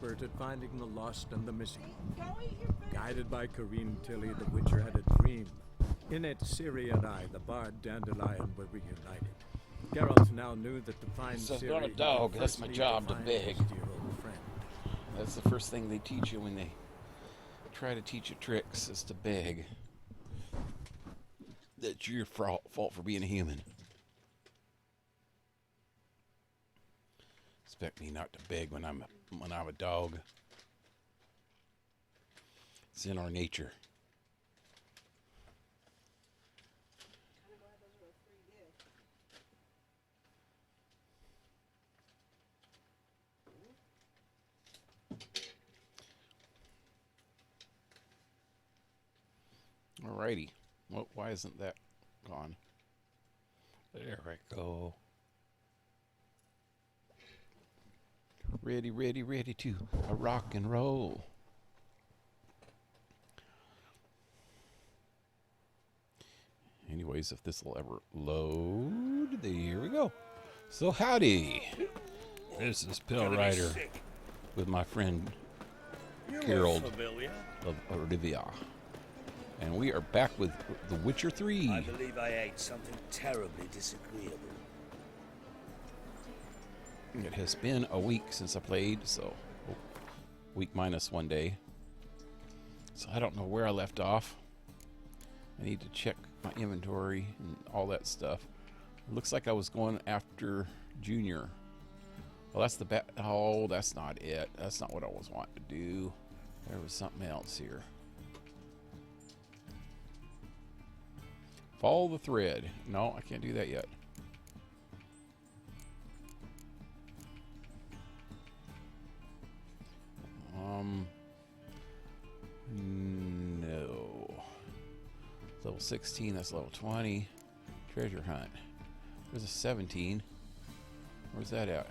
expert at finding the lost and the missing. Guided by Kareen Tilly, the Witcher had a dream. In it, Ciri and I, the bard Dandelion, were reunited. Geralt now knew that to find Ciri, on a dog. That's my job to beg. Dear old friend. That's the first thing they teach you when they try to teach you tricks, is to beg. That's your fault for being a human. Expect me not to beg when I'm a dog. It's in our nature. Alrighty. Well, why isn't that gone? There we go. Ready, ready, ready to rock and roll. Anyways, if this will ever load, there we go. So howdy. This is PaleRider with my friend Harold of Olivia. And we are back with The Witcher 3. I believe I ate something terribly disagreeable. It has been a week since I played, so week minus 1 day. So I don't know where I left off. I need to check my inventory and all that stuff. It looks like I was going after Junior. Well, that's the oh, that's not it. That's not what I was wanting to do. There was something else here. Follow the thread. No, I can't do that yet. No. Level 16, that's level 20. Treasure hunt. There's a 17. Where's that at?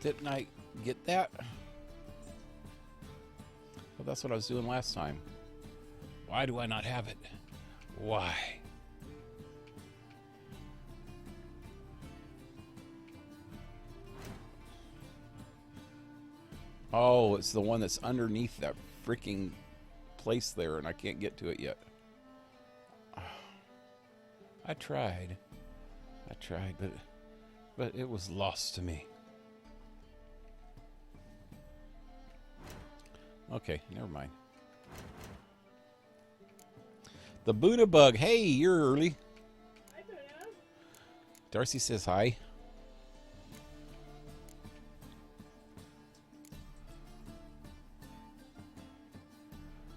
Didn't I get that? Well, that's what I was doing last time. Why do I not have it? Why? Oh, it's the one that's underneath that freaking place there, and I can't get to it yet. I tried, but it was lost to me. Okay, never mind. TheBunaBug, hey, you're early. Hi, Tuna. Darcy says hi.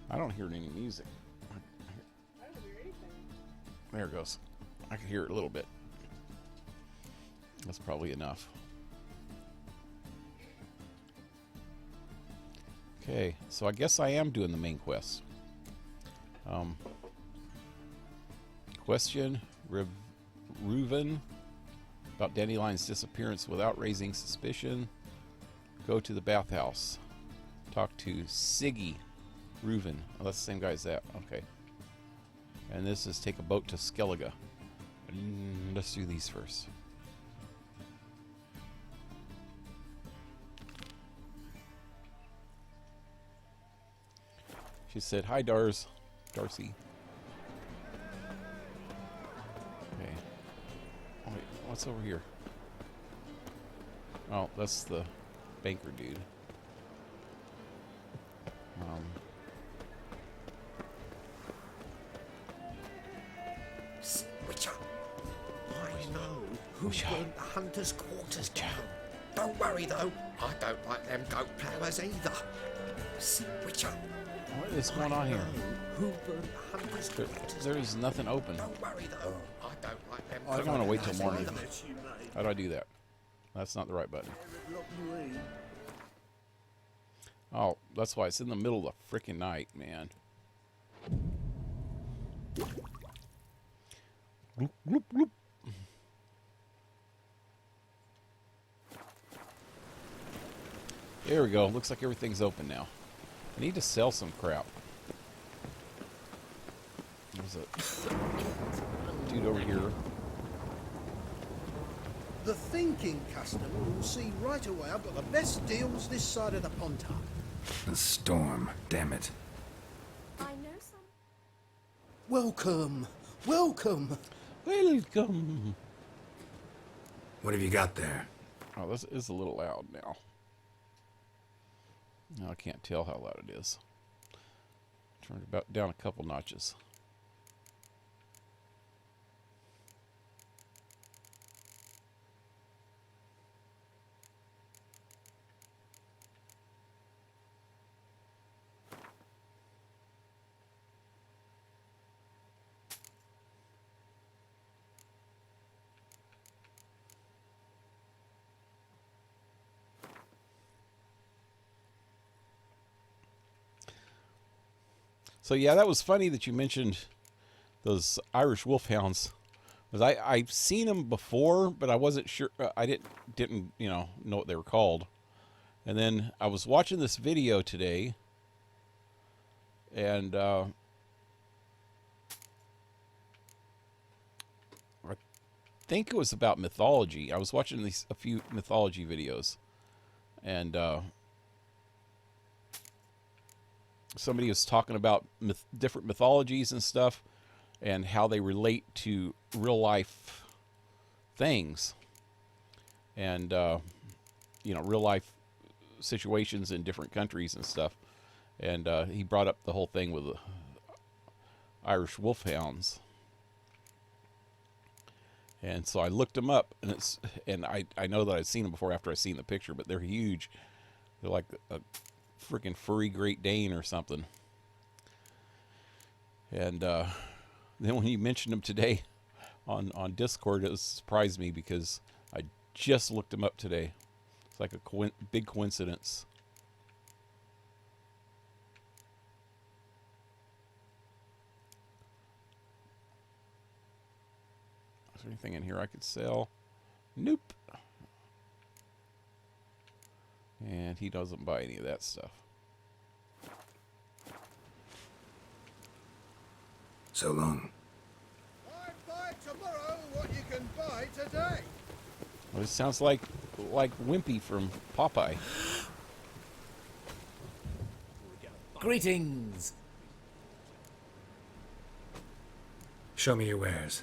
I don't hear any music. I don't hear anything. There it goes. I can hear it a little bit. That's probably enough. Okay, so I guess I am doing the main quest. Question Reuven about Dandelion's disappearance without raising suspicion. Go to the bathhouse. Talk to Siggy Reuven. Oh, that's the same guy as that. Okay. And this is take a boat to Skellige. Let's do these first. She said, hi, Darcy. Okay. Oh, wait, what's over here? Oh, that's the banker dude. Witcher, I know who burnt the hunter's quarters down. Don't worry though, I don't like them goat ploughers either. Witcher, What is going on here? who burnt the hunter's quarters There's down. nothing open. Don't worry though, I don't like them. I think I'm gonna wait till goat morning. ploughers either. How do I do that? That's not the right button. Oh, that's why it's in the middle of the freaking night, man. Bloop, bloop, bloop. There we go. Looks like everything's open now. I need to sell some crap. There's a dude over here. The thinking customer will see right away I've got the best deals this side of the Pontar. A storm, damn it. I know some. Welcome, welcome. Welcome. What have you got there? Oh, this is a little loud now. Now I can't tell how loud it is. Turn it about down a couple notches. So yeah, that was funny that you mentioned those Irish wolfhounds. Because I've seen them before, but I wasn't sure. I didn't know what they were called. And then I was watching this video today, and I think it was about mythology. I was watching a few mythology videos, and somebody was talking about different mythologies and stuff and how they relate to real life things and real life situations in different countries and stuff. And he brought up the whole thing with the Irish wolfhounds, and so I looked them up, and I know that I'd seen them before after I seen the picture, but they're huge. They're like a freaking furry Great Dane or something. And then when you mentioned them today on Discord, it surprised me because I just looked them up today. It's like a big coincidence. Is there anything in here I could sell? Nope. And he doesn't buy any of that stuff. So long. Buy tomorrow what you can buy today. Well, it sounds like Wimpy from Popeye. Greetings. Show me your wares.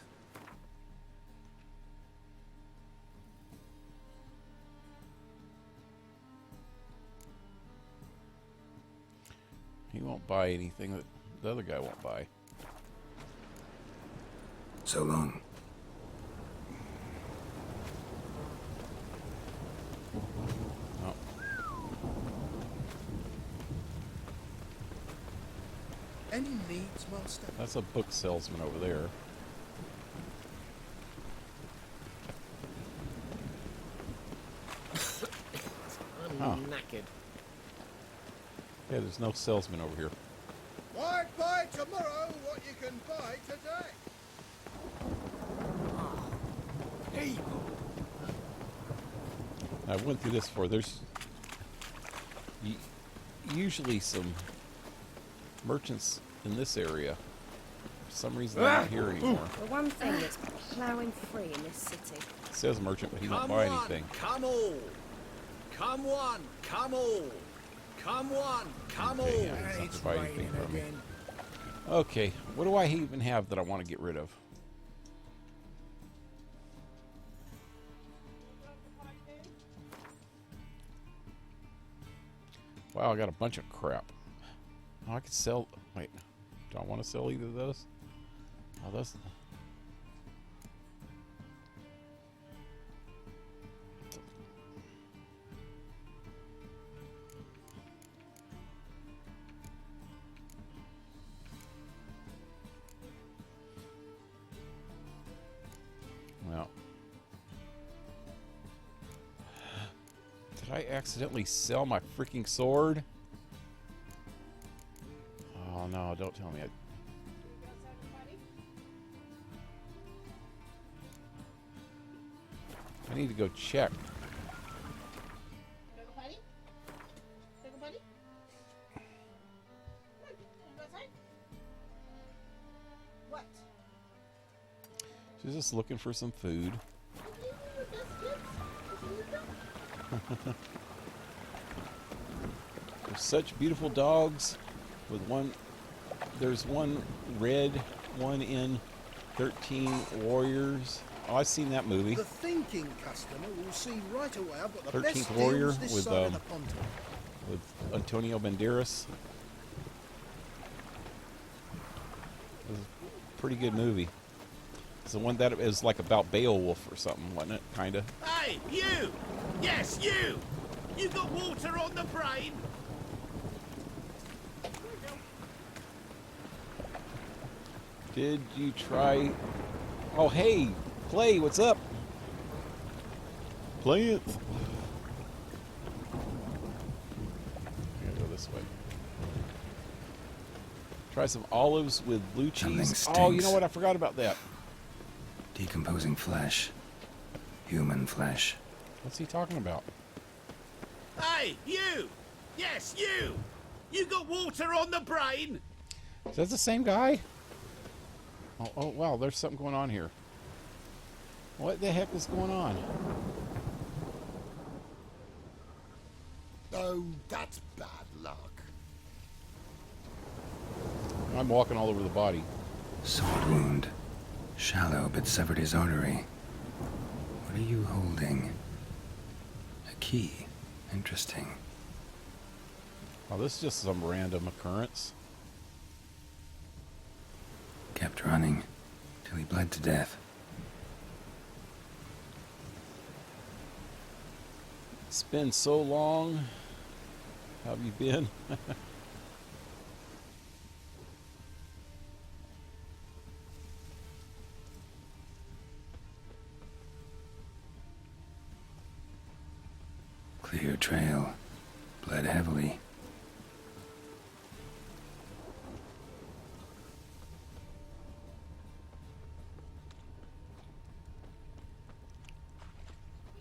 He won't buy anything that the other guy won't buy. So long. Oh. Any needs, master? That's a book salesman over there. I'm knackered. Yeah, there's no salesman over here. Buy tomorrow what you can buy today. I went through this before. There's usually some merchants in this area. For some reason, they're not here anymore. The one thing that's ploughing free in this city. It says merchant, but he won't buy anything. Come all. Come one, come all. Come one, come all. Okay, yeah, he's not to buy anything from me. Okay, what do I even have that I want to get rid of? Wow, I got a bunch of crap. Oh, I could sell... Wait, do I want to sell either of those? Oh, those... Well... Did I accidentally sell my freaking sword? Oh no, don't tell me. I need to go check. What? She's just looking for some food. There's such beautiful dogs. With one, there's one red, one in 13 Warriors. Oh, I've seen that movie. The thinking customer will see right away I've got the 13th best Warrior deals this with, side of the pond. With Antonio Banderas. It was a pretty good movie. It's the one that is like about Beowulf or something, wasn't it? Kind of. Hey, you! Yes, you! You got water on the brain? Did you try? Oh, hey, Play, what's up? Playnnth. I'm gonna go this way. Try some olives with blue cheese. Something Oh, you know stinks. what? I forgot about that. Decomposing flesh. Human flesh. What's he talking about? Hey, you! Yes, you! You got water on the brain? Is that the same guy? Oh, wow, there's something going on here. What the heck is going on? Oh, that's bad luck. I'm walking all over the body. Sword wound. Shallow, but severed his artery. What are you holding? A key. Interesting. Oh, this is just some random occurrence. Kept running till he bled to death. It's been so long. How have you been? Clear trail. Bled heavily.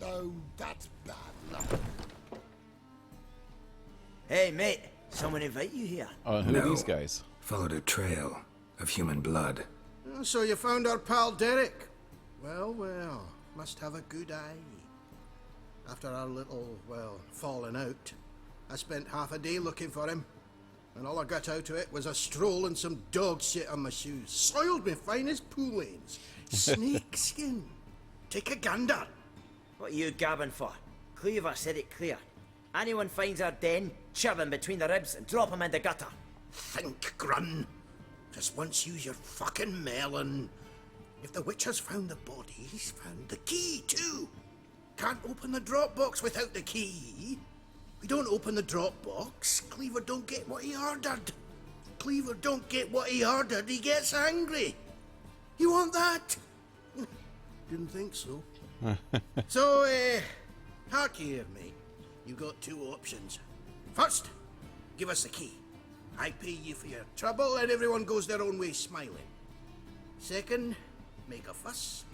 Oh, that's bad luck. Hey, mate. Someone invite you here? Who are No. these guys? Followed a trail of human blood. So you found our pal Derek? Well, well, must have a good eye. After our little, well, falling out, I spent half a day looking for him. And all I got out of it was a stroll and some dog shit on my shoes. Soiled me fine as pool lanes. Snake skin. Take a gander. What are you gabbing for? Cleaver said it clear. Anyone finds our den, shove him between the ribs and drop him in the gutter. Think, Grun. Just once use your fucking melon. If the witch has found the body, he's found the key too. Can't open the drop box without the key. We don't open the drop box, Cleaver don't get what he ordered. Cleaver don't get what he ordered, he gets angry. You want that? Didn't think so. So, hark here, mate. You got two options. First, give us the key. I pay you for your trouble and everyone goes their own way smiling. Second, make a fuss.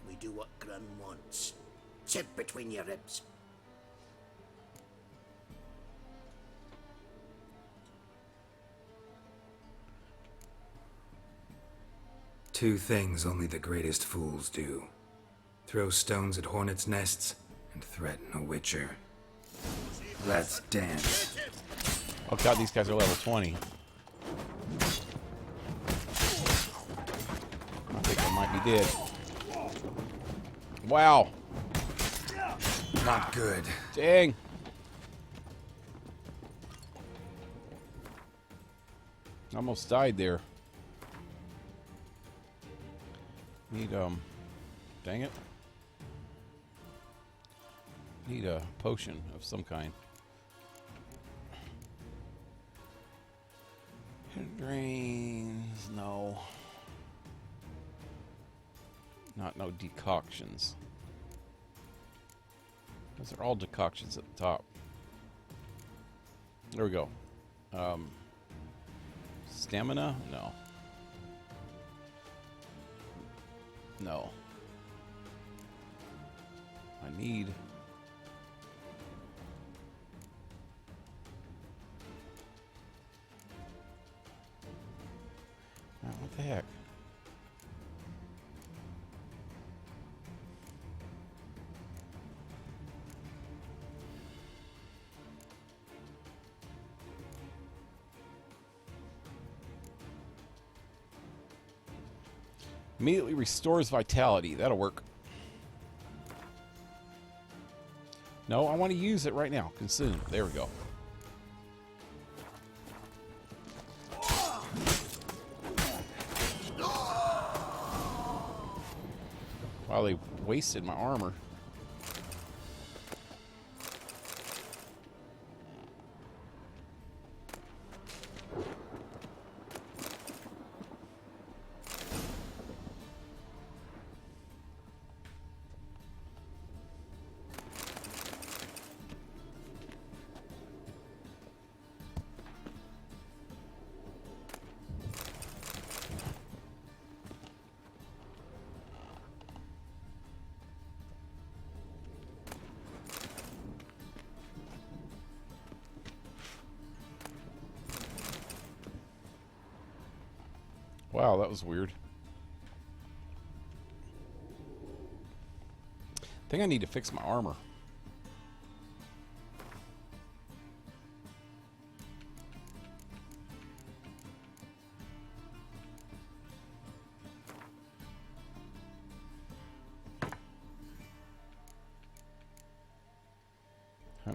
We do what Grun wants. Sit between your ribs. Two things only the greatest fools do. Throw stones at hornets' nests and threaten a witcher. Let's dance. Oh god, these guys are level 20. I think I might be dead. Wow. Not good. Dang. Almost died there. Need, dang it. Need a potion of some kind. Drains, no. Not no decoctions. Those are all decoctions at the top. There we go. Stamina? No. No. I need... what the heck? Immediately restores vitality. That'll work. No, I want to use it right now. Consume. There we go. Wow, they wasted my armor. Wow, that was weird. I think I need to fix my armor.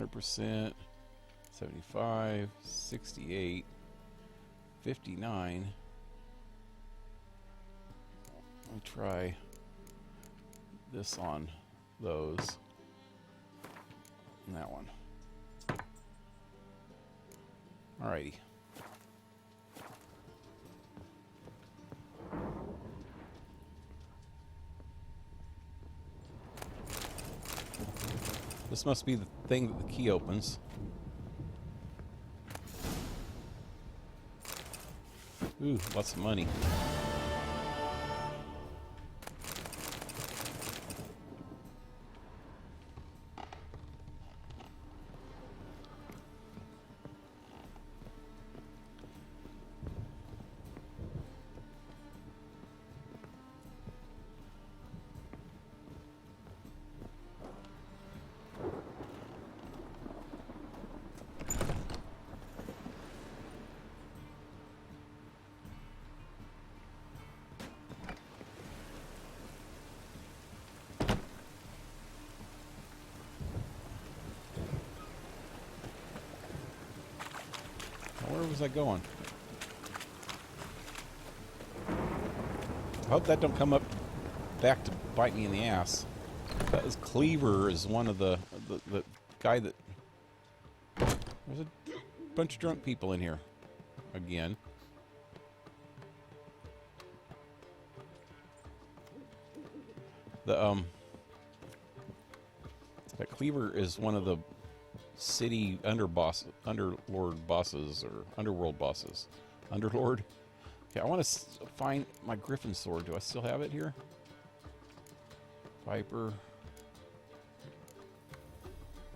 %, 75, 68, 59. Let me try this on those and that one. Alrighty. This must be the thing that the key opens. Ooh, lots of money. Where was I going? I hope that don't come up back to bite me in the ass. That was Cleaver is one of the guy that... There's a bunch of drunk people in here. Again. That Cleaver is one of the city underlord bosses, or underworld bosses. Underlord? Okay, I want to find my Griffin sword. Do I still have it here? Viper.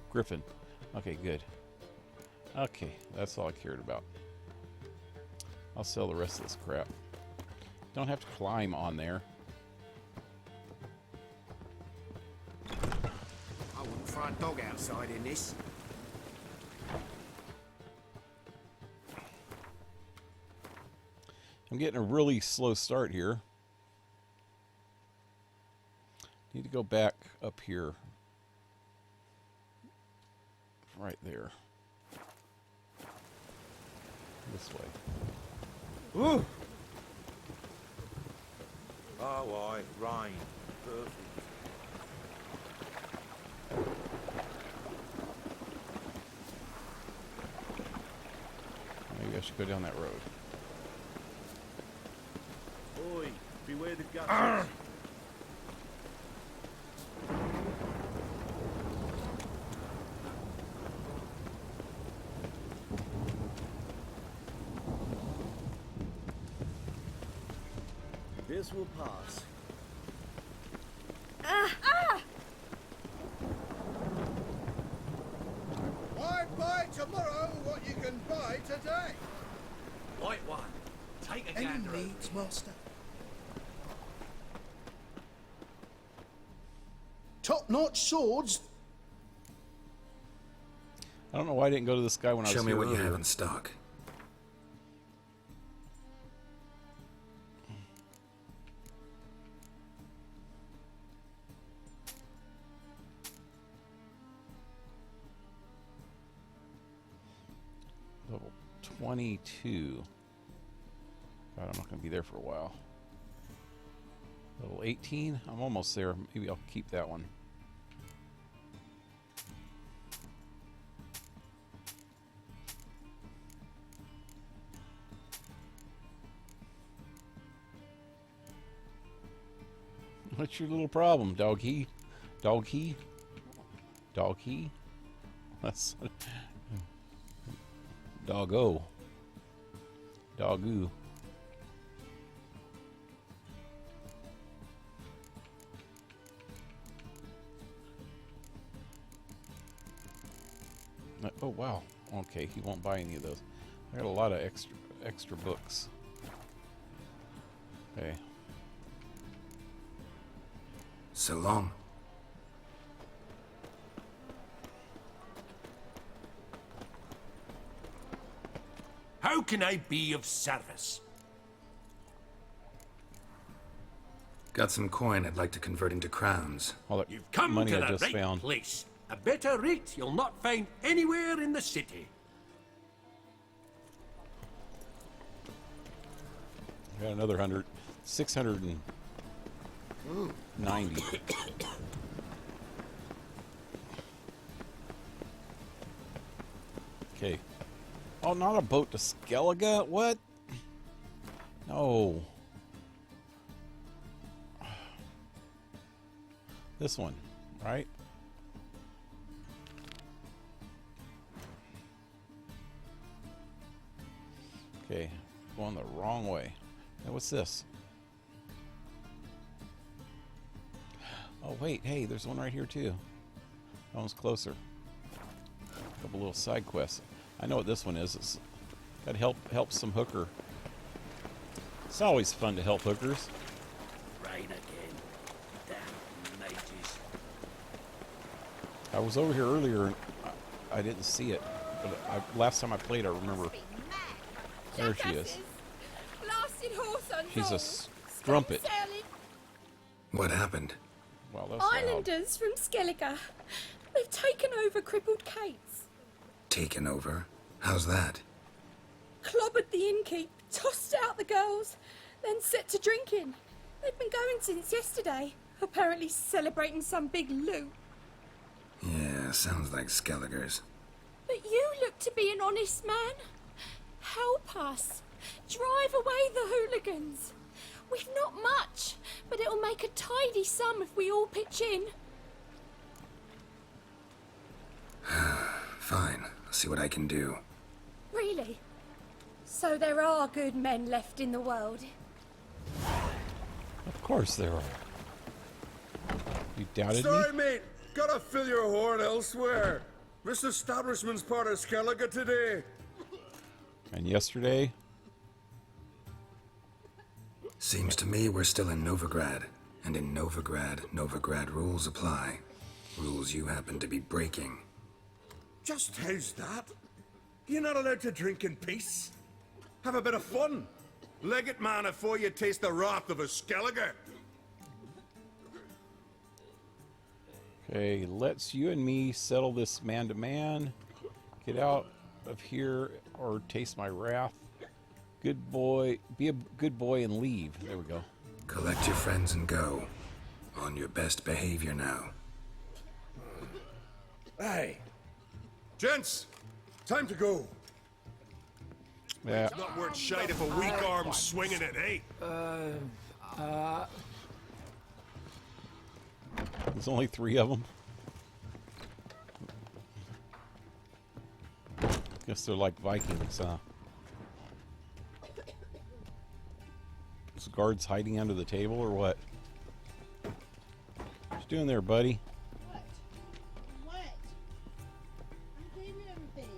Griffin. Okay, good. Okay, that's all I cared about. I'll sell the rest of this crap. Don't have to climb on there. I wouldn't throw a dog outside in this. I'm getting a really slow start here. Need to go back up here. Right there. This way. Ooh! Oh, aye, rain. Perfect. Maybe I should go down that road. Oi, beware the gutters. This will pass. Why buy tomorrow what you can buy today? Right one. Take a Any gander. needs, master? Top-notch swords. I don't know why I didn't go to this guy when I was Show me here what you earlier. have in stock. 22. God, I'm not going to be there for a while. Level 18. I'm almost there. Maybe I'll keep that one. What's your little problem, doggy? Doggy? Doggy? That's doggo. Doggo. Oh wow. Okay, he won't buy any of those. I got a lot of extra books. Okay. So long. How can I be of service? Got some coin I'd like to convert into crowns. All that You've come money to I the just right found. place. A better rate you'll not find anywhere in the city. Got another 100. 690. Okay. Oh, not a boat to Skellige? What? No. This one, right? Okay, going the wrong way. Now what's this? Oh wait, hey, there's one right here too. That one's closer. A couple little side quests. I know what this one is. It's got to help some hooker. It's always fun to help hookers. Rain again. Damn mages. I was over here earlier and I didn't see it. But last time I played, I remember. There she is. Blasted horse on She's a Thor. strumpet. Stop sailing. What happened? Wow, that's loud. Islanders from Skellige. They've taken over crippled Kate's. Taken over? How's that? Clobbered the innkeep, tossed out the girls, then set to drinking. They've been going since yesterday, apparently celebrating some big loot. Yeah, sounds like Skelligers. But you look to be an honest man. Help us. Drive away the hooligans. We've not much, but it'll make a tidy sum if we all pitch in. Fine, I'll see what I can do. Really? So there are good men left in the world? Of course there are. You doubted me? Sorry, mate. Gotta fill your horn elsewhere. This establishment's part of Skellige today. And yesterday? Seems to me we're still in Novigrad. And in Novigrad rules apply. Rules you happen to be breaking. Just how's that? You're not allowed to drink in peace? Have a bit of fun. Leg it, man, before you taste the wrath of a Skellige. Okay, let's you and me settle this man to man. Get out of here or taste my wrath. Good boy, be a good boy and leave. There we go. Collect your friends and go. On your best behavior now. Aye. Gents, time to go. Yeah. It's not worth shite if a weak arm's swinging it, eh? There's only 3 of them. Guess they're like Vikings, huh? Is the guards hiding under the table or what? What you doing there, buddy? What? What? I gave you everything.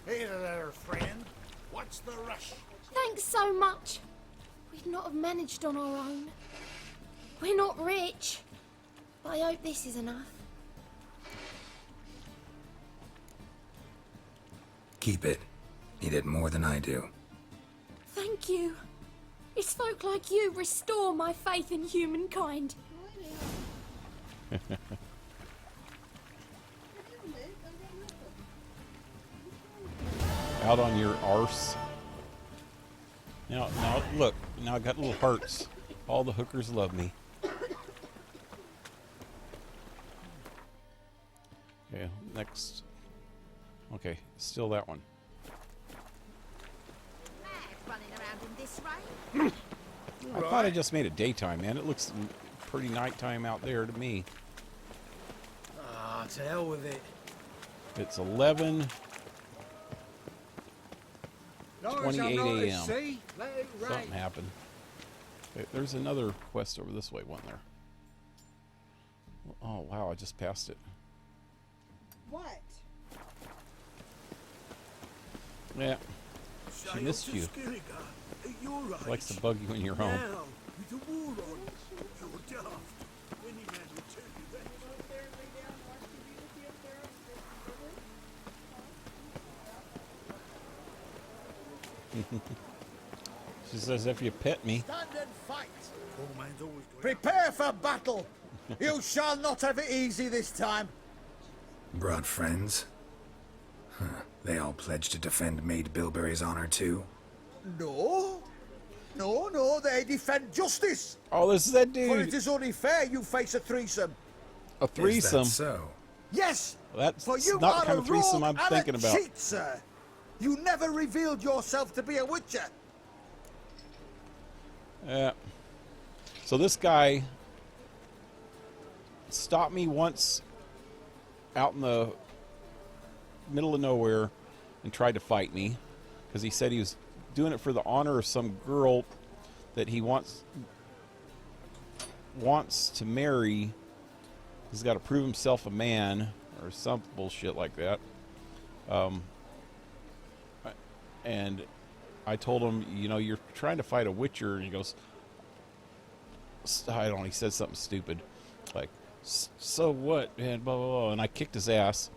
Hey there, friend. What's the rush? Thanks so much. We'd not have managed on our own. We're not rich, but I hope this is enough. Keep it. Need it more than I do. Thank you. It's folk like you restore my faith in humankind. Out on your arse. Now, look. Now I got little hearts. All the hookers love me. Okay, next. Okay, still that one. Running around in this rain. I thought I just made it daytime, man. It looks pretty nighttime out there to me. Ah, to hell with it. It's 11:28 a.m. Something happened. Okay, there's another quest over this way, wasn't there? Oh, wow, I just passed it. What? Yeah. She missed you. Likes to bug you when you're home. She says, if you pet me. Stand and fight. Prepare for battle. You shall not have it easy this time. Brought friends? Huh. They all pledged to defend Maid Bilberry's honor too? No. No, they defend justice. Oh, this is that dude. For it is only fair you face a threesome. A threesome? Is that so? Yes. That's for you not are the kind a of threesome rogue I'm and thinking a about. Cheat, sir. You never revealed yourself to be a witcher. Yeah. So this guy stopped me once out in the middle of nowhere and tried to fight me because he said he was doing it for the honor of some girl that he wants to marry. He's got to prove himself a man or some bullshit like that. And I told him, you know, you're trying to fight a witcher, and he goes, I don't know, he said something stupid like, so what, and blah blah blah, and I kicked his ass.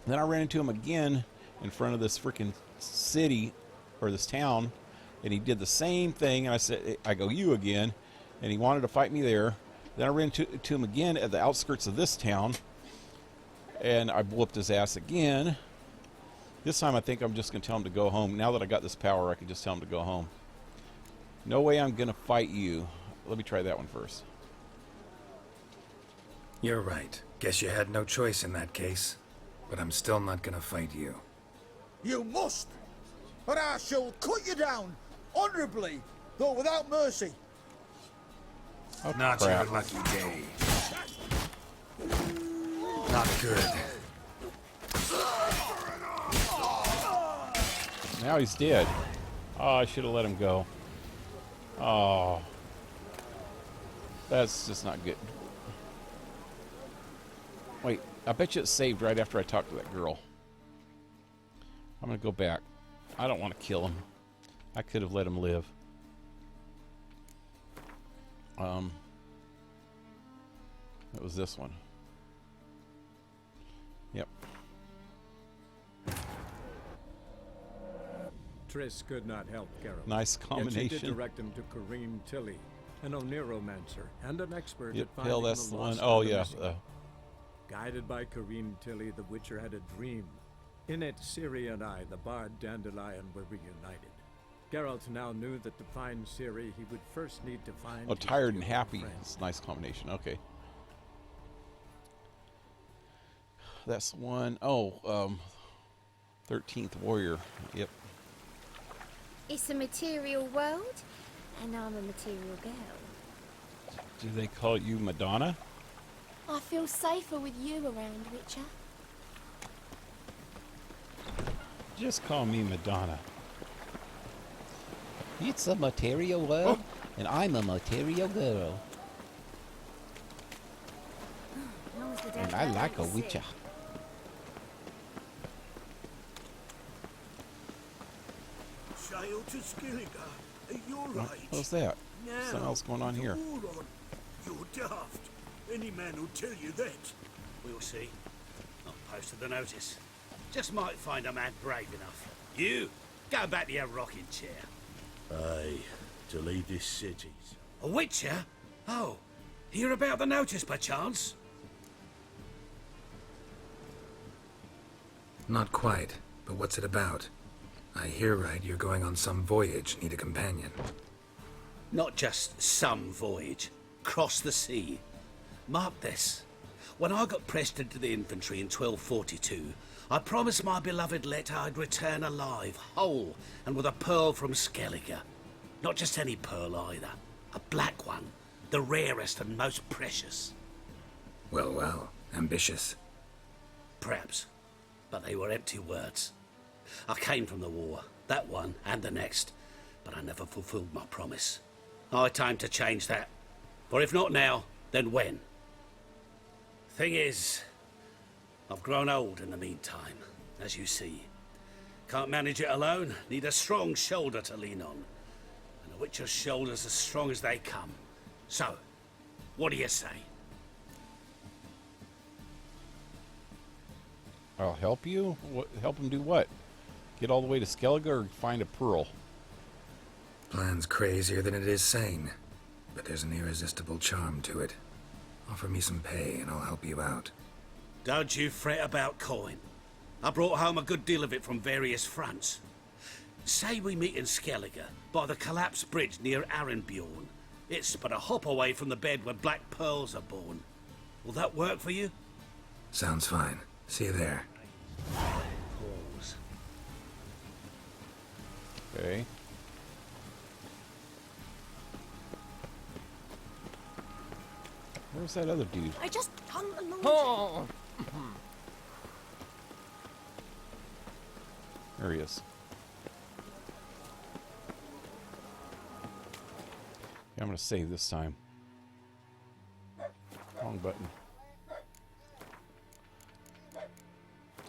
And then I ran into him again in front of this freaking city or this town, and he did the same thing. And I go, you again, and he wanted to fight me there. Then I ran to him again at the outskirts of this town, and I whooped his ass again. This time I think I'm just going to tell him to go home. Now that I got this power, I can just tell him to go home. No way I'm going to fight you. Let me try that one first. You're right. Guess you had no choice in that case. But I'm still not gonna fight you. You must, or I shall cut you down, honorably, though without mercy. Oh, not crap. your lucky day. Not good. Now he's dead. Oh, I should have let him go. Oh. That's just not good. Wait, I bet you it saved right after I talked to that girl. I'm going to go back. I don't want to kill him. I could have let him live. It was this one. Yep. Triss could not help Geralt. Nice combination. Yet she did direct him to Kareem Tilly, an Oniromancer and an expert Yep, at hell, finding that's the the one. lost Oh, and the yeah. missing. Guided by Kareem Tilly, the Witcher had a dream. In it, Ciri and I, the bard Dandelion, were reunited. Geralt now knew that to find Ciri, he would first need to find... Oh, his tired and dear happy. friend. It's a nice combination. Okay. That's one. Oh, 13th Warrior. Yep. It's a material world, and I'm a material girl. Do they call you Madonna? I feel safer with you around, Witcher. Just call me Madonna. It's a material world, and I'm a material girl. And I like a witcher. Child to Skilligar, you're right. What's that? Now, Something else going on here. Moron, you're daft. Any man will tell you that. We'll see. I've posted the notice. Just might find a man brave enough. You, go back to your rocking chair. Aye, to leave this city. A witcher? Oh, hear about the notice, perchance? Not quite, but what's it about? I hear right, you're going on some voyage, need a companion. Not just some voyage. Cross the sea. Mark this. When I got pressed into the infantry in 1242, I promised my beloved Let I'd return alive, whole, and with a pearl from Skellige. Not just any pearl either. A black one. The rarest and most precious. Well, well. Ambitious. Perhaps. But they were empty words. I came from the war. That one and the next. But I never fulfilled my promise. High time to change that. For if not now, then when? Thing is, I've grown old in the meantime, as you see. Can't manage it alone, need a strong shoulder to lean on. And a witcher's shoulder's as strong as they come. So, what do you say? I'll help you? Help him do what? Get all the way to Skellige or find a pearl? Plan's crazier than it is sane. But there's an irresistible charm to it. Offer me some pay and I'll help you out. Don't you fret about coin. I brought home a good deal of it from various fronts. Say we meet in Skellige, by the collapsed bridge near Arenbjorn. It's but a hop away from the bed where black pearls are born. Will that work for you? Sounds fine. See you there. Pause. Okay. Where's that other dude? I just hung along. Oh. There he is. Okay, I'm gonna save this time. Wrong button.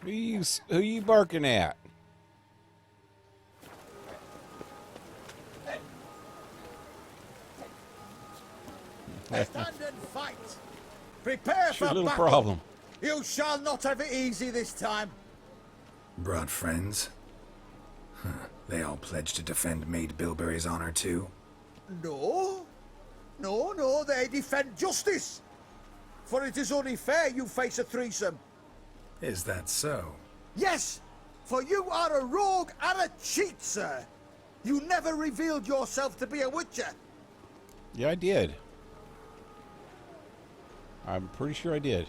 Who you barking at? Stand and fight. Prepare for Your little battle. problem. You shall not have it easy this time. Brought friends? Huh. They all pledged to defend Maid Bilberry's honor too? No. No, they defend justice. For it is only fair you face a threesome. Is that so? Yes, for you are a rogue and a cheat, sir. You never revealed yourself to be a witcher. Yeah, I did. I'm pretty sure I did.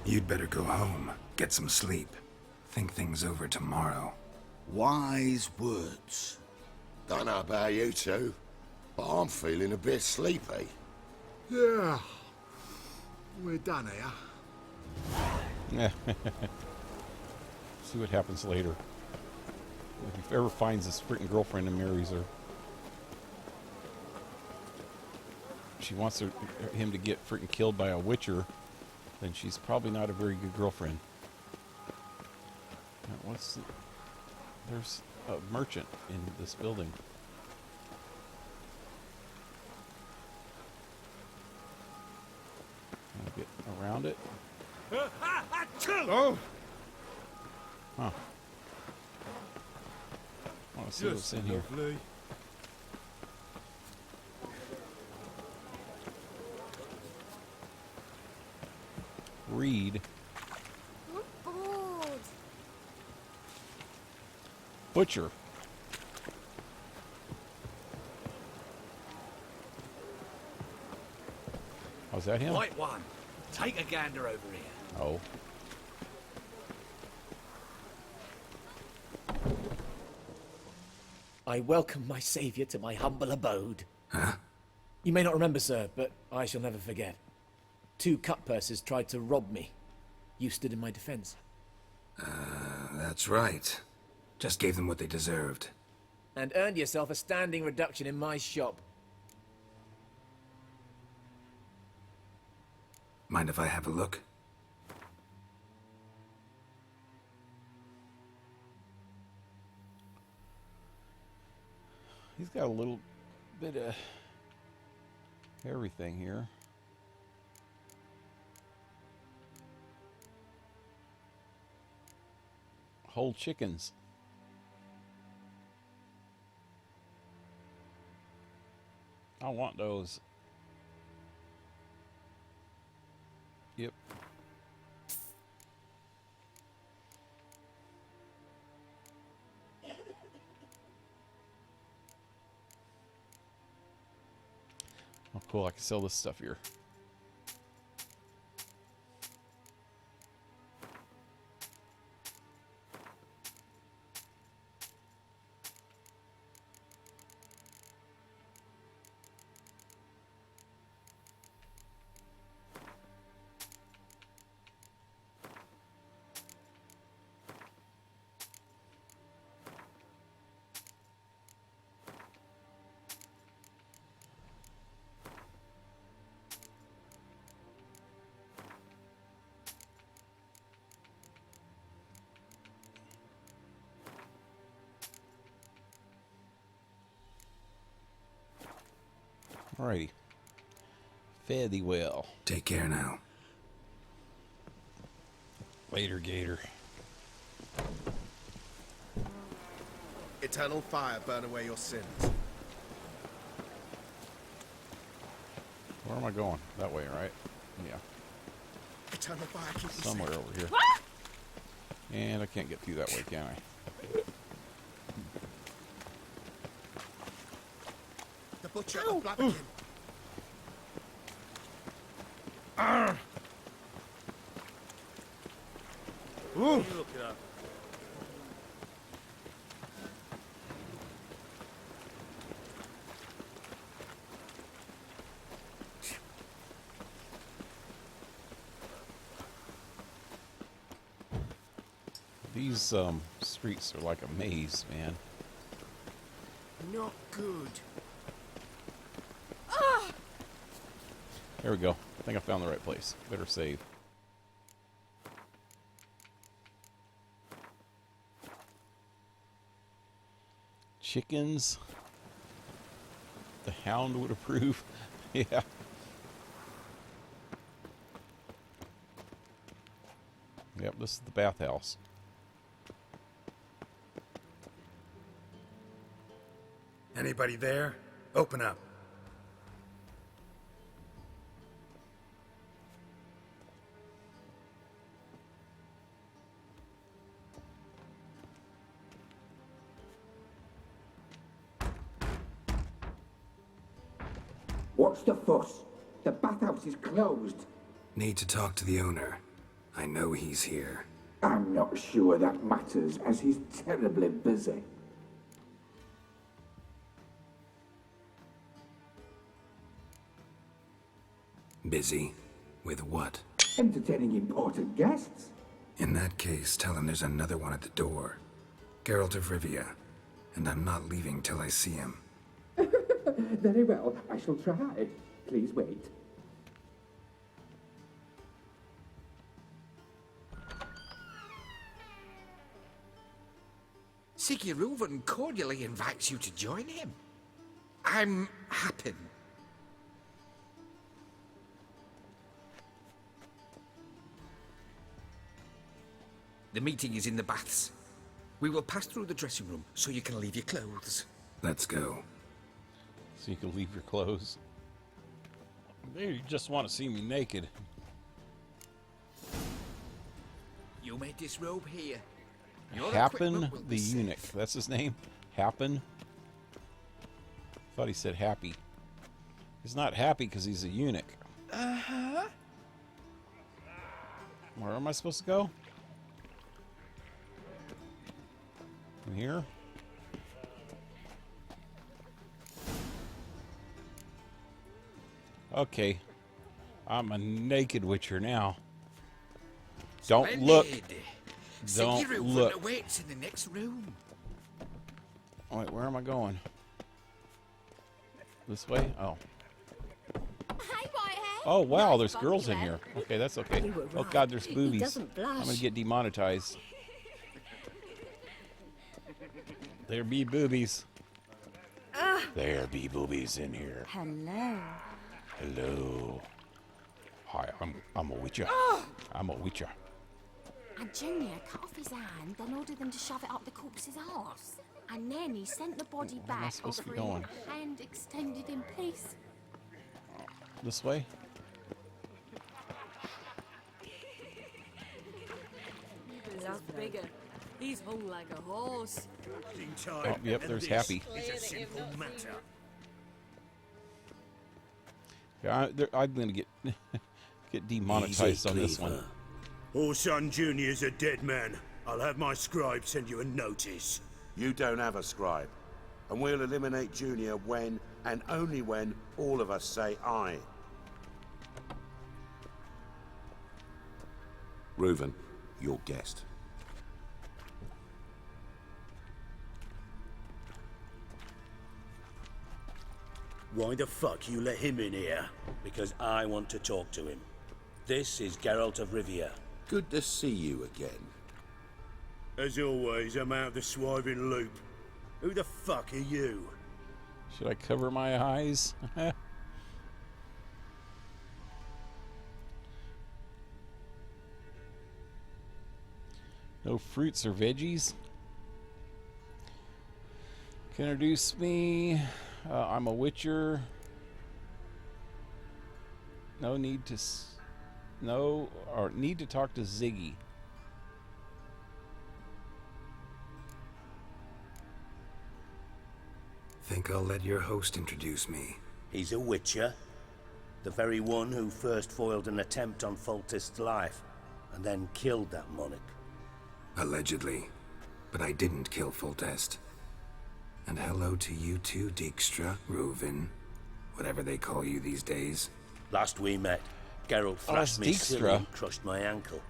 You'd better go home, get some sleep. Think things over tomorrow. Wise words. Don't know about you two, but I'm feeling a bit sleepy. Yeah. We're done here. See what happens later. If he ever finds his freaking girlfriend and marries her. She wants him to get freaking killed by a witcher, then she's probably not a very good girlfriend. Now, there's a merchant in this building. Can I get around it? Oh! Huh. I want to see what's in here. Read. I'm bored. Butcher. Was that him? White one. Take a gander over here. Oh. I welcome my saviour to my humble abode. Huh? You may not remember, sir, but I shall never forget. 2 cut-pursers tried to rob me. You stood in my defense. That's right. Just gave them what they deserved. And earned yourself a standing reduction in my shop. Mind if I have a look? He's got a little bit of everything here. Whole chickens. I want those. Yep. Oh, cool. I can sell this stuff here. Alrighty. Fare thee well. Take care now. Later, Gator. Eternal fire burn away your sins. Where am I going? That way, right? Yeah. Eternal fire keep you Somewhere safe. over here. And I can't get through that way, can I? The butcher of Blaviken. Look it up. These streets are like a maze, man. Not good. There we go. I think I found the right place. Better save. Chickens. The hound would approve. Yeah. Yep, this is the bathhouse. Anybody there? Open up. What's the fuss? The bathhouse is closed. Need to talk to the owner. I know he's here. I'm not sure that matters, as he's terribly busy. Busy? With what? Entertaining important guests. In that case, tell him there's another one at the door. Geralt of Rivia. And I'm not leaving till I see him. Very well, I shall try. Please wait. Siggy Reuven cordially invites you to join him. I'm happy. The meeting is in the baths. We will pass through the dressing room so you can leave your clothes. Let's go. So you can leave your clothes. They just want to see me naked. You may disrobe here. Your Happen equipment will the be safe. eunuch. That's his name? Happen? Thought he said happy. He's not happy because he's a eunuch. Uh-huh. Where am I supposed to go? In here? Okay. I'm a naked witcher now. Don't look. Don't Siggy Reuven look. awaits in the next room. Wait, where am I going? This way? Oh. Hey, Whitehead. Oh, wow, Nice there's fun, girls in Glenn. here. Okay, that's okay. You were Oh, right. God, there's He boobies. doesn't blush. I'm going to get demonetized. There be boobies. There be boobies in here. Hello. Hello. Hi, I'm a witcher. I'm a witcher. And Junior cut off his hand, then ordered them to shove it up the corpse's arse. And then he sent the body Where am I back supposed to be offering going? a hand extended in peace. This way? That's bigger. He's hung like a horse. Oh, yep, there's Happy. It's a simple matter. Yeah, I'm gonna get get demonetized on this one. Orson Jr.'s a dead man. I'll have my scribe send you a notice. You don't have a scribe. And we'll eliminate Junior when, and only when, all of us say aye. Reuven, your guest. Why the fuck you let him in here? Because I want to talk to him. This is Geralt of Rivia. Good to see you again. As always, I'm out of the swiving loop. Who the fuck are you? Should I cover my eyes? No fruits or veggies. Can introduce me. I'm a witcher. Need to talk to Ziggy. Think I'll let your host introduce me. He's a witcher. The very one who first foiled an attempt on Foltest's life, and then killed that monarch. Allegedly. But I didn't kill Foltest. And hello to you too, Dijkstra, Reuven, whatever they call you these days. Last we met, Geralt thrashed me silly and crushed my ankle.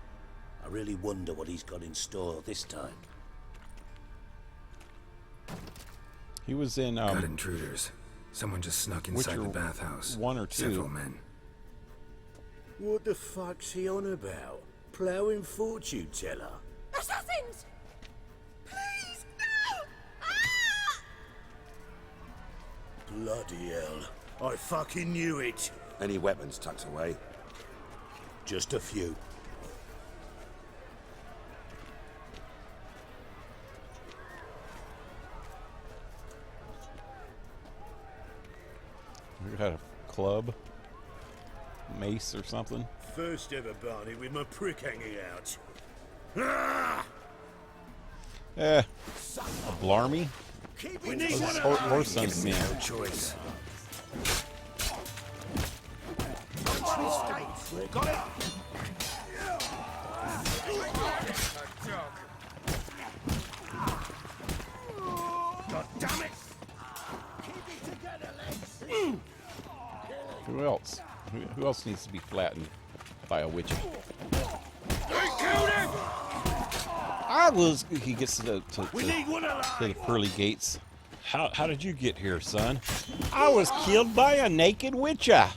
I really wonder what he's got in store this time. He was in Got intruders. Someone just snuck inside the bathhouse. 1 or 2. Several men. What the fuck's he on about? Ploughing fortune teller? Assassins! Please, no! Bloody hell. I fucking knew it. Any weapons tucked away? Just a few. We got a club, mace or something. First ever Barney with my prick hanging out. Ah! A blarmy? We need one of Horse son's man. No choice. Got it! God damn it! Keep it together, legs! Who else? Who else needs to be flattened by a witch? He gets to the pearly gates. How did you get here, son? I was killed by a naked witcher.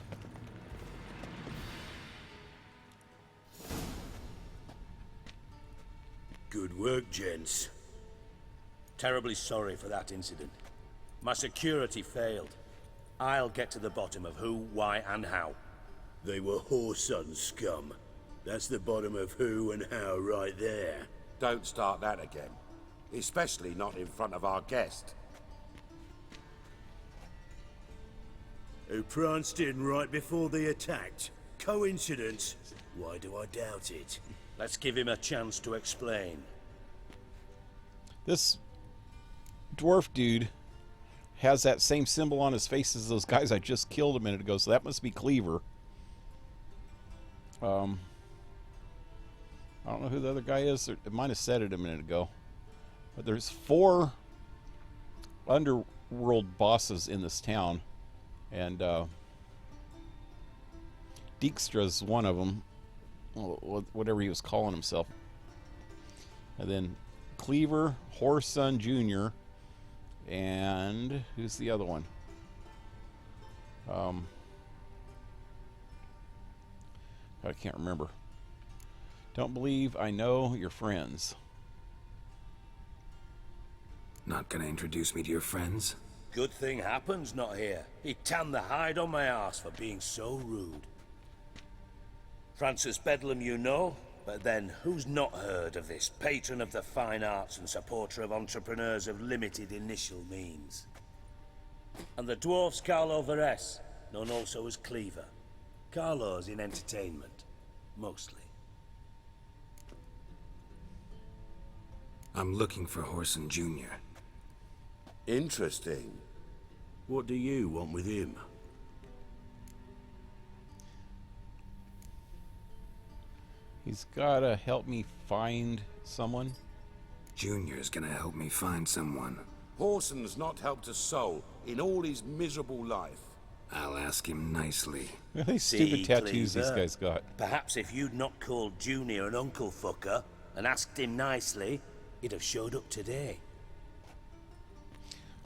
Good work, gents. Terribly sorry for that incident. My security failed. I'll get to the bottom of who, why, and how. They were whoreson scum. That's the bottom of who and how right there. Don't start that again. Especially not in front of our guest. Who pranced in right before they attacked. Coincidence? Why do I doubt it? Let's give him a chance to explain. This dwarf dude has that same symbol on his face as those guys I just killed a minute ago, so that must be Cleaver. I don't know who the other guy is. It might have said it a minute ago. But there's 4 underworld bosses in this town. And Dijkstra's one of them. Whatever he was calling himself. And then Cleaver, Whoreson Jr., and who's the other one? I can't remember. Don't believe I know your friends. Not gonna introduce me to your friends? Good thing happens not here. He tanned the hide on my ass for being so rude. Francis Bedlam you know, but then who's not heard of this patron of the fine arts and supporter of entrepreneurs of limited initial means? And the dwarf's Carlo Veres, known also as Cleaver. Carlo's in entertainment, mostly. I'm looking for Whoreson Jr. Interesting. What do you want with him? He's gotta help me find someone. Junior's gonna help me find someone. Horson's not helped a soul in all his miserable life. I'll ask him nicely. Look at these stupid tattoos these guys got. Perhaps if you'd not called Junior an uncle fucker and asked him nicely, he'd have showed up today.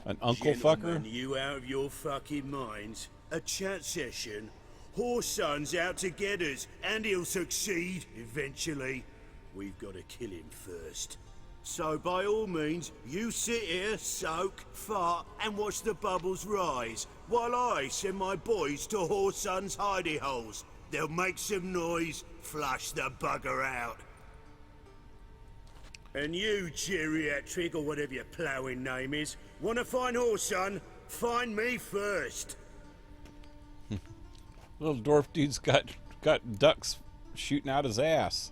An uncle fucker? Gentlemen, you out of your fucking minds? A chat session? Horson's out to get us, and he'll succeed eventually. We've got to kill him first. So by all means, you sit here, soak, fart, and watch the bubbles rise, while I send my boys to Horson's hidey holes. They'll make some noise, flush the bugger out. And you, geriatric, or whatever your ploughing name is, want to find Horson? Find me first. Little dwarf dude's got ducks shooting out his ass.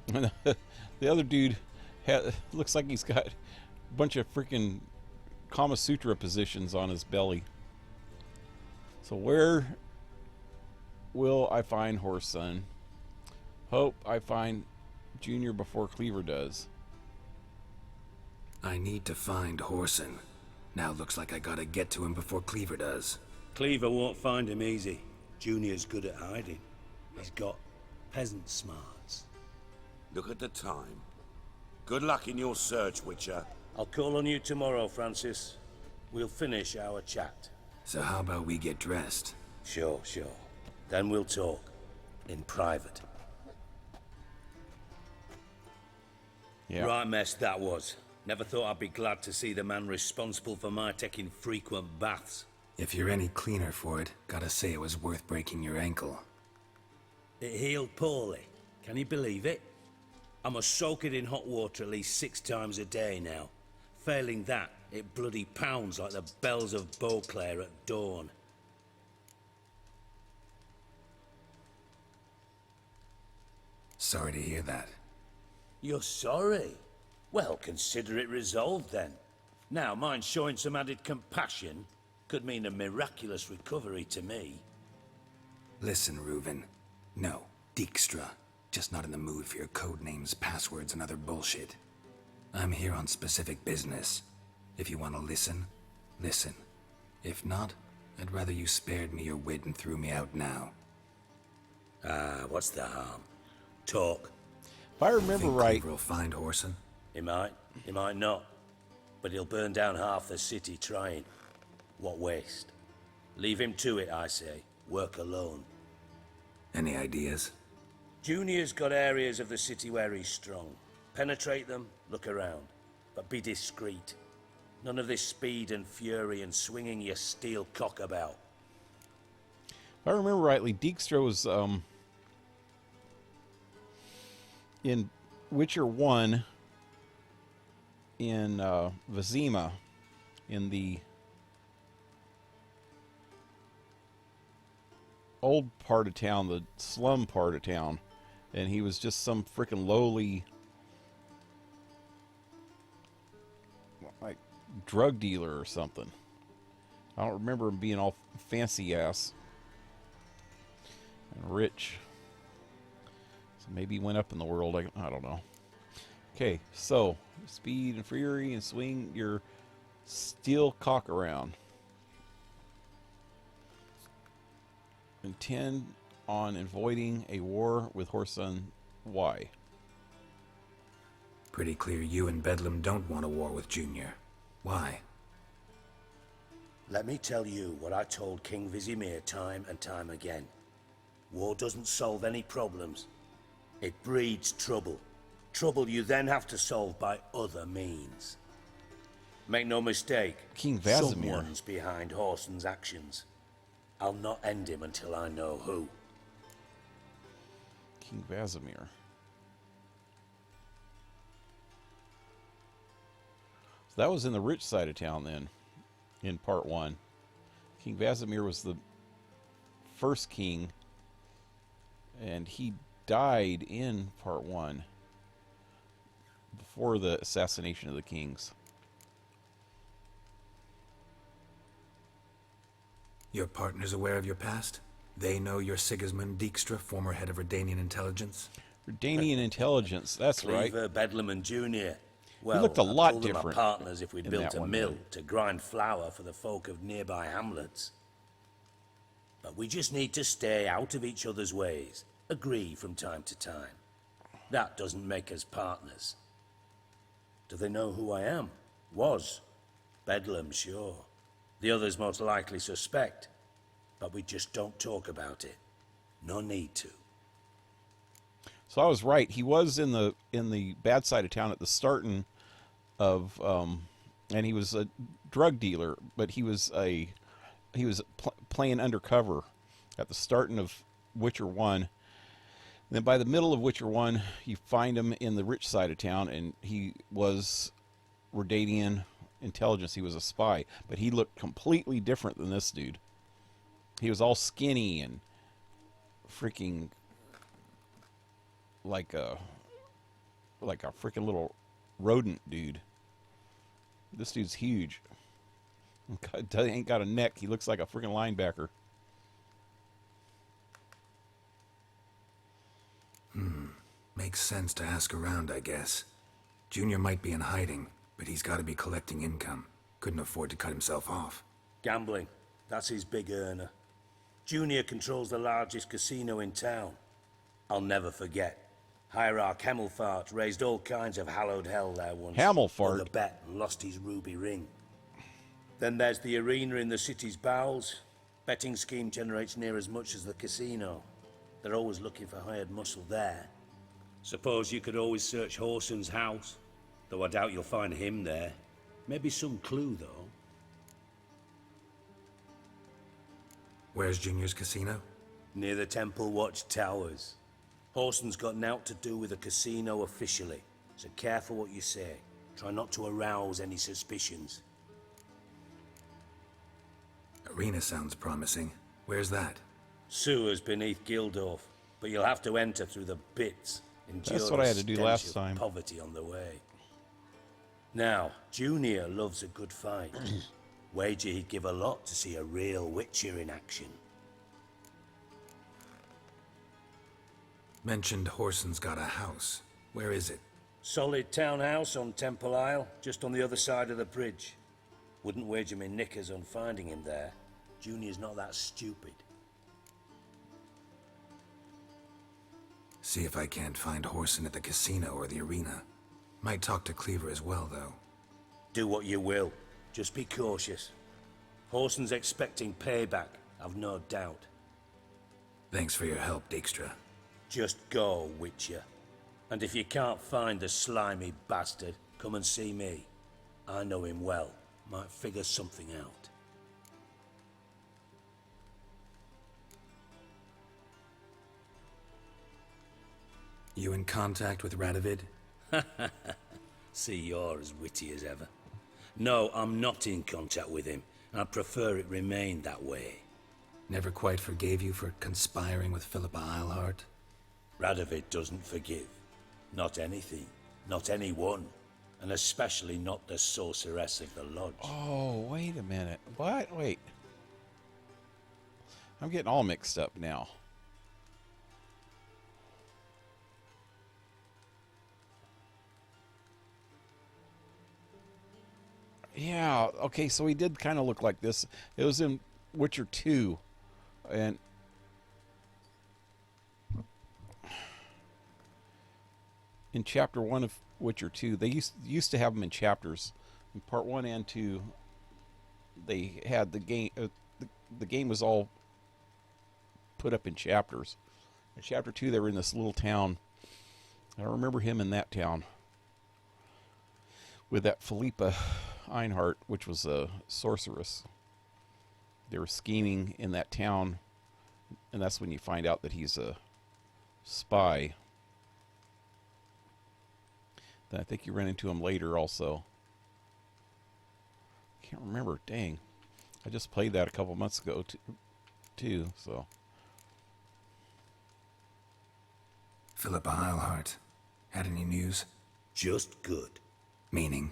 The other dude looks like he's got a bunch of freaking Kama Sutra positions on his belly. So where will I find Horson? Hope I find Junior before Cleaver does. I need to find Horson. Now looks like I gotta get to him before Cleaver does. Cleaver won't find him easy. Junior's good at hiding. He's got peasant smarts. Look at the time. Good luck in your search, Witcher. I'll call on you tomorrow, Francis. We'll finish our chat. So how about we get dressed? Sure. Then we'll talk. In private. Yeah. Right mess that was. Never thought I'd be glad to see the man responsible for my taking frequent baths. If you're any cleaner for it, gotta say it was worth breaking your ankle. It healed poorly. Can you believe it? I must soak it in hot water at least 6 times a day now. Failing that, it bloody pounds like the bells of Beauclair at dawn. Sorry to hear that. You're sorry? Well, consider it resolved then. Now, mind showing some added compassion could mean a miraculous recovery to me. Listen, Reuven. No, Dijkstra. Just not in the mood for your code names, passwords, and other bullshit. I'm here on specific business. If you want to listen, listen. If not, I'd rather you spared me your wit and threw me out now. What's the harm? Talk. If I remember right... We'll find Horson? He might not. But he'll burn down half the city trying. What waste? Leave him to it, I say. Work alone. Any ideas? Junior's got areas of the city where he's strong. Penetrate them, look around. But be discreet. None of this speed and fury and swinging your steel cock about. If I remember rightly, Dijkstra was in Witcher 1 in Vizima, in the old part of town, the slum part of town, and he was just some freaking lowly like drug dealer or something. I don't remember him being all fancy ass and rich. So maybe he went up in the world. I don't know. Okay, so speed and fury and swing your steel cock around. Intend on avoiding a war with Horson. Why? Pretty clear you and Bedlam don't want a war with Junior. Why? Let me tell you what I told King Vizimir time and time again. War doesn't solve any problems. It breeds trouble. Trouble you then have to solve by other means. Make no mistake, King Vazimir. Someone's behind Horson's actions. I'll not end him until I know who. King Vazimir. So that was in the rich side of town then, in part 1. King Vazimir was the first king, and he died in part 1 before the assassination of the kings. Your partner's aware of your past? They know you're Sigismund Dijkstra, former head of Redanian intelligence? Redanian intelligence, that's right. Cleaver, Bedlam and Junior. Well, looked a lot I told them different our partners if we in built that a one, mill though. to grind flour for the folk of nearby hamlets. But we just need to stay out of each other's ways. Agree from time to time. That doesn't make us partners. Do they know who I am? Was. Bedlam, sure. The others most likely suspect. But we just don't talk about it. No need to. So I was right. He was in the bad side of town at the starting of, and he was a drug dealer, but he was playing undercover at the starting of Witcher 1. And then by the middle of Witcher 1, you find him in the rich side of town, and he was Redanian intelligence. He was a spy, but he looked completely different than this dude. He was all skinny and freaking like a freaking little rodent dude. This dude's huge. He ain't got a neck. He looks like a freaking linebacker. Makes sense to ask around, I guess. Junior might be in hiding, but he's got to be collecting income. Couldn't afford to cut himself off. Gambling. That's his big earner. Junior controls the largest casino in town. I'll never forget. Hierarch Hemelfart raised all kinds of hallowed hell there once. Hemelfart? Won a bet and lost his ruby ring. Then there's the arena in the city's bowels. Betting scheme generates near as much as the casino. They're always looking for hired muscle there. Suppose you could always search Horson's house. Though I doubt you'll find him there. Maybe some clue, though. Where's Junior's casino? Near the Temple Watch Towers. Horson's got naught to do with the casino officially, so careful what you say. Try not to arouse any suspicions. Arena sounds promising. Where's that? Sewers beneath Gildorf, but you'll have to enter through the bits. That's what I had to do last time. Poverty on the way. Now, Junior loves a good fight. Wager he'd give a lot to see a real Witcher in action. Mentioned Horson's got a house. Where is it? Solid townhouse on Temple Isle, just on the other side of the bridge. Wouldn't wager me knickers on finding him there. Junior's not that stupid. See if I can't find Horson at the casino or the arena. Might talk to Cleaver as well, though. Do what you will. Just be cautious. Horson's expecting payback, I've no doubt. Thanks for your help, Dijkstra. Just go, Witcher. And if you can't find the slimy bastard, come and see me. I know him well. Might figure something out. You in contact with Radovid? See, you're as witty as ever. No, I'm not in contact with him. I'd prefer it remained that way. Never quite forgave you for conspiring with Philippa Eilhart? Radovid doesn't forgive. Not anything. Not anyone. And especially not the sorceress of the lodge. Oh, wait a minute. What? Wait. I'm getting all mixed up now. Yeah, okay, so he did kind of look like this. It was in Witcher 2. And in chapter 1 of Witcher 2, they used to have them in chapters. In part 1 and 2, they had the game. The game was all put up in chapters. In chapter 2, they were in this little town. I remember him in that town with that Philippa Eilhart, which was a sorceress. They were scheming in that town, and that's when you find out that he's a spy. Then I think you run into him later also. Can't remember. Dang. I just played that a couple months ago too, so. Philippa Eilhart. Had any news? Just good. Meaning?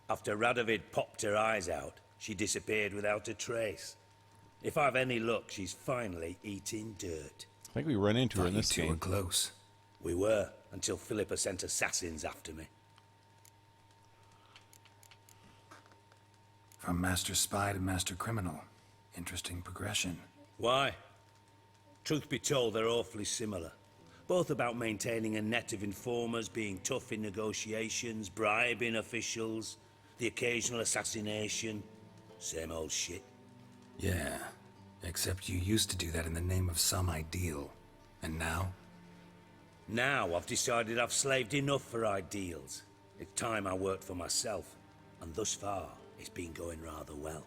After Radovid popped her eyes out, she disappeared without a trace. If I've any luck, she's finally eating dirt. I think we run into her in this game. Close. We were, until Philippa sent assassins after me. From master spy to master criminal. Interesting progression. Why? Truth be told, they're awfully similar. Both about maintaining a net of informers, being tough in negotiations, bribing officials, the occasional assassination. Same old shit. Yeah, except you used to do that in the name of some ideal. And now? Now I've decided I've slaved enough for ideals. It's time I worked for myself. And thus far, it's been going rather well.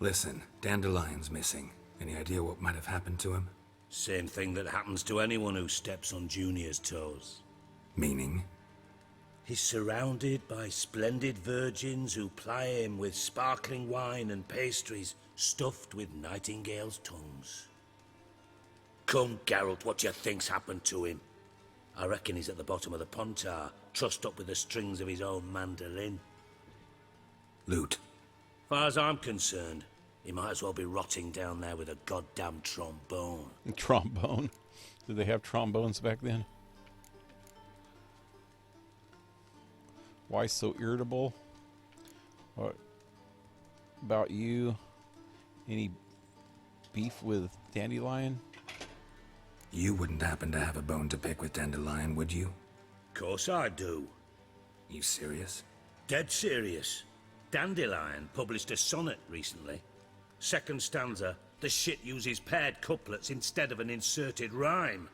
Listen, Dandelion's missing. Any idea what might have happened to him? Same thing that happens to anyone who steps on Junior's toes. Meaning? He's surrounded by splendid virgins who ply him with sparkling wine and pastries stuffed with nightingales' tongues. Come, Geralt, what do you think's happened to him? I reckon he's at the bottom of the Pontar, trussed up with the strings of his own mandolin. Loot. Far as I'm concerned, he might as well be rotting down there with a goddamn trombone. Trombone? Did they have trombones back then? Why so irritable? What about you? Any beef with Dandelion? You wouldn't happen to have a bone to pick with Dandelion, would you? Course I do. You serious? Dead serious. Dandelion published a sonnet recently. Second stanza, the shit uses paired couplets instead of an inserted rhyme.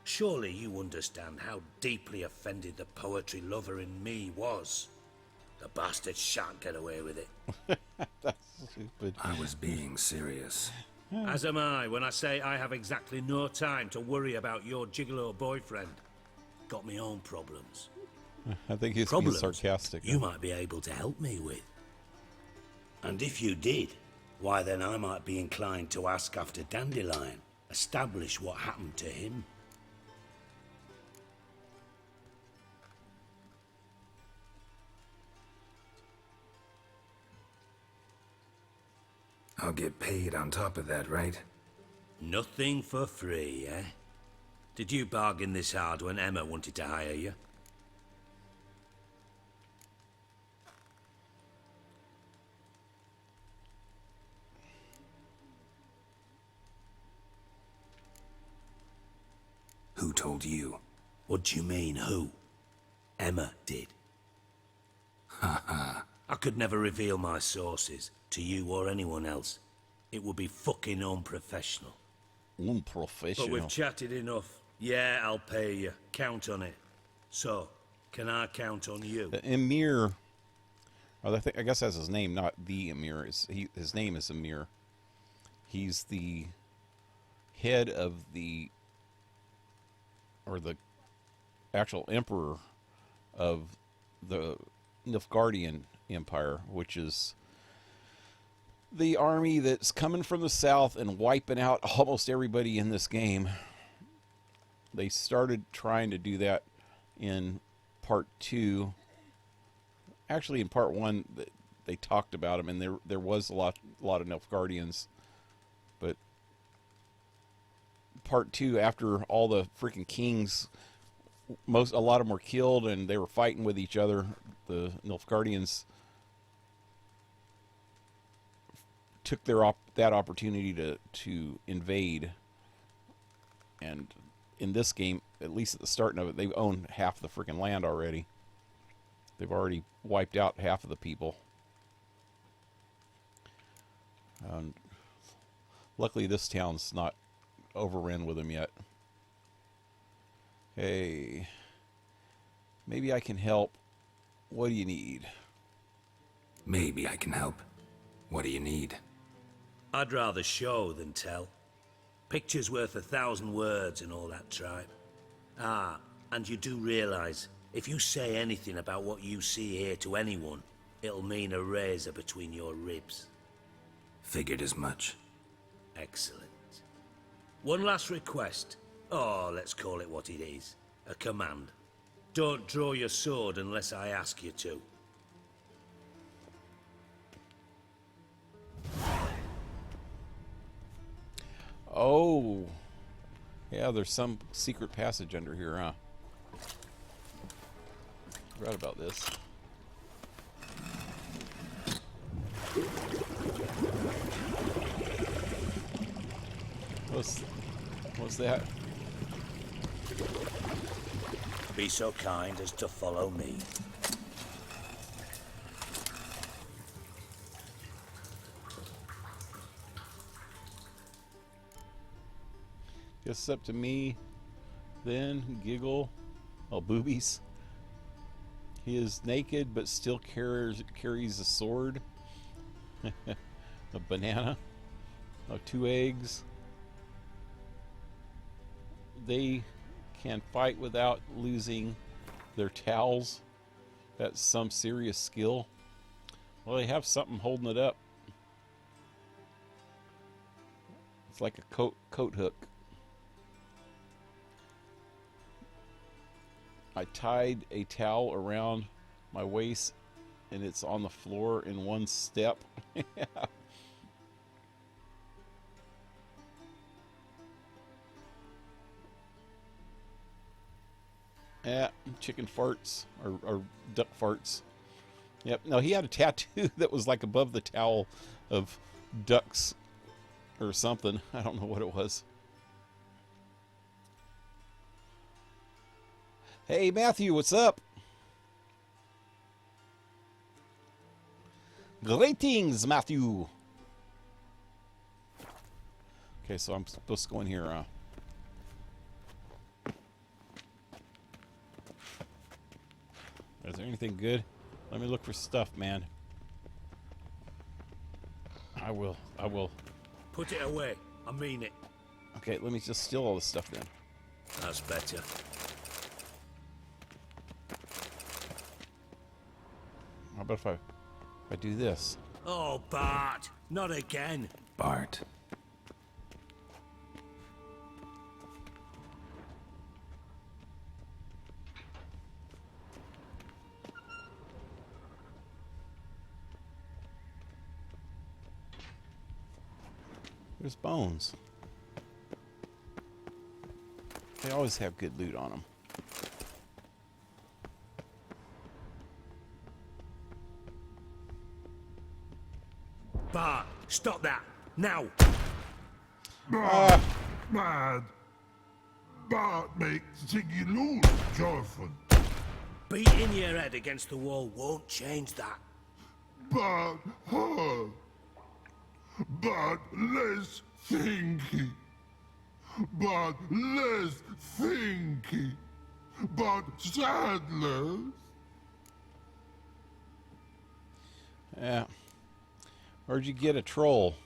Surely you understand how deeply offended the poetry lover in me was. The bastard shan't get away with it. That's stupid. I was being serious. As am I when I say I have exactly no time to worry about your gigolo boyfriend. Got me own problems. I think he's being sarcastic. You might be able to help me with. And if you did, why then I might be inclined to ask after Dandelion, establish what happened to him. I'll get paid on top of that, right? Nothing for free, eh? Did you bargain this hard when Emma wanted to hire you? Who told you? What do you mean, who? Emma did. Ha ha. I could never reveal my sources to you or anyone else. It would be fucking unprofessional. Unprofessional? But we've chatted enough. Yeah, I'll pay you. Count on it. So, can I count on you? The Emir, I guess that's his name, not the Emir. His name is Emir. He's the head of the actual emperor of the Nilfgaardian Empire, which is the army that's coming from the south and wiping out almost everybody in this game. They started trying to do that in part 2. Actually, in part 1, they talked about them, and there was a lot of Nilfgaardians. But part 2, after all the freaking kings, a lot of them were killed, and they were fighting with each other. The Nilfgaardians took that opportunity to invade, and in this game, at least at the start of it, they own half the freaking land already. They've already wiped out half of the people. Luckily, this town's not overrun with them yet. Hey, maybe I can help. What do you need? Maybe I can help. What do you need? I'd rather show than tell. Picture's worth 1,000 words and all that tripe. Ah, and you do realize, if you say anything about what you see here to anyone, it'll mean a razor between your ribs. Figured as much. Excellent. One last request. Oh, let's call it what it is. A command. Don't draw your sword unless I ask you to. Oh. Yeah, there's some secret passage under here, huh? Forgot about this. What's that? Be so kind as to follow me. Guess it's up to me. Then giggle. Oh, boobies. He is naked, but still carries a sword. A banana. Oh, 2 eggs. They can fight without losing their towels. That's some serious skill. Well, they have something holding it up. It's like a coat hook. I tied a towel around my waist and it's on the floor in one step. Yeah, chicken farts or duck farts. Yep. No, he had a tattoo that was like above the towel of ducks or something. I don't know what it was. Hey, Matthew, what's up? Greetings, Matthew. Okay, so I'm supposed to go in here, Is there anything good? Let me look for stuff, man. I will. Put it away. I mean it. Okay, let me just steal all this stuff then. That's better. How about if I do this? Oh, Bart. Not again. Bart. There's bones. They always have good loot on them. Bart, stop that. Now. Bart, mad. Bart makes Ziggy lose, Jonathan. Beating your head against the wall won't change that. Bart hurt. But less thinky. But less thinky. But sadness. Yeah. Where'd you get a troll?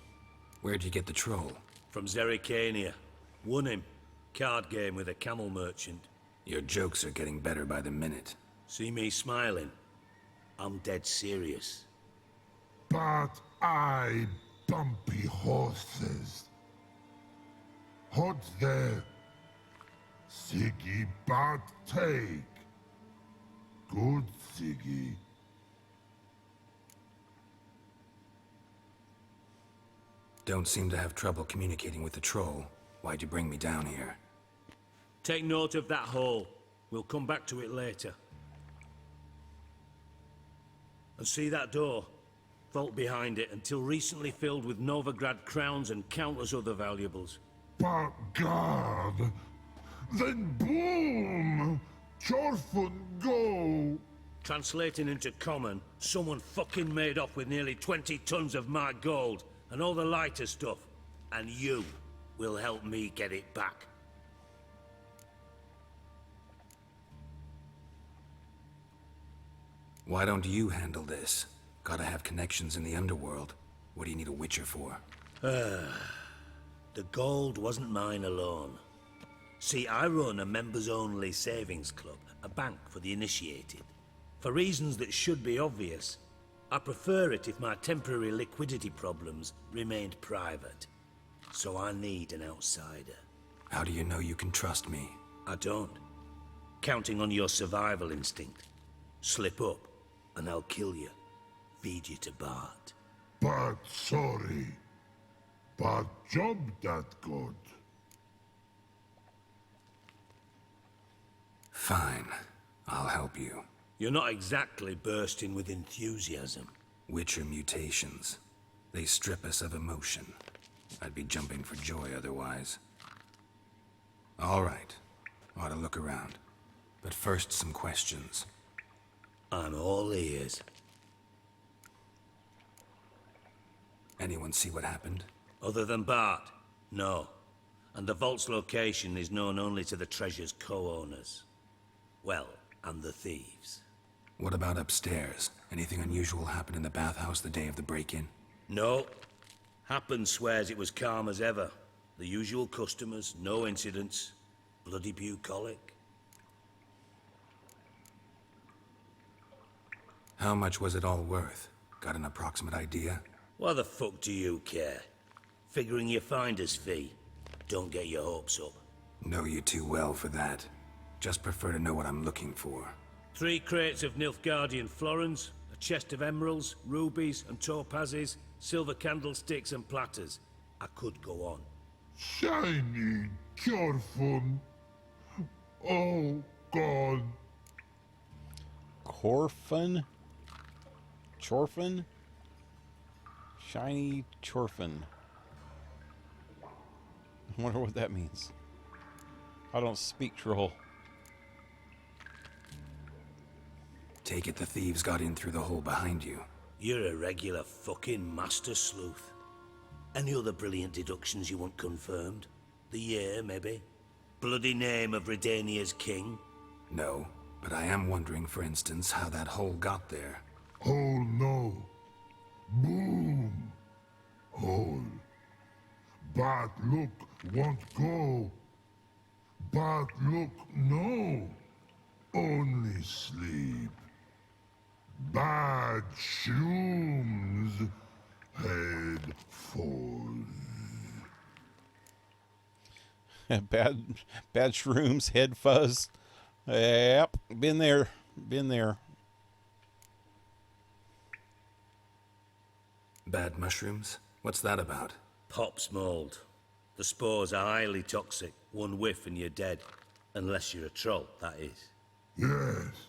Where'd you get the troll? From Zerrikania. Won him. Card game with a camel merchant. Your jokes are getting better by the minute. See me smiling? I'm dead serious. But I bumpy horses. Hot there. Siggy but take. Good Siggy. Don't seem to have trouble communicating with the troll. Why'd you bring me down here? Take note of that hole. We'll come back to it later. And see that door? Vault behind it, until recently filled with Novigrad crowns and countless other valuables. But God, then boom! Chorfun go! Translating into common, someone fucking made off with nearly 20 tons of my gold, and all the lighter stuff. And you will help me get it back. Why don't you handle this? Gotta have connections in the underworld. What do you need a Witcher for? The gold wasn't mine alone. See, I run a members-only savings club, a bank for the initiated. For reasons that should be obvious, I prefer it if my temporary liquidity problems remained private. So I need an outsider. How do you know you can trust me? I don't. Counting on your survival instinct. Slip up, and I'll kill you. Feed you to Bart. But sorry. but job that good. Fine. I'll help you. You're not exactly bursting with enthusiasm. Witcher mutations. They strip us of emotion. I'd be jumping for joy otherwise. All right. Ought to look around. But first, some questions. I'm all ears. Anyone see what happened? Other than Bart? No. And the vault's location is known only to the treasure's co-owners. Well, and the thieves. What about upstairs? Anything unusual happen in the bathhouse the day of the break-in? No. Happen swears it was calm as ever. The usual customers, no incidents. Bloody bucolic. How much was it all worth? Got an approximate idea? Why the fuck do you care? Figuring your finder's fee. Don't get your hopes up. Know you too well for that. Just prefer to know what I'm looking for. 3 crates of Nilfgaardian florins, a chest of emeralds, rubies and topazes, silver candlesticks and platters. I could go on. Shiny, Chorfun. Oh, God. Corfin? Chorfin? Shiny Chorfin. I wonder what that means. I don't speak troll. Take it the thieves got in through the hole behind you. You're a regular fucking master sleuth. Any other brilliant deductions you want confirmed? The year, maybe? Bloody name of Redania's king? No, but I am wondering, for instance, how that hole got there. Hole no. Boom. Hole. Bad look won't go. Bad look no. Only sleep. Bad shrooms. Head falls. bad shrooms, head fuzz. Yep, been there. Been there. Bad mushrooms? What's that about? Pops mold. The spores are highly toxic. One whiff and you're dead. Unless you're a troll, that is. Yes.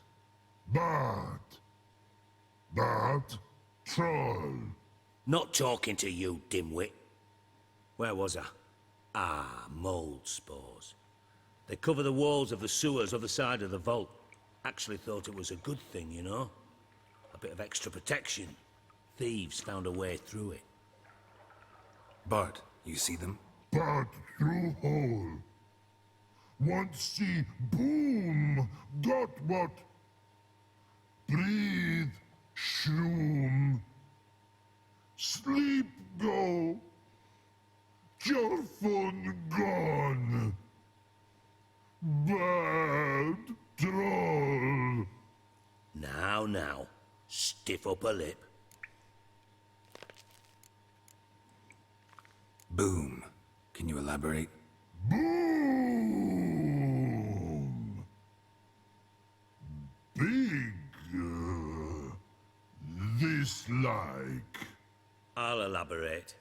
Bad. Bad troll. Not talking to you, dimwit. Where was I? Ah, mold spores. They cover the walls of the sewers other side of the vault. Actually thought it was a good thing, you know? A bit of extra protection. Thieves found a way through it. Bart, you see them? Bad through hole. Want see boom. Got what? Breathe. Shroom. Sleep go. Your phone gone. Bad troll. Now. Stiff upper lip. Boom. Can you elaborate? Boom. Big. This like. I'll elaborate.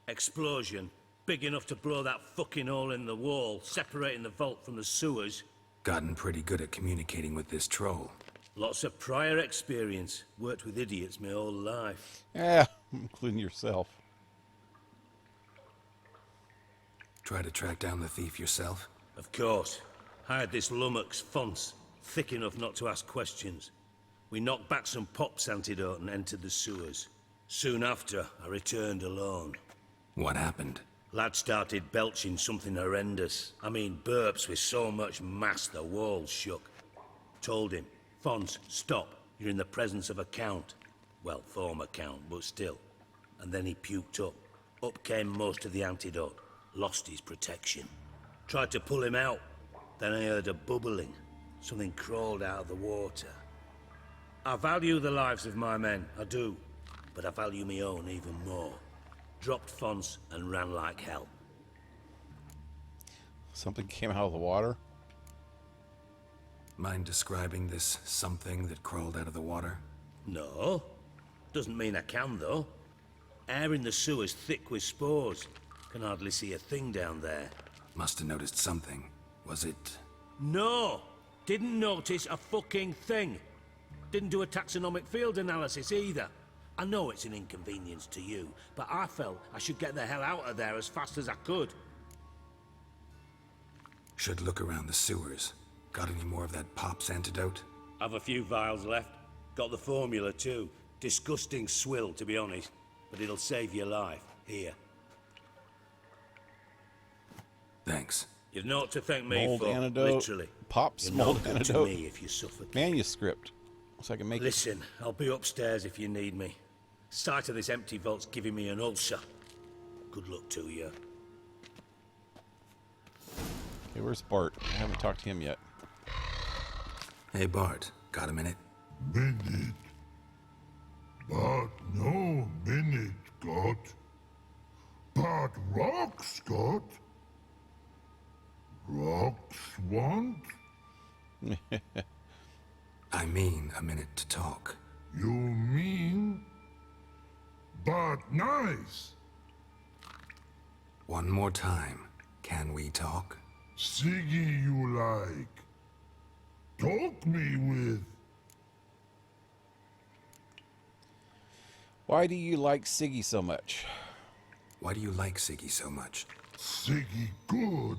Explosion. Big enough to blow that fucking hole in the wall, separating the vault from the sewers. Gotten pretty good at communicating with this troll. Lots of prior experience. Worked with idiots my whole life. Yeah, including yourself. Try to track down the thief yourself? Of course. Hired this lummox, Fons, thick enough not to ask questions. We knocked back some Pop's antidote and entered the sewers. Soon after, I returned alone. What happened? Lad started belching something horrendous. I mean, burps with so much mass the walls shook. Told him, Fons, stop. You're in the presence of a count. Well, former count, but still. And then he puked up. Up came most of the antidote. Lost his protection. Tried to pull him out. Then I heard a bubbling. Something crawled out of the water. I value the lives of my men, I do. But I value my own even more. Dropped Fons and ran like hell. Something came out of the water? Mind describing this something that crawled out of the water? No. Doesn't mean I can, though. Air in the sewer's thick with spores. Can hardly see a thing down there. Must have noticed something. Was it... No! Didn't notice a fucking thing. Didn't do a taxonomic field analysis either. I know it's an inconvenience to you, but I felt I should get the hell out of there as fast as I could. Should look around the sewers. Got any more of that Pop's antidote? Have a few vials left. Got the formula too. Disgusting swill, to be honest. But it'll save your life. Here. Thanks. You've naught to thank me Mold for, antidote. literally. Pop's You're mold not good antidote. to me if you suffer. Manuscript. So I can make Listen, I'll be upstairs if you need me. Sight of this empty vault's giving me an ulcer. Good luck to you. Okay, where's Bart? I haven't talked to him yet. Hey, Bart. Got a minute? Minute. But no minute got. But rocks got. Rocks want? I mean a minute to talk. You mean? But nice. One more time. Can we talk? Siggy you like. Talk me with. Why do you like Siggy so much? Why do you like Siggy so much? Siggy good.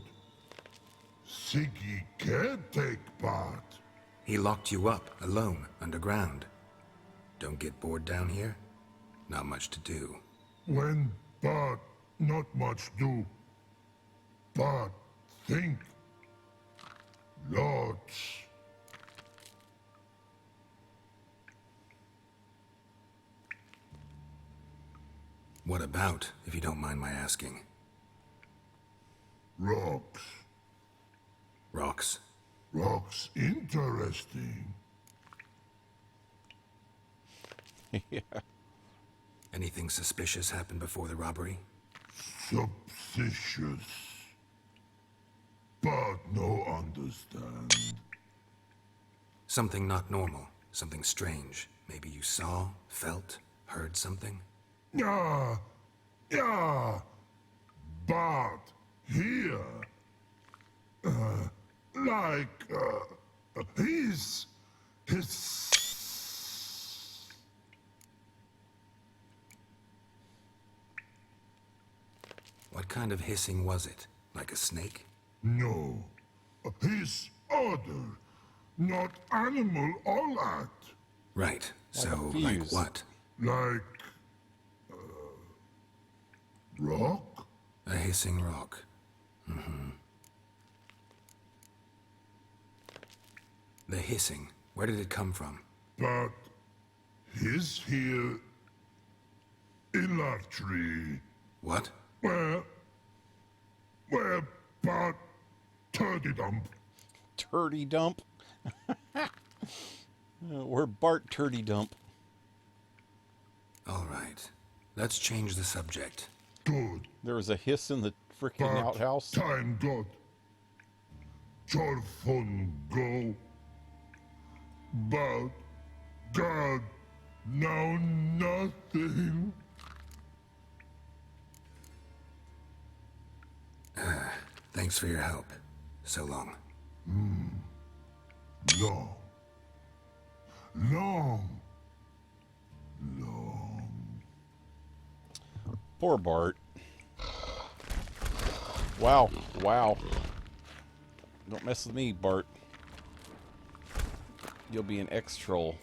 Siggy can't take part. He locked you up, alone, underground. Don't get bored down here? Not much to do. When but not much do. But think. Lots. What about, if you don't mind my asking? Rocks. Rocks? Rocks interesting. Yeah. Anything suspicious happened before the robbery? Suspicious. But no understand. Something not normal. Something strange. Maybe you saw, felt, heard something? Yeah. But here. His. What kind of hissing was it? Like a snake? No. His other. Not animal all that. Right. So, Like like what? Like. Rock? A hissing rock. Mm-hmm. The hissing. Where did it come from? But his here in that tree. What? Where but Turdy Dump. Turdy Dump? We're Bart Turdy Dump. All right. Let's change the subject. Good. There was a hiss in the freaking But outhouse. time got. Your fun go. But God, now nothing. Thanks for your help. So long. Long. Poor Bart. Wow. Don't mess with me, Bart. You'll be an ex-troll.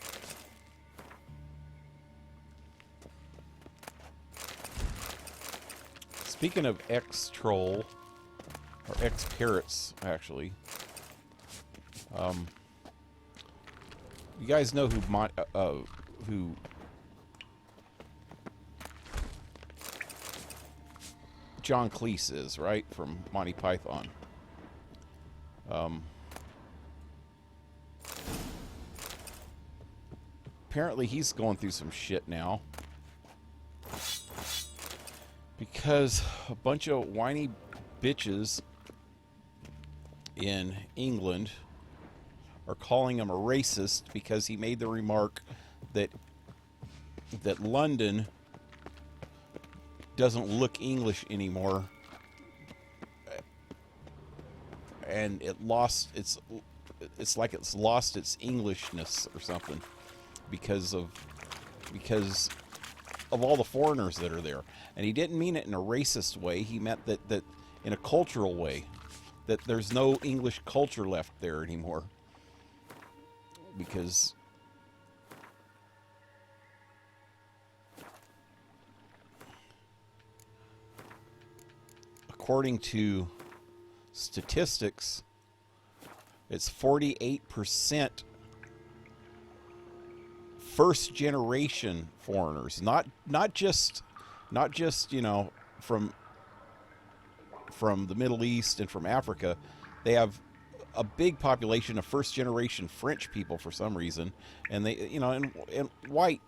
Speaking of ex-troll, or ex-parrots, actually, you guys know who John Cleese is, right? From Monty Python. Apparently he's going through some shit now. Because a bunch of whiny bitches in England are calling him a racist because he made the remark that London doesn't look English anymore and it lost its. It's like it's lost its Englishness or something because of all the foreigners that are there. And he didn't mean it in a racist way. He meant that in a cultural way, that there's no English culture left there anymore. Because according to statistics, it's 48% first generation foreigners, not just you know, from the Middle East and from Africa. They have a big population of first generation French people for some reason, and they, you know, and white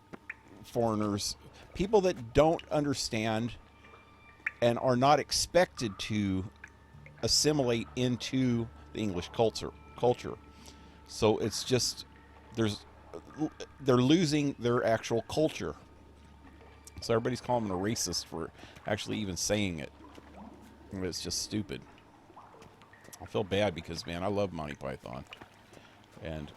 foreigners, people that don't understand and are not expected to assimilate into the English culture. So it's just they're losing their actual culture. So everybody's calling them a racist for actually even saying it. It's just stupid. I feel bad because, man, I love Monty Python. And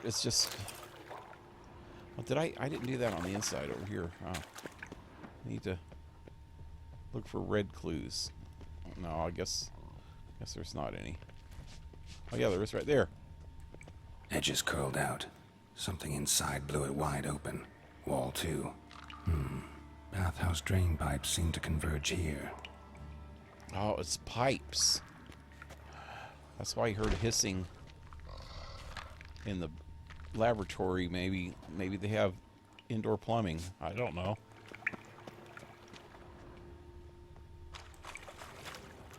it's just... Well, I didn't do that on the inside over here. Oh. I need to look for red clues. No, I guess there's not any. Oh yeah, there is right there. Edges curled out. Something inside blew it wide open. Wall too. Bathhouse drain pipes seem to converge here. Oh, it's pipes. That's why I heard hissing in the laboratory. Maybe they have indoor plumbing. I don't know.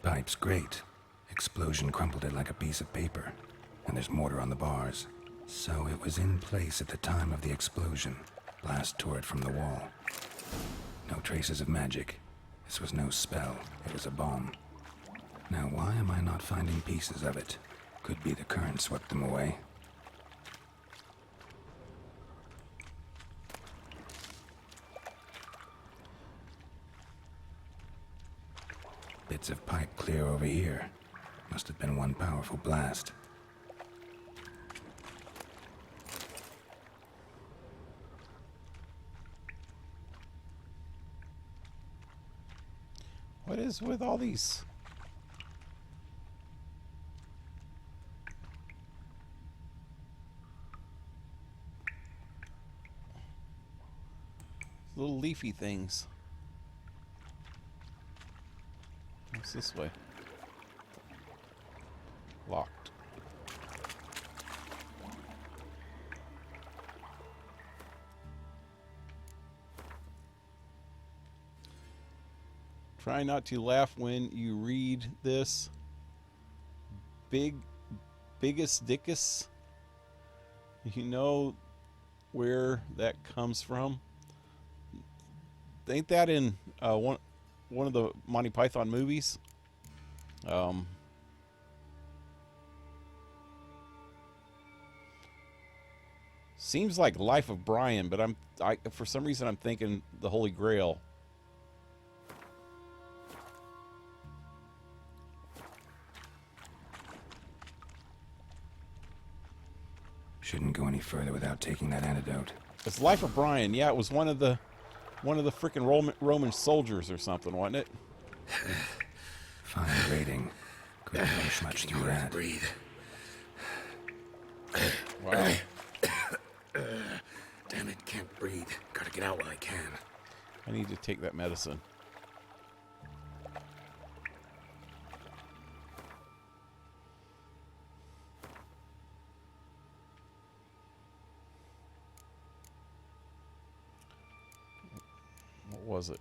Pipes great. Explosion crumpled it like a piece of paper. And there's mortar on the bars. So it was in place at the time of the explosion. Blast tore it from the wall. No traces of magic. This was no spell. It was a bomb. Now why am I not finding pieces of it? Could be the current swept them away. Bits of pipe clear over here. Must have been one powerful blast. What is with all these? Little leafy things. What's this way? Locked. Try not to laugh when you read this. Biggest dickus. You know where that comes from? Ain't that in one of the Monty Python movies? Seems like Life of Brian, but for some reason I'm thinking the Holy Grail. Shouldn't go any further without taking that antidote. It's Life of Brian. Yeah, it was one of the frickin' Roman soldiers or something, wasn't it? Fine rating. Couldn't push much through that. Breathe. Wow. Damn it, can't breathe. Gotta get out while I can. I need to take that medicine. What was it?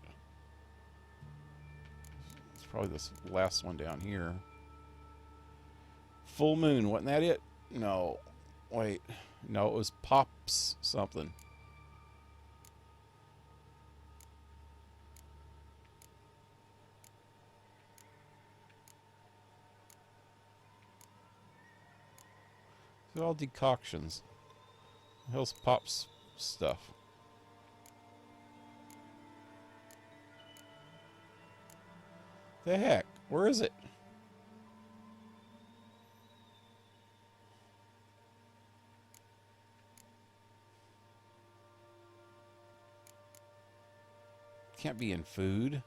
It's probably this last one down here. Full moon, wasn't that it? No. Wait. No, it was Pops something. They're all decoctions. The hell's Pop's stuff? The heck? Where is it? Can't be in food.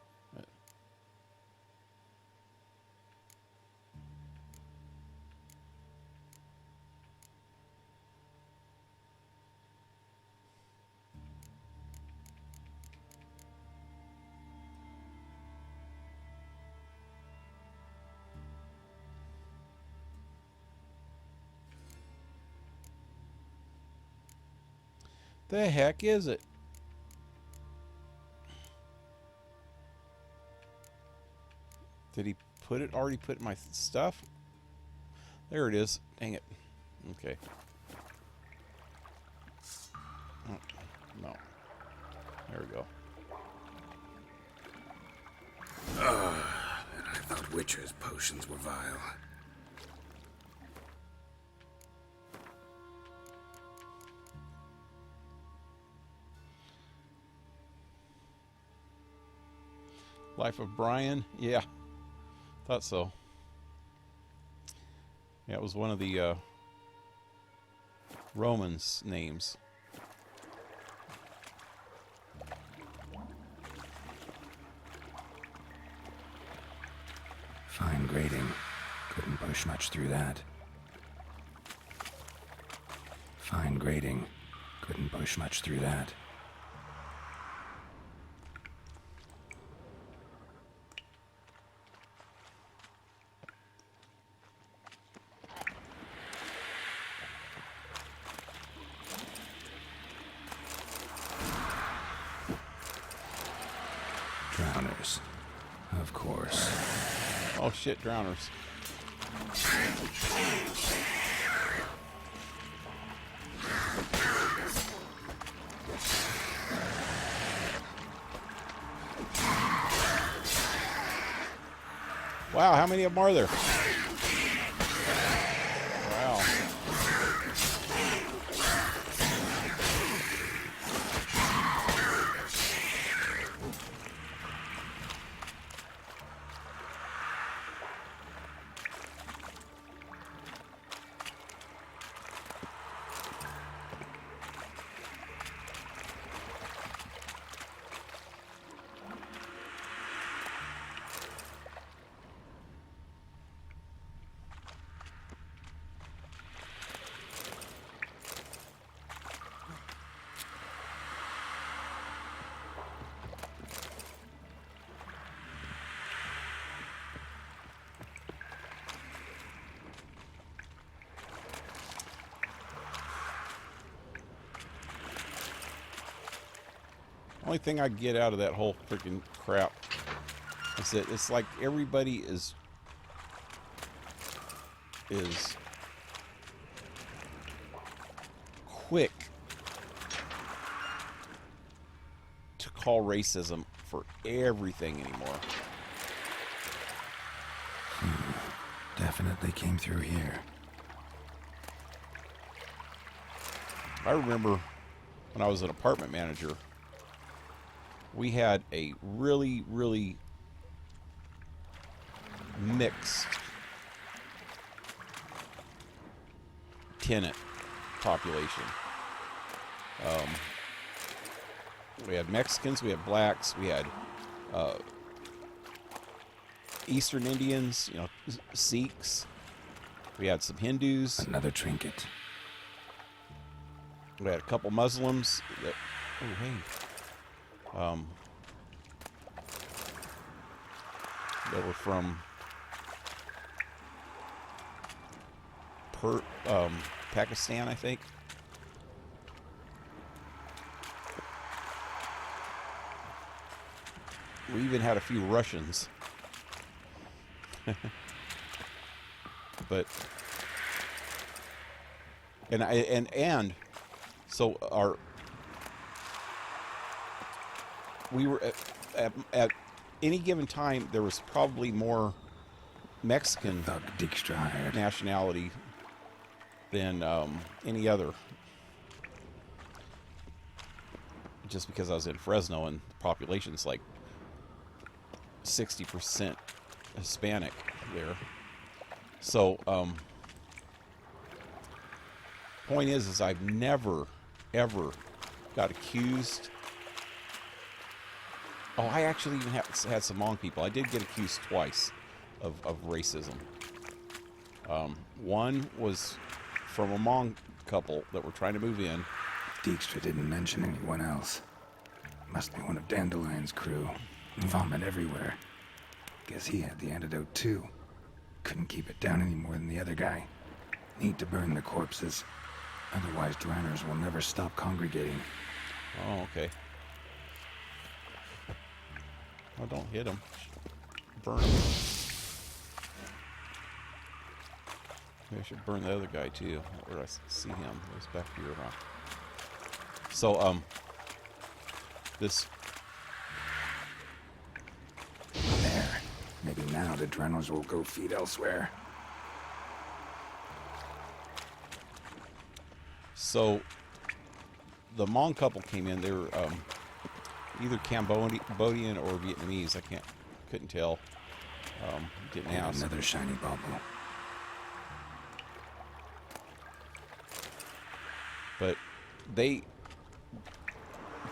The heck is it? Did he put it, already put my stuff? There it is. Dang it. Okay. Oh, no. There we go. And I thought Witcher's potions were vile. Life of Brian? Yeah. Thought so. Yeah, it was one of the Romans' names. Fine grading. Couldn't push much through that. Fine grading. Couldn't push much through that. Drowners. Of course. Oh shit, drowners. Wow, how many of them are there? Wow. Only thing I get out of that whole freaking crap is that it's like everybody is quick to call racism for everything anymore. Definitely came through here. I remember when I was an apartment manager, we had a really, really mixed tenant population. We had Mexicans, we had blacks, we had Eastern Indians, you know, Sikhs. We had some Hindus. Another trinket. We had a couple Muslims that, oh hey, that were from Pakistan, I think. We even had a few Russians. But and so we were at any given time there was probably more Mexican nationality than any other. Just because I was in Fresno and the population's like 60% Hispanic there. So, point is I've never, ever got accused. Oh, I actually even had some Hmong people. I did get accused twice of racism. One was from a Hmong couple that were trying to move in. Dijkstra didn't mention anyone else. Must be one of Dandelion's crew. Vomit everywhere. Guess he had the antidote too. Couldn't keep it down any more than the other guy. Need to burn the corpses. Otherwise, drowners will never stop congregating. Oh, okay. Oh, don't hit him. Burn him. Maybe I should burn the other guy too. Where did I see him? It was back here, huh? So, this... There. Maybe now the drowners will go feed elsewhere. So, the Hmong couple came in. They were either Cambodian or Vietnamese. I couldn't tell. Didn't ask. Another shiny bauble. But they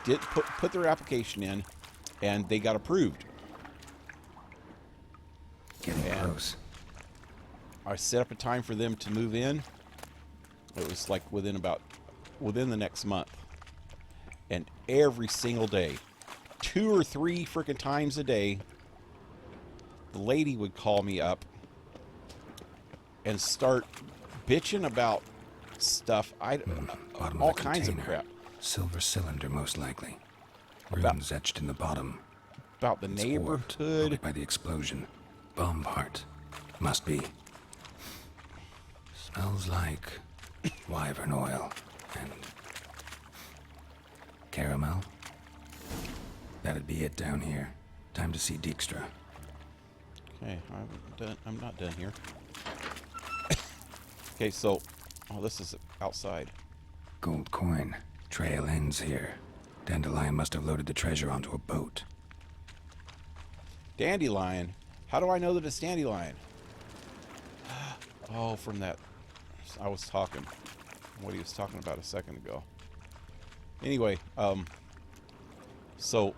did put their application in, and they got approved. Getting close. I set up a time for them to move in. It was like within the next month. And every single day, 2 or 3 freaking times a day, the lady would call me up and start bitching about stuff. All kinds of crap. Silver cylinder, most likely. Runes etched in the bottom. About the It's neighborhood. warped, probably by the explosion. Bomb part. Must be. Smells like wyvern oil and caramel. That'd be it down here. Time to see Dijkstra. Okay, I'm not done here. Okay, so, oh, this is outside. Gold coin. Trail ends here. Dandelion must have loaded the treasure onto a boat. Dandelion? How do I know that it's Dandelion? Oh, from that... I was talking. What he was talking about a second ago. Anyway, so...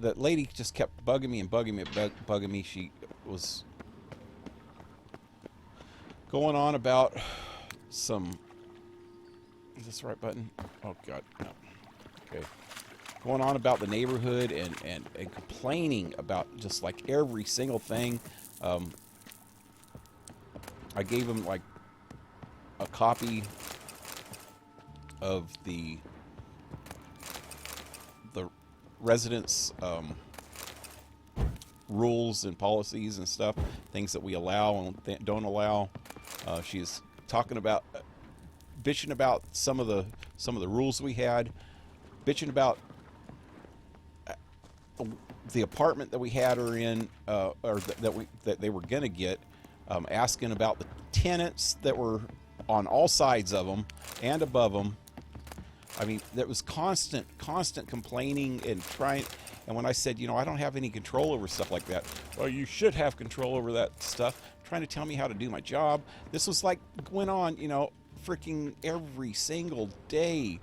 That lady just kept bugging me and bugging me. She was going on about some... Is this the right button? Oh, God, no. Okay. Going on about the neighborhood and complaining about just like every single thing. I gave him like a copy of the residents' rules and policies and stuff, things that we allow and don't allow. She's talking about, bitching about some of the rules we had, bitching about the apartment that we had her in, or that they were gonna get, asking about the tenants that were on all sides of them and above them. I mean, there was constant complaining and trying. And when I said, you know, I don't have any control over stuff like that. Well, you should have control over that stuff. Trying to tell me how to do my job. This was like went on, you know, freaking every single day,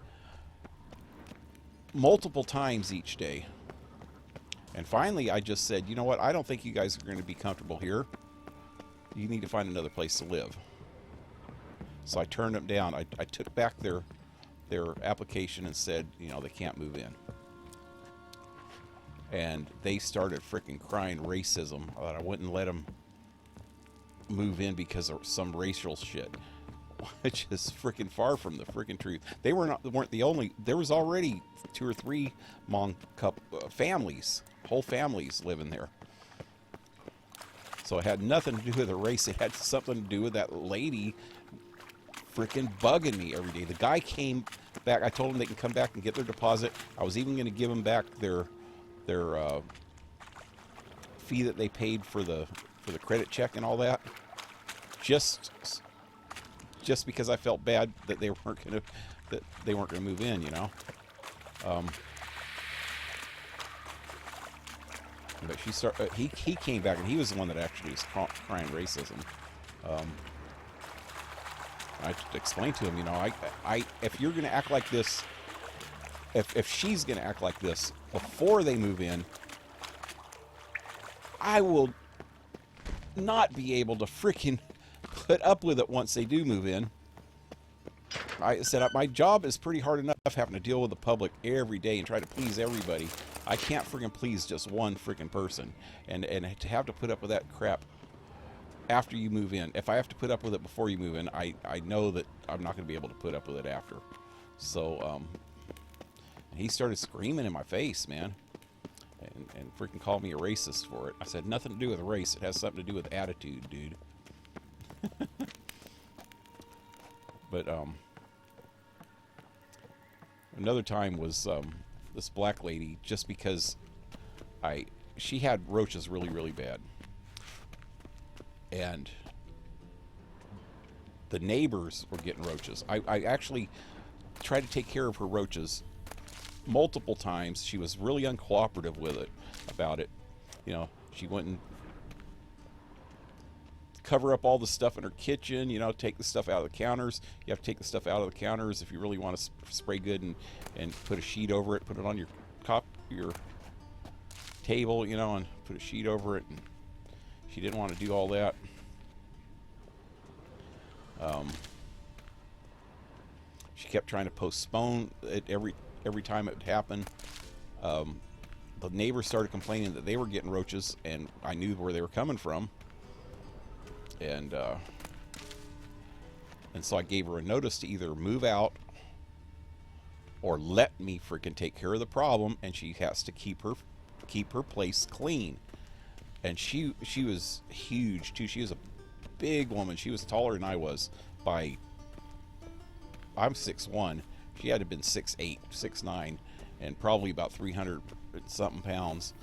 multiple times each day. And finally, I just said, you know what? I don't think you guys are going to be comfortable here. You need to find another place to live. So I turned them down. I took back their application and said, you know, they can't move in. And they started freaking crying racism that I wouldn't let them move in because of some racial shit, which is freaking far from the freaking truth. They weren't the only. There was already 2 or 3 Hmong families, whole families living there. So it had nothing to do with the race. It had something to do with that lady freaking bugging me every day. The guy came back. I told him they can come back and get their deposit. I was even going to give them back their fee that they paid for the credit check and all that. Just because I felt bad that they weren't going to move in, you know. But he came back, and he was the one that actually was crying racism. I explained to him, you know, if you're going to act like this, if she's going to act like this before they move in, I will not be able to freaking put up with it once they do move in. I said, my job is pretty hard enough having to deal with the public every day and try to please everybody. I can't freaking please just one freaking person. And to have to put up with that crap after you move in. If I have to put up with it before you move in, I know that I'm not going to be able to put up with it after. So, he started screaming in my face, man. And freaking called me a racist for it. I said, nothing to do with race. It has something to do with attitude, dude. But, another time was, this black lady, just because she had roaches really, really bad. And the neighbors were getting roaches. I actually tried to take care of her roaches multiple times. She was really uncooperative about it. You know, she wouldn't cover up all the stuff in her kitchen, you know, take the stuff out of the counters. You have to take the stuff out of the counters if you really want to spray good and put a sheet over it, put it on your table, you know, and put a sheet over it. And she didn't want to do all that. She kept trying to postpone it every time it would happen. The neighbors started complaining that they were getting roaches, and I knew where they were coming from. And so I gave her a notice to either move out or let me freaking take care of the problem, and she has to keep her place clean. And she was huge too. She was a big woman. She was taller than I was by. I'm 6'1". She had to have been 6'8", 6'9", and probably about 300 something pounds.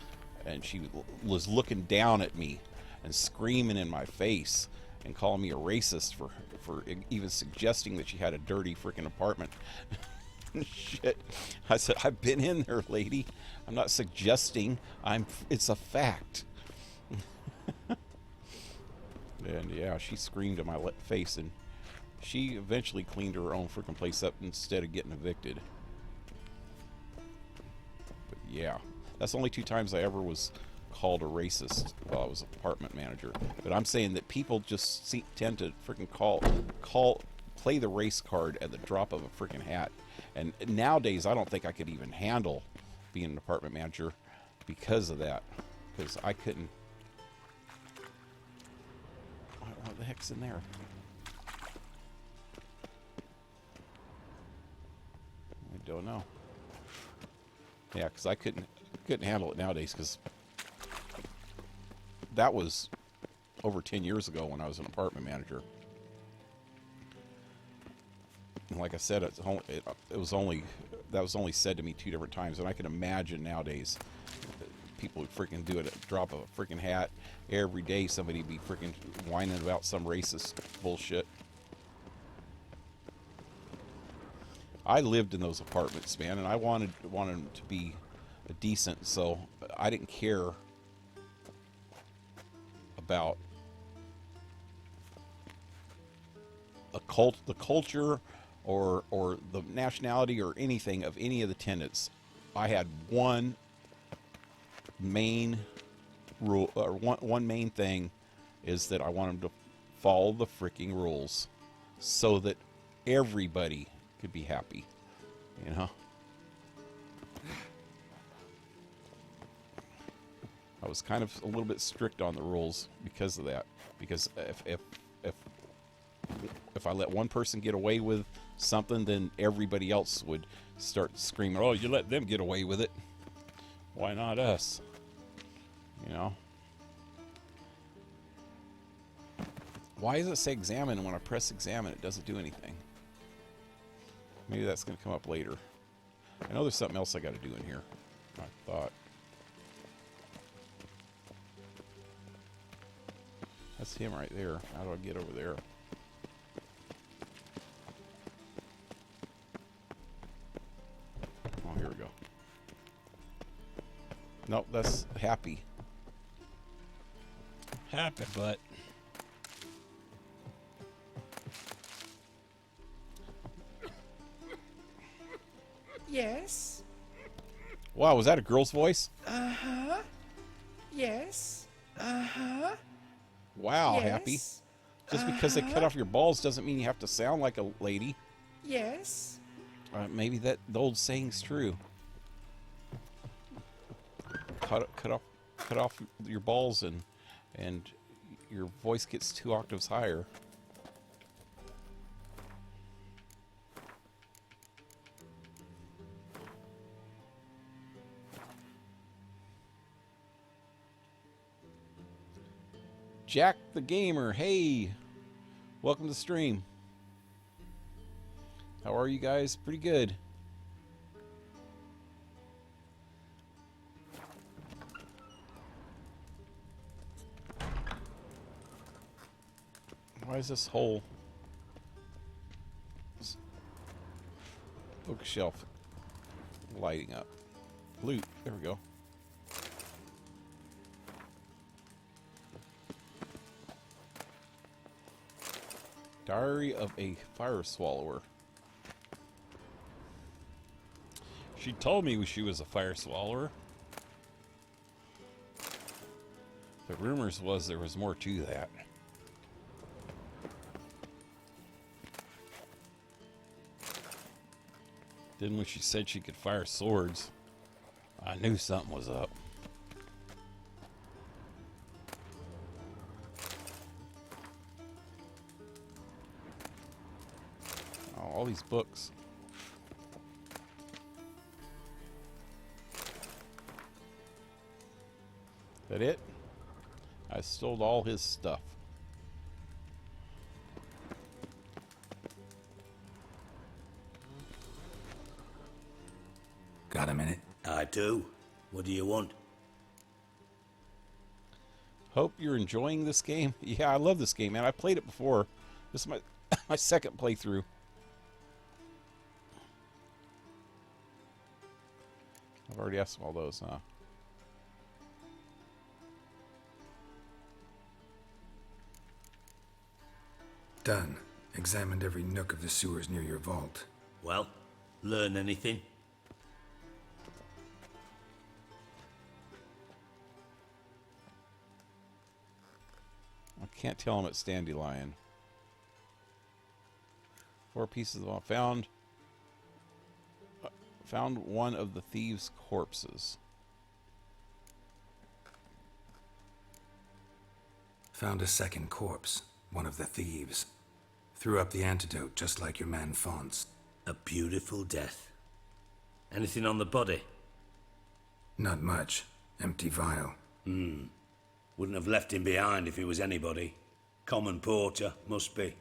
And she was looking down at me and screaming in my face and calling me a racist for even suggesting that she had a dirty freaking apartment. Shit. I said, I've been in there, lady. I'm not suggesting. It's a fact. And yeah, she screamed in my face, and she eventually cleaned her own freaking place up instead of getting evicted. But yeah, that's the only 2 times I ever was called a racist while I was apartment manager. But I'm saying that people just tend to freaking play the race card at the drop of a freaking hat. And nowadays, I don't think I could even handle being an apartment manager because of that. Because I couldn't. What the heck's in there? I don't know. Yeah, because I couldn't handle it nowadays, because that was over 10 years ago when I was an apartment manager. And like I said, that was only said to me 2 different times, and I can imagine nowadays people would freaking do it at the drop of a freaking hat. Every day somebody would be freaking whining about some racist bullshit. I lived in those apartments, man, and I wanted them to be decent, so I didn't care about the culture or the nationality or anything of any of the tenants. I had one main rule, or one main thing, is that I want them to follow the freaking rules so that everybody could be happy, you know. I was kind of a little bit strict on the rules because of that. Because if I let one person get away with something, then everybody else would start screaming, "Oh, you let them get away with it. Why not us?" You know? Why does it say examine, and when I press examine, it doesn't do anything? Maybe that's going to come up later. I know there's something else I got to do in here, I thought. That's him right there. How do I get over there? Oh, here we go. Nope, that's happy. Happy butt. Yes. Wow, was that a girl's voice? Uh-huh. Yes. Uh-huh. Wow, Yes. Happy. Just because they cut off your balls doesn't mean you have to sound like a lady. Yes. Maybe that the old saying's true. Cut off your balls and your voice gets 2 octaves higher. Jack the Gamer, hey, welcome to the stream. How are you guys? Pretty good. Why is this whole bookshelf lighting up? Loot, there we go. Diary of a Fire Swallower. She told me she was a fire swallower. The rumors was there was more to that. Then when she said she could fire swords, I knew something was up. Oh, all these books. That it? I stole all his stuff. Got a minute? I do. What do you want? Hope you're enjoying this game. Yeah, I love this game, man. I played it before. This is my my second playthrough. I've already asked them all those, huh? Done. Examined every nook of the sewers near your vault. Well, learn anything? I can't tell him it's Dandelion. 4 pieces of found one of the thieves' corpses. Found a second corpse. One of the thieves. Threw up the antidote just like your man Fonz. A beautiful death. Anything on the body? Not much. Empty vial. Wouldn't have left him behind if he was anybody. Common porter, must be.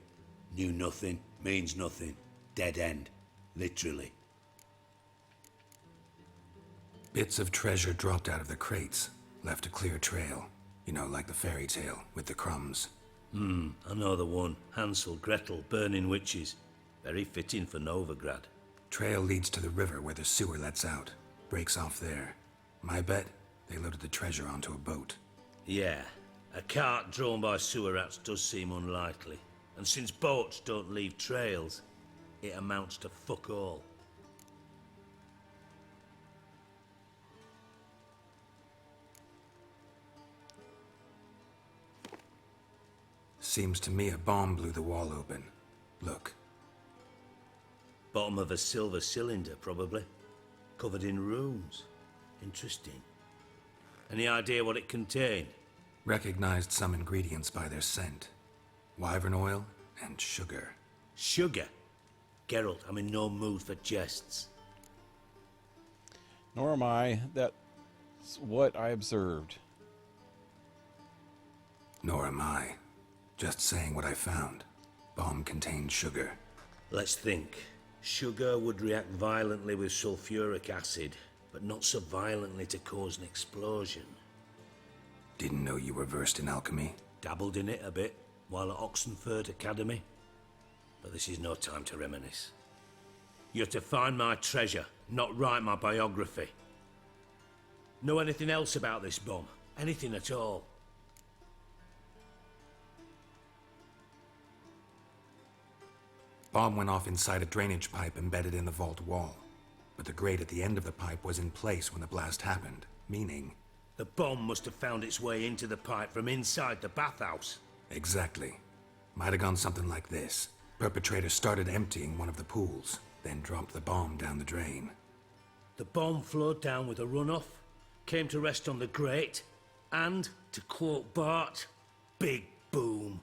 Knew nothing, means nothing. Dead end. Literally. Bits of treasure dropped out of the crates. Left a clear trail. You know, like the fairy tale, with the crumbs. I know the one. Hansel, Gretel, burning witches. Very fitting for Novigrad. Trail leads to the river where the sewer lets out. Breaks off there. My bet, they loaded the treasure onto a boat. Yeah. A cart drawn by sewer rats does seem unlikely. And since boats don't leave trails, it amounts to fuck all. Seems to me a bomb blew the wall open. Look. Bottom of a silver cylinder, probably. Covered in runes. Interesting. Any idea what it contained? Recognized some ingredients by their scent. Wyvern oil and sugar. Sugar? Geralt, I'm in no mood for jests. Nor am I. That's what I observed. Nor am I. Just saying what I found. Bomb contained sugar. Let's think. Sugar would react violently with sulfuric acid, but not so violently to cause an explosion. Didn't know you were versed in alchemy. Dabbled in it a bit, while at Oxenford Academy. But this is no time to reminisce. You're to find my treasure, not write my biography. Know anything else about this bomb? Anything at all? Bomb went off inside a drainage pipe embedded in the vault wall. But the grate at the end of the pipe was in place when the blast happened, meaning... The bomb must have found its way into the pipe from inside the bathhouse. Exactly. Might have gone something like this. Perpetrator started emptying one of the pools, then dropped the bomb down the drain. The bomb flowed down with a runoff, came to rest on the grate, and, to quote Bart, big boom.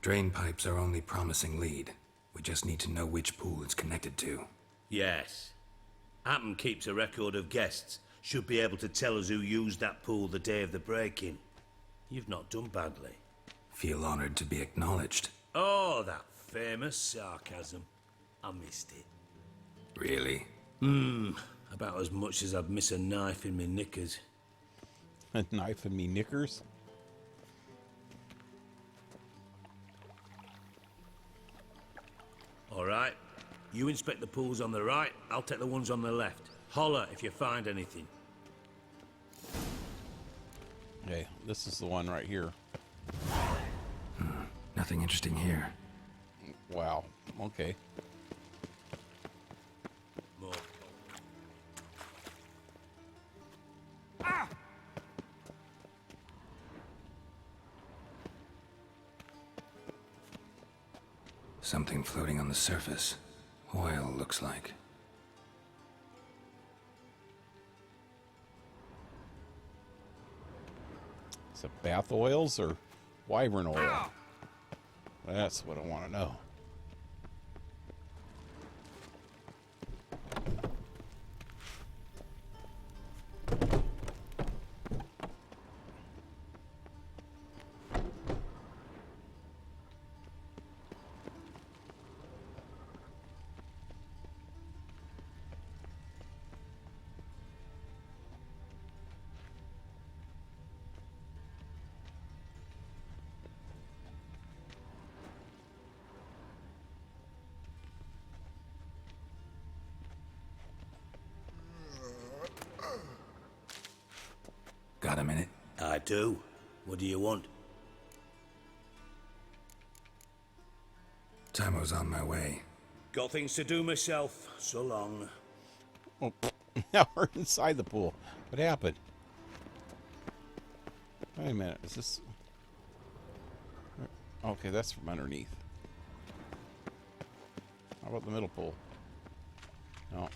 Drain pipes are only promising lead. We just need to know which pool it's connected to. Yes. Hampton keeps a record of guests. Should be able to tell us who used that pool the day of the break-in. You've not done badly. Feel honored to be acknowledged. Oh, that famous sarcasm. I missed it. Really? About as much as I'd miss a knife in me knickers. A knife in me knickers? All right. You inspect the pools on the right, I'll take the ones on the left. Holler if you find anything. Okay, this is the one right here. Nothing interesting here. Wow. Okay. More. Something floating on the surface. Oil, looks like. Is it bath oils or wyvern oil? That's what I want to know. Got a minute? I do. What do you want? Timo's on my way. Got things to do myself. So long. Oh, now we're inside the pool. What happened? Wait a minute. Is this... Okay, that's from underneath. How about the middle pool? No.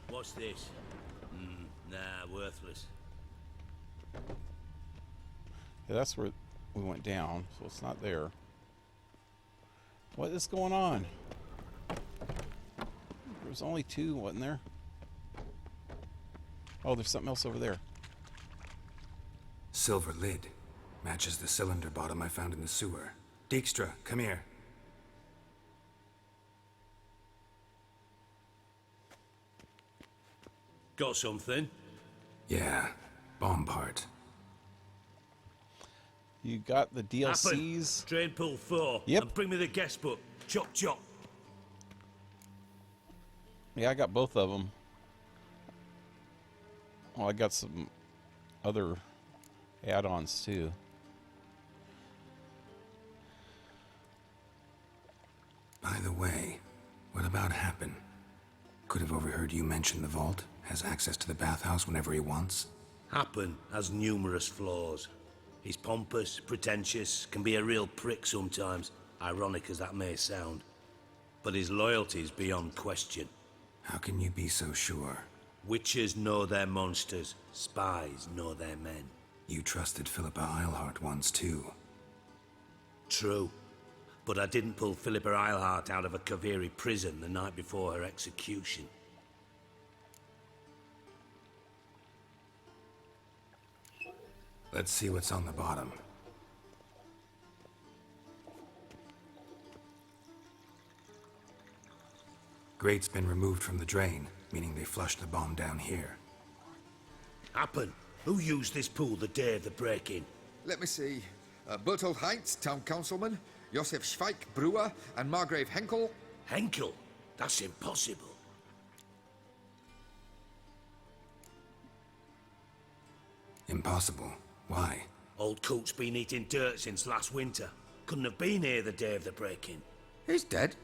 What's this? Nah, worthless. Yeah, that's where we went down, so it's not there. What is going on? There was only two, wasn't there? Oh, there's something else over there. Silver lid. Matches the cylinder bottom I found in the sewer. Dijkstra, come here. Got something? Yeah, bomb part. You got the DLCs? Drain pool 4. Yep. And bring me the guest book. Chop chop. Yeah, I got both of them. Well, I got some other add-ons too. By the way, what about Happen? Could have overheard you mention the vault. Has access to the bathhouse whenever he wants. Happen has numerous flaws. He's pompous, pretentious, can be a real prick sometimes, ironic as that may sound. But his loyalty is beyond question. How can you be so sure? Witches know their monsters, spies know their men. You trusted Philippa Eilhart once too. True. But I didn't pull Philippa Eilhart out of a Kaviri prison the night before her execution. Let's see what's on the bottom. Grate's been removed from the drain, meaning they flushed the bomb down here. Happen. Who used this pool the day of the break-in? Let me see. Bertolt Heinz, town councilman. Josef Schweik, brewer, and Margrave Henkel. Henkel? That's impossible. Impossible. Why? Old Coot's been eating dirt since last winter. Couldn't have been here the day of the break-in. He's dead?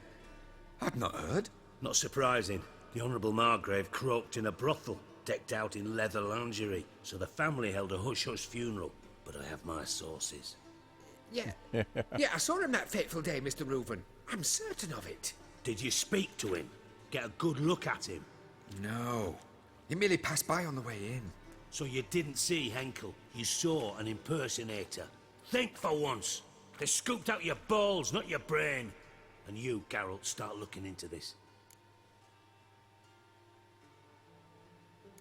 I'd not heard. Not surprising. The Honourable Margrave croaked in a brothel, decked out in leather lingerie, so the family held a hush-hush funeral. But I have my sources. Yeah. Yeah, I saw him that fateful day, Mr. Reuven. I'm certain of it. Did you speak to him? Get a good look at him? No. He merely passed by on the way in. So you didn't see Henkel? You saw an impersonator? Think for once! They scooped out your balls, not your brain. And you, Geralt, start looking into this.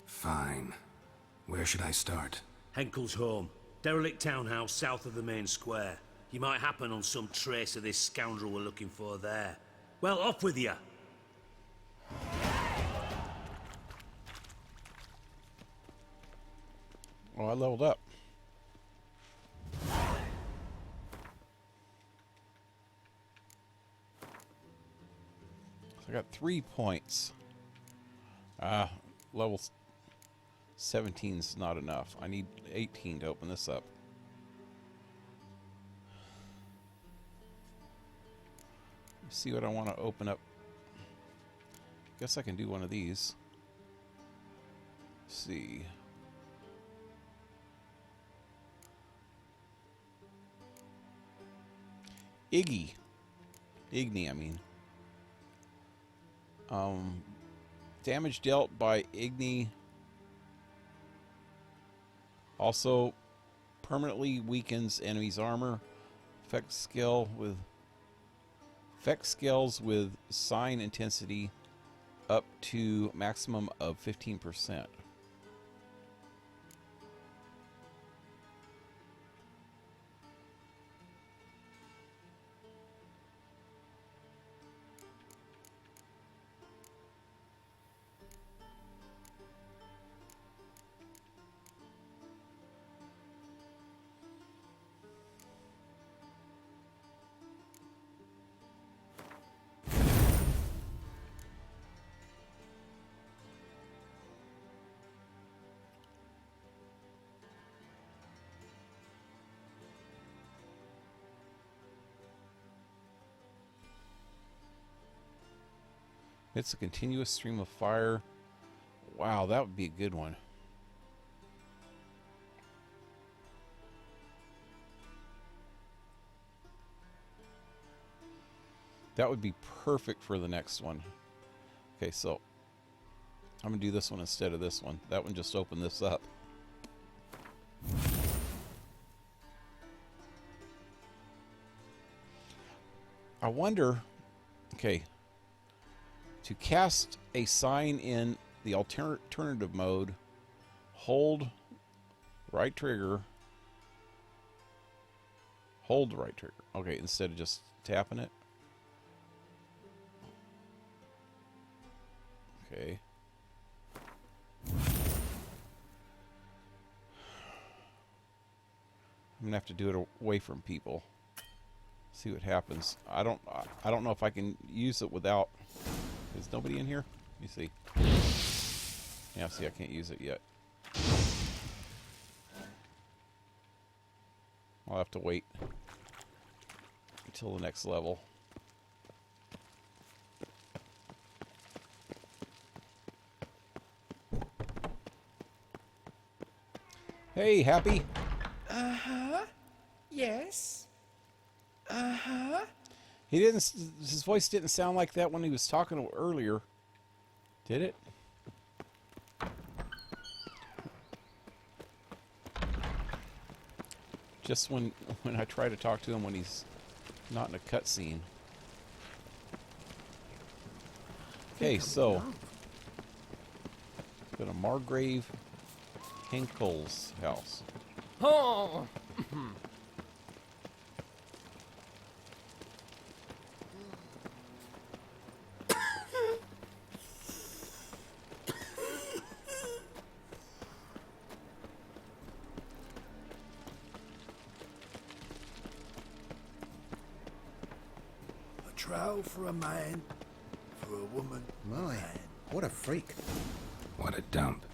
Fine. Where should I start? Henkel's home. Derelict townhouse south of the main square. You might happen on some trace of this scoundrel we're looking for there. Well, off with you! Oh, I leveled up. So I got 3 points. Level 17 is not enough. I need 18 to open this up. Let's see what I want to open up. Guess I can do one of these. Let's see. Iggy. Igni, I mean. Damage dealt by Igni also permanently weakens enemy's armor. Effect scales with sign intensity up to maximum of 15%. It's a continuous stream of fire. Wow, that would be a good one. That would be perfect for the next one. Okay, so I'm going to do this one instead of this one. That one just opened this up. I wonder... Okay. To cast a sign in the alternative mode, hold right trigger. Hold the right trigger. Okay, instead of just tapping it. Okay. I'm gonna have to do it away from people. See what happens. I don't know if I can use it without. Is nobody in here? Let me see. Yeah, see, I can't use it yet. I'll have to wait until the next level. Hey, Happy. Uh-huh. Yes. Uh-huh. He didn't. His voice didn't sound like that when he was talking earlier. Did it? Just when I try to talk to him when he's not in a cutscene. Okay, so go to Margrave Henkel's house. Oh. Troll for a man, for a woman. My, what a freak. What a dump.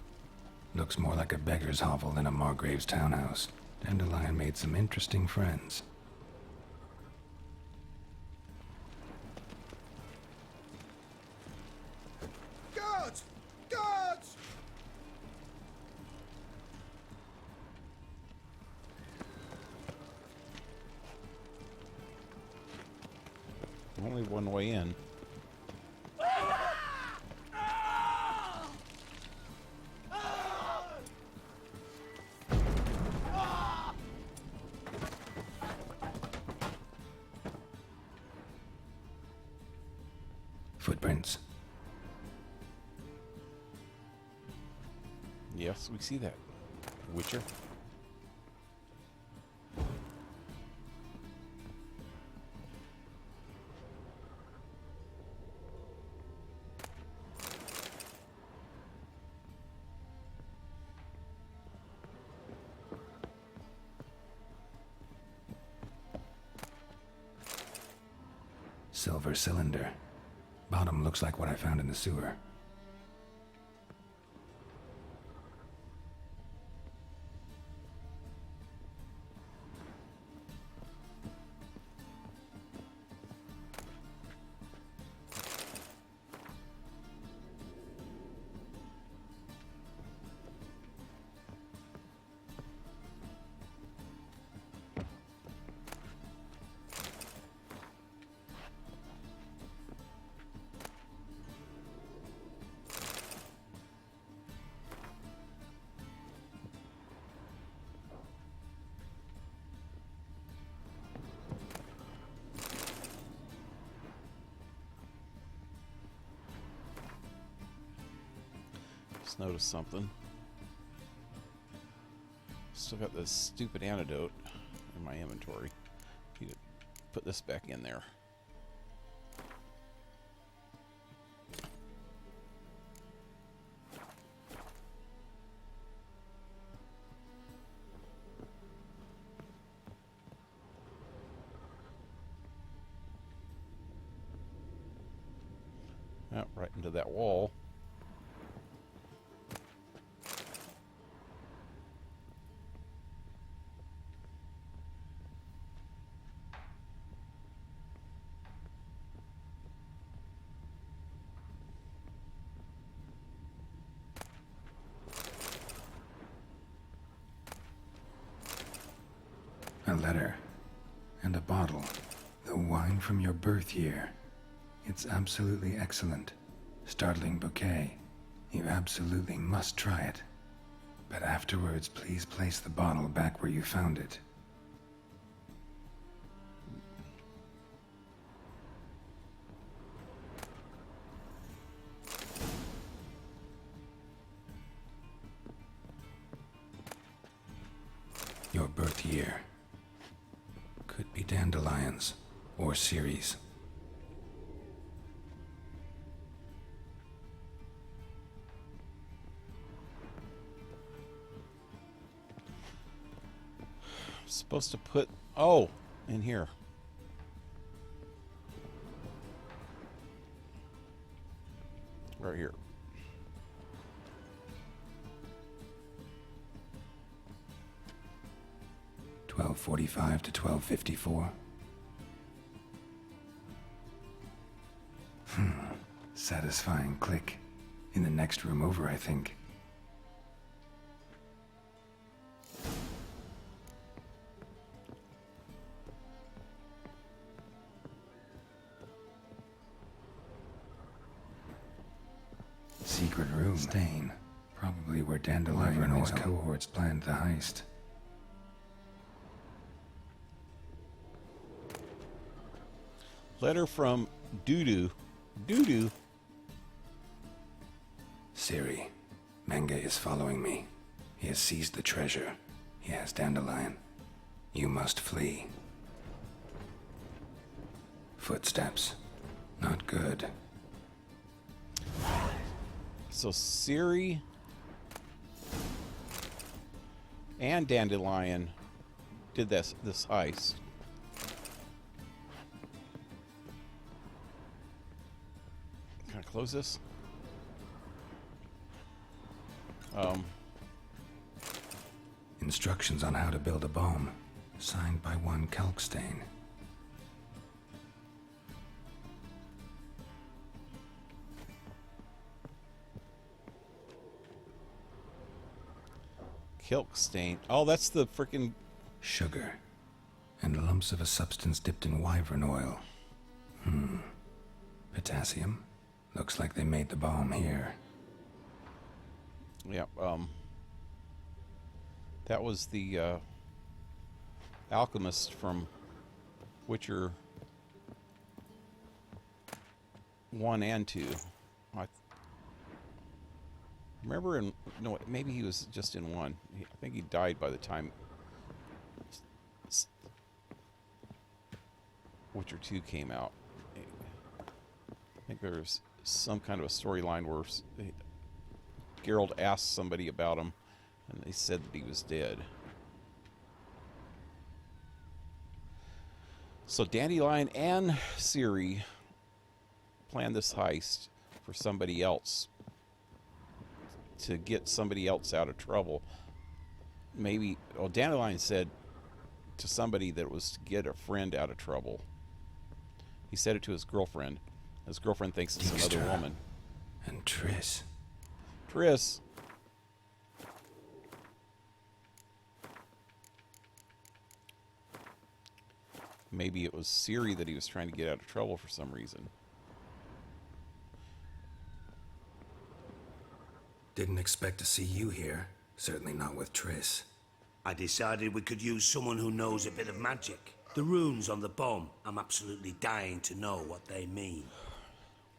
Looks more like a beggar's hovel than a Margrave's townhouse. Dandelion made some interesting friends. Guards! Guards! Only one way in. Footprints. Yes, we see that. Witcher. Silver cylinder. Bottom looks like what I found in the sewer. Just noticed something. Still got this stupid antidote in my inventory. Need to put this back in there. Oh, right into that wall. A letter. And a bottle. The wine from your birth year. It's absolutely excellent. Startling bouquet. You absolutely must try it. But afterwards, please place the bottle back where you found it. Your birth year. Could be dandelions or Ceres. Supposed to put in here. Right here. $12:45 to $12:54. Satisfying click. In the next room over, I think. Secret room. Stain. Probably where Dandelion and his cohorts planned the heist. Letter from Doodoo. Doodoo. Siri, Manga is following me. He has seized the treasure. He has Dandelion. You must flee. Footsteps. Not good. So Siri and Dandelion did this heist. close this? Instructions on how to build a bomb, signed by one Kalkstain. Kalkstain. Oh, that's the frickin' sugar. And lumps of a substance dipped in wyvern oil. Potassium? Looks like they made the bomb here. Yeah, that was the alchemist from Witcher 1 and 2. I remember in... No, maybe he was just in 1. I think he died by the time Witcher 2 came out. I think there's some kind of a storyline where Geralt asked somebody about him, and they said that he was dead. So Dandelion and Ciri planned this heist for somebody else, to get somebody else out of trouble. Maybe, well, Dandelion said to somebody that it was to get a friend out of trouble. He said it to his girlfriend. His girlfriend thinks it's another woman. And Triss. Triss. Maybe it was Ciri that he was trying to get out of trouble for some reason. Didn't expect to see you here. Certainly not with Triss. I decided we could use someone who knows a bit of magic. The runes on the bomb, I'm absolutely dying to know what they mean.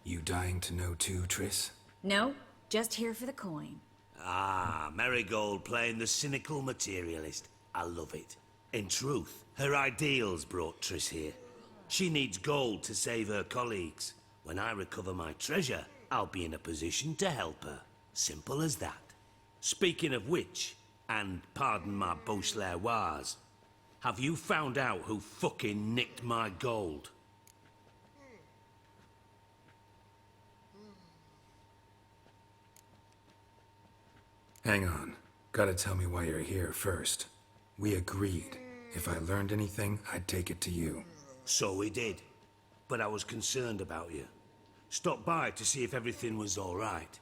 You dying to know too, Triss? No, just here for the coin. Ah, Marigold playing the cynical materialist. I love it. In truth, her ideals brought Triss here. She needs gold to save her colleagues. When I recover my treasure, I'll be in a position to help her. Simple as that. Speaking of which, and pardon my Beauclervoise, have you found out who fucking nicked my gold? Hang on. Gotta tell me why you're here first. We agreed. If I learned anything, I'd take it to you. So we did. But I was concerned about you. Stopped by to see if everything was all right.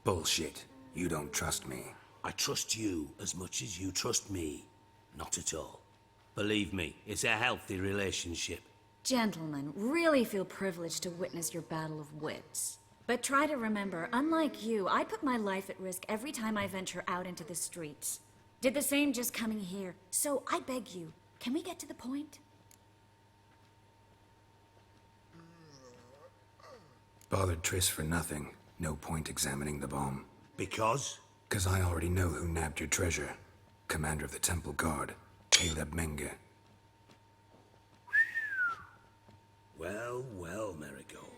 Bullshit. You don't trust me. I trust you as much as you trust me. Not at all. Believe me, it's a healthy relationship. Gentlemen, really feel privileged to witness your battle of wits. But try to remember, unlike you, I put my life at risk every time I venture out into the streets. Did the same just coming here. So I beg you, can we get to the point? Bothered Triss for nothing. No point examining the bomb. Because? 'Cause I already know who nabbed your treasure. Commander of the Temple Guard, Caleb Menge. Well, well, Marigold.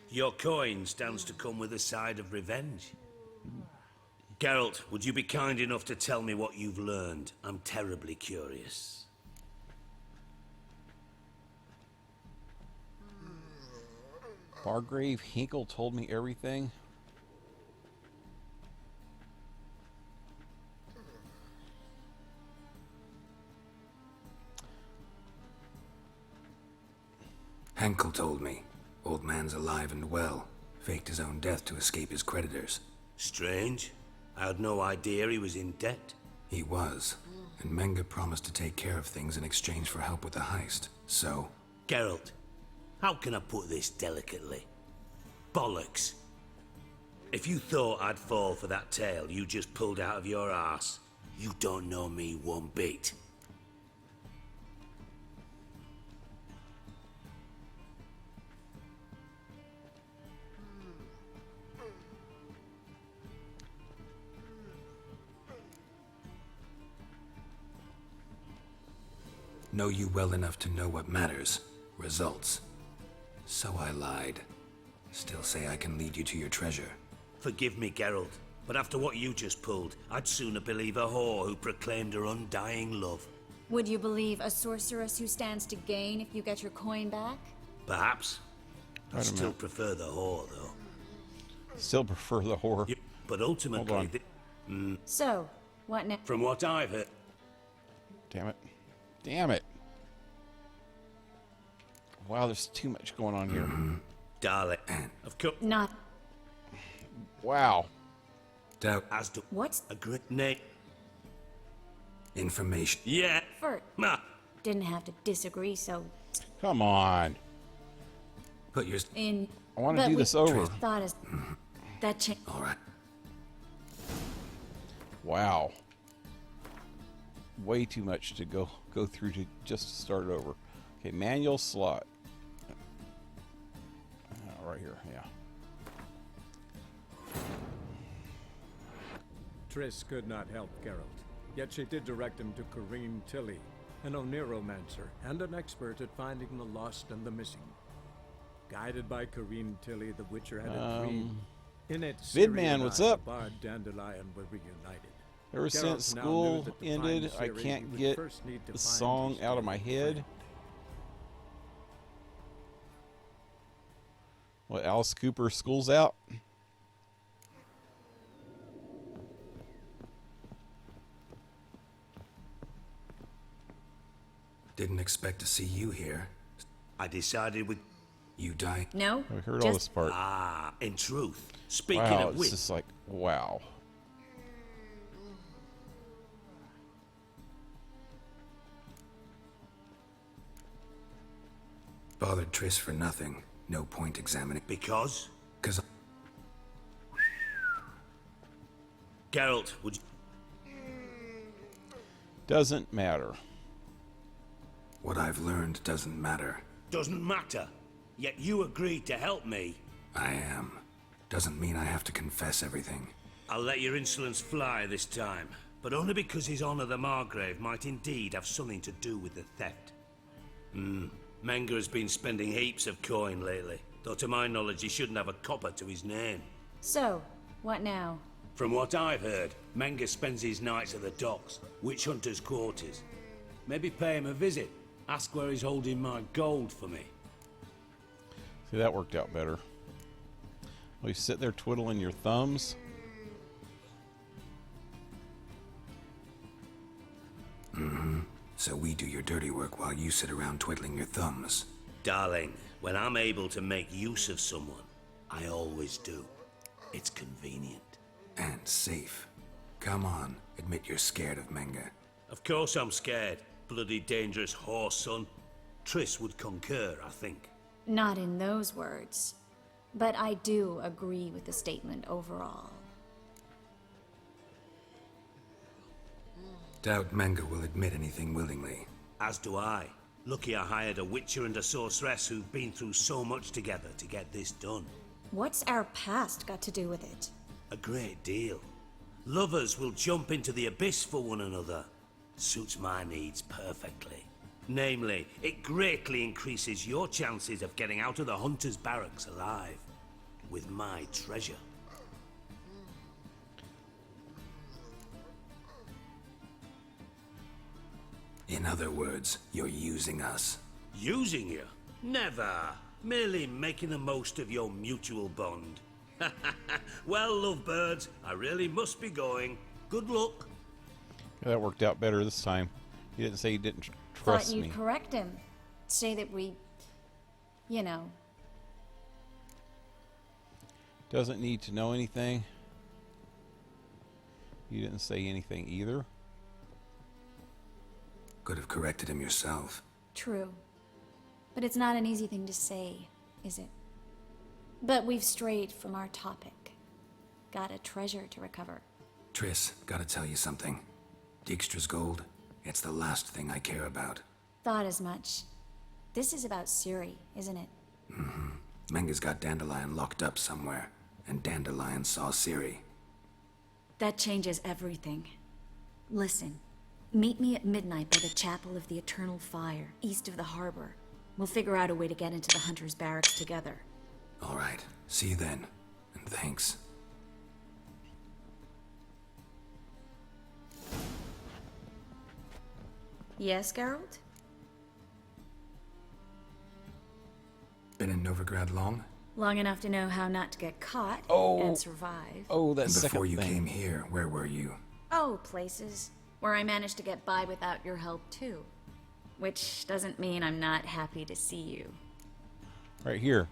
Your coin stands to come with a side of revenge. Geralt, would you be kind enough to tell me what you've learned? I'm terribly curious. Bargrave Hinkle told me everything. Henkel told me. Old man's alive and well. Faked his own death to escape his creditors. Strange. I had no idea he was in debt. He was. And Menge promised to take care of things in exchange for help with the heist. So... Geralt, how can I put this delicately? Bollocks. If you thought I'd fall for that tale you just pulled out of your arse, you don't know me one bit. Know you well enough to know what matters. Results. So I lied. Still say I can lead you to your treasure. Forgive me, Geralt, but after what you just pulled, I'd sooner believe a whore who proclaimed her undying love. Would you believe a sorceress who stands to gain if you get your coin back? Perhaps. I Wait a still minute. prefer the whore, though. Still prefer the whore. Yeah, but ultimately... So, what next? From what I've heard... Damn it. Damn it. Wow, there's too much going on here. Darling, of course... Not... Wow. Doubt. As to... What's... A great name. Information. Yeah. Furt. Nah. Didn't have to disagree, so... Come on. Put your... In... I want to do this over. Thought is... That change... All right. Wow. Way too much to go through to just start over. Okay, manual slot. Right here, yeah. Triss could not help Geralt, yet she did direct him to Corrine Tilly, an Oniromancer and an expert at finding the lost and the missing. Guided by Corrine Tilly, the Witcher had a dream. In it, Vidman, what's up? The Bard Dandelion were reunited. Ever Geralt since now school knew that to ended, find I Ciri, can't he would get first need to the find song his out of my dead head. friend. What, Alice Cooper, School's Out? Didn't expect to see you here. I decided we... You die? No. We heard all this part. Ah, in truth. Speaking Wow, of it's which... just like, wow. Bothered Triss for nothing. No point examining. Because? Because... Geralt, would you... Doesn't matter. What I've learned doesn't matter. Doesn't matter. Yet you agreed to help me. I am. Doesn't mean I have to confess everything. I'll let your insolence fly this time, but only because His Honor the Margrave might indeed have something to do with the theft. Menga has been spending heaps of coin lately, though to my knowledge he shouldn't have a copper to his name. So, what now? From what I've heard, Menga spends his nights at the docks, witch hunters' quarters. Maybe pay him a visit. Ask where he's holding my gold for me. See, that worked out better. Well, you sit there twiddling your thumbs. So we do your dirty work while you sit around twiddling your thumbs. Darling, when I'm able to make use of someone, I always do. It's convenient. And safe. Come on, admit you're scared of Menga. Of course I'm scared. Bloody dangerous horse, son. Triss would concur, I think. Not in those words. But I do agree with the statement overall. Doubt Menga will admit anything willingly. As do I. Lucky I hired a witcher and a sorceress who've been through so much together to get this done. What's our past got to do with it? A great deal. Lovers will jump into the abyss for one another. Suits my needs perfectly. Namely, it greatly increases your chances of getting out of the hunter's barracks alive. With my treasure. In other words, you're using us. Using you? Never. Merely making the most of your mutual bond. Well, lovebirds, I really must be going. Good luck. Yeah, that worked out better this time. You didn't say you didn't Thought trust you'd me. correct him. Say that we... You know. Doesn't need to know anything. You didn't say anything either. Could have corrected him yourself. True. But it's not an easy thing to say, is it? But we've strayed from our topic. Got a treasure to recover. Triss, gotta tell you something. Dijkstra's gold, it's the last thing I care about. Thought as much. This is about Ciri, isn't it? Menga's got Dandelion locked up somewhere, and Dandelion saw Ciri. That changes everything. Listen, meet me at midnight by the Chapel of the Eternal Fire, east of the harbor. We'll figure out a way to get into the Hunter's Barracks together. All right, see you then, and thanks. Yes, Geralt? Been in Novigrad long? Long enough to know how not to get caught and survive. Oh, that Before second you thing. came here, where were you? Oh, places where I managed to get by without your help, too. Which doesn't mean I'm not happy to see you. Right here.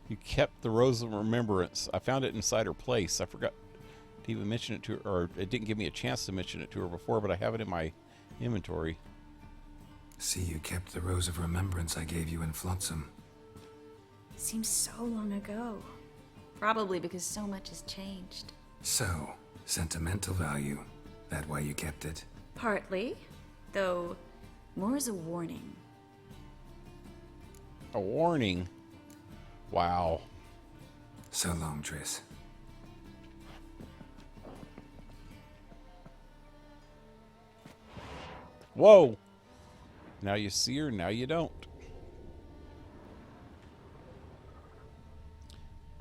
You kept the Rose of Remembrance. I found it inside her place. I forgot to even mention it to her, or it didn't give me a chance to mention it to her before, but I have it in my inventory. See, you kept the Rose of Remembrance I gave you in Flotsam. Seems so long ago. Probably because so much has changed. So, sentimental value. That why you kept it? Partly, though more as a warning. A warning? Wow. So long, Triss. Whoa! Now you see her, now you don't.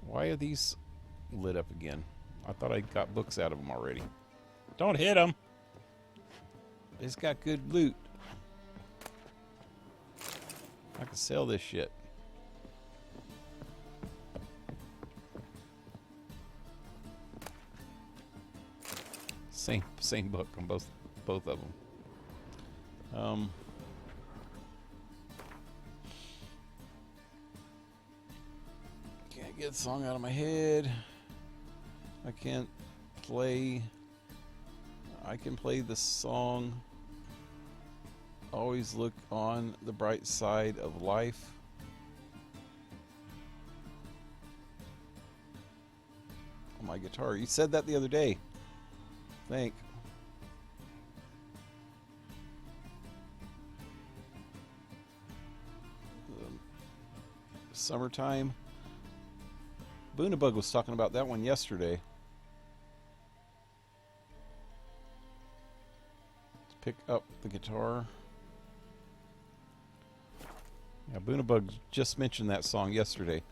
Why are these lit up again? I thought I got books out of them already. Don't hit them! It's got good loot. I can sell this shit. Same book on both of them. Can't get the song out of my head. I can play the song Always Look on the Bright Side of Life. On my guitar. You said that the other day. I think. Summertime. TheBunaBug was talking about that one yesterday. Let's pick up the guitar. Yeah, TheBunaBug just mentioned that song yesterday.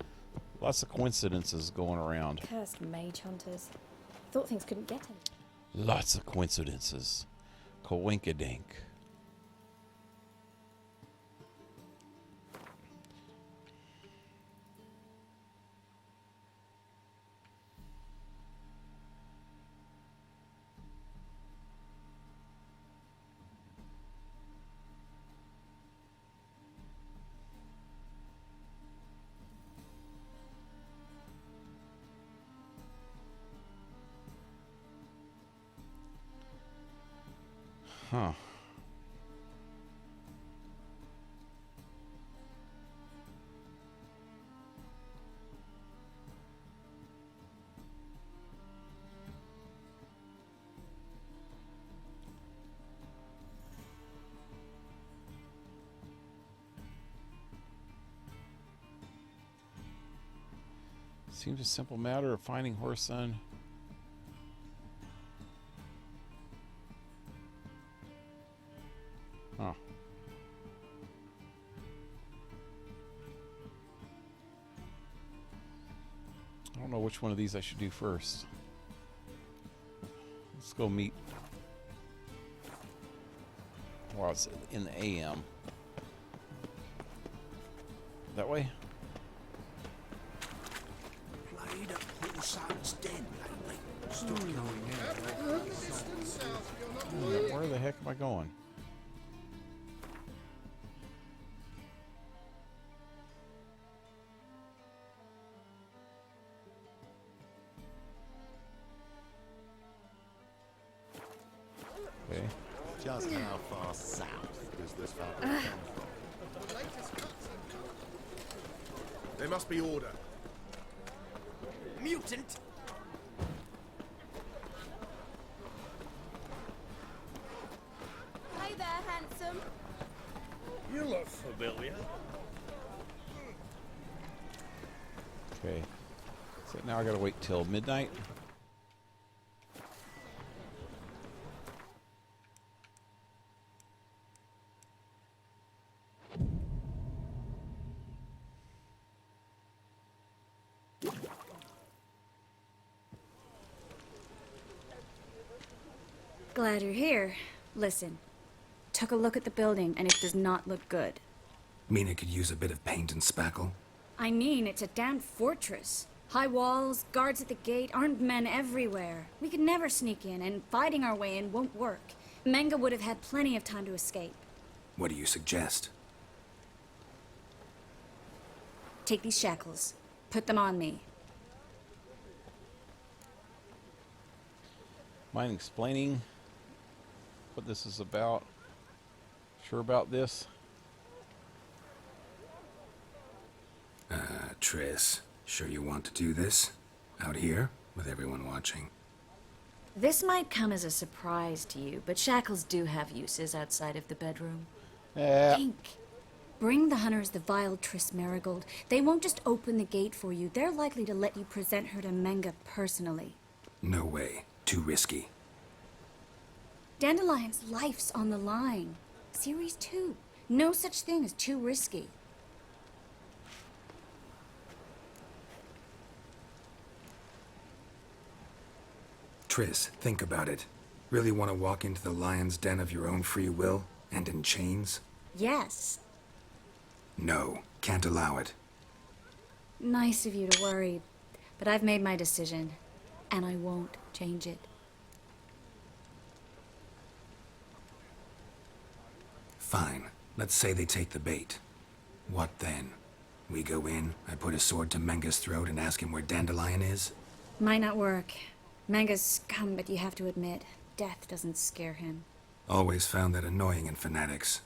Lots of coincidences going around. Cursed mage hunters. Thought things couldn't get him. Lots of coincidences. Coinkadink. Huh. Seems a simple matter of finding Whoreson. Huh. I don't know which one of these I should do first. Let's go meet. Well, it's in the AM. That way? Played at Whoreson's den lately. Stop going Where the heck am I going? Okay. Just how far south does this fabric come from? There must be order. Mutant! Hey there, handsome. You look familiar. Okay. So now I gotta wait till midnight. Glad you're here. Listen, took a look at the building, and it does not look good. Mean it could use a bit of paint and spackle? I mean, it's a damn fortress. High walls, guards at the gate, armed men everywhere. We could never sneak in, and fighting our way in won't work. Menga would have had plenty of time to escape. What do you suggest? Take these shackles. Put them on me. Mind explaining what this is about? Sure about this? Triss, sure you want to do this? Out here, with everyone watching? This might come as a surprise to you, but shackles do have uses outside of the bedroom. Think. Bring the hunters the vile Triss Marigold. They won't just open the gate for you. They're likely to let you present her to Menga personally. No way. Too risky. Dandelion's life's on the line. Series 2. No such thing as too risky. Triss, think about it. Really want to walk into the lion's den of your own free will, and in chains? Yes. No, can't allow it. Nice of you to worry, but I've made my decision, and I won't change it. Fine. Let's say they take the bait. What then? We go in, I put a sword to Menga's throat and ask him where Dandelion is? Might not work. Menga's scum, but you have to admit, death doesn't scare him. Always found that annoying in fanatics.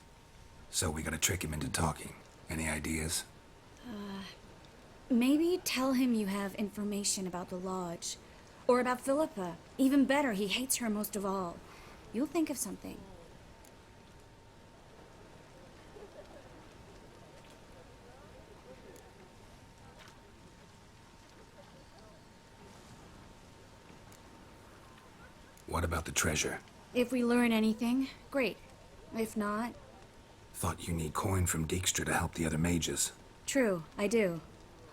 So we gotta trick him into talking. Any ideas? Maybe tell him you have information about the lodge. Or about Philippa. Even better, he hates her most of all. You'll think of something. What about the treasure? If we learn anything, great. If not... Thought you need coin from Dijkstra to help the other mages. True, I do.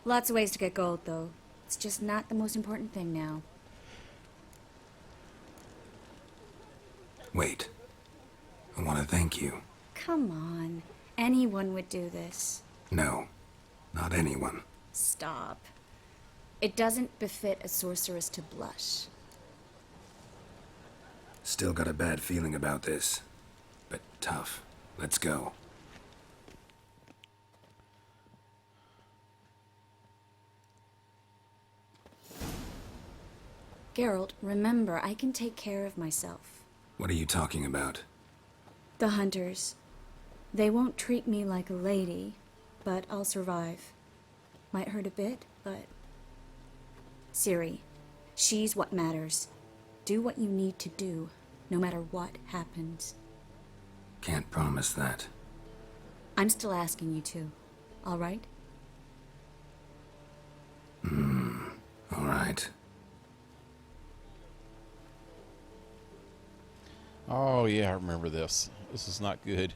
Lots of ways to get gold, though. It's just not the most important thing now. Wait. I want to thank you. Come on. Anyone would do this. No. Not anyone. Stop. It doesn't befit a sorceress to blush. Still got a bad feeling about this. But tough. Let's go. Geralt, remember, I can take care of myself. What are you talking about? The hunters. They won't treat me like a lady, but I'll survive. Might hurt a bit, but... Ciri, she's what matters. Do what you need to do, no matter what happens. Can't promise that. I'm still asking you to, all right? All right. Oh, yeah, I remember this. This is not good.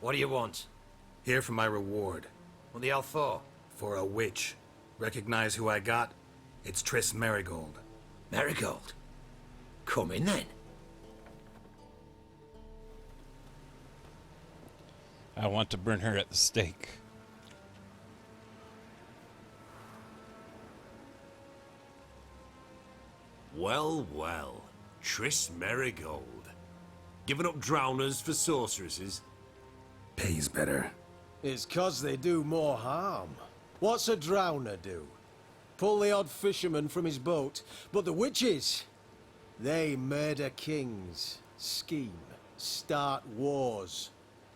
What do you want? Here for my reward. What the hell for? For a witch. Recognize who I got? It's Triss Marigold. Marigold? Come in then. I want to burn her at the stake. Well, well. Triss Marigold. Giving up drowners for sorceresses? Pays better. It's 'cause they do more harm. What's a drowner do? Pull the odd fisherman from his boat. But the witches, they murder kings, scheme, start wars.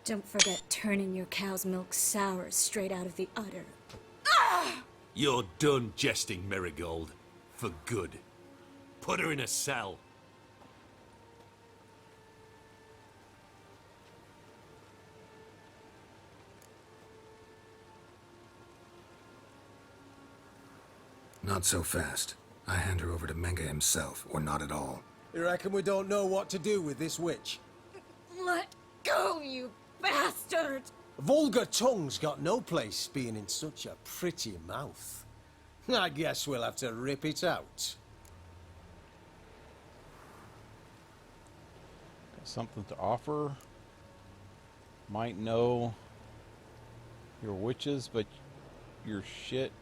Don't forget turning your cow's milk sour straight out of the udder. You're done jesting, Marigold. For good. Put her in a cell. Not so fast. I hand her over to Menga himself, or not at all. You reckon we don't know what to do with this witch? you bastard! Vulgar tongue's got no place being in such a pretty mouth. I guess we'll have to rip it out. Got something to offer. Might know your witches, but you're shit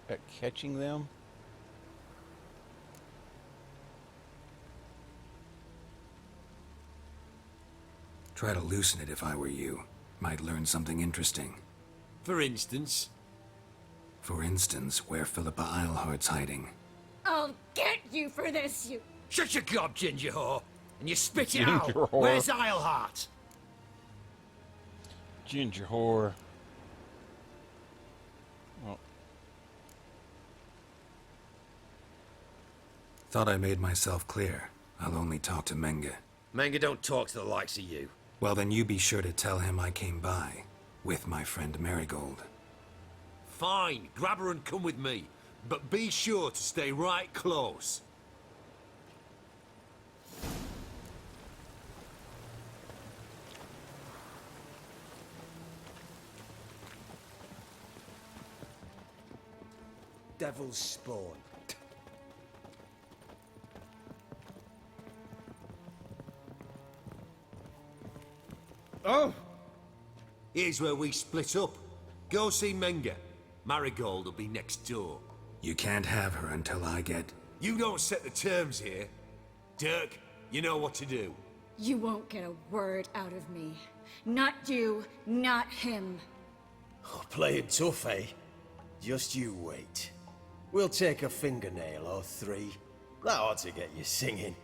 at catching them. Try to loosen it if I were you. Might learn something interesting. For instance? For instance, where Philippa Eilhart's hiding. I'll get you for this, you... Shut your gob, ginger whore, and you spit it Ginger out. whore. Where's Eilhart? Ginger whore. Oh. Thought I made myself clear. I'll only talk to Menge. Menge don't talk to the likes of you. Well, then you be sure to tell him I came by. With my friend Marigold. Fine, grab her and come with me. But be sure to stay right close. Devil's spawn. Oh! Here's where we split up. Go see Menge. Marigold will be next door. You can't have her until I get... You don't set the terms here. Dirk, you know what to do. You won't get a word out of me. Not you, not him. Oh, playing tough, eh? Just you wait. We'll take a fingernail or three. That ought to get you singing.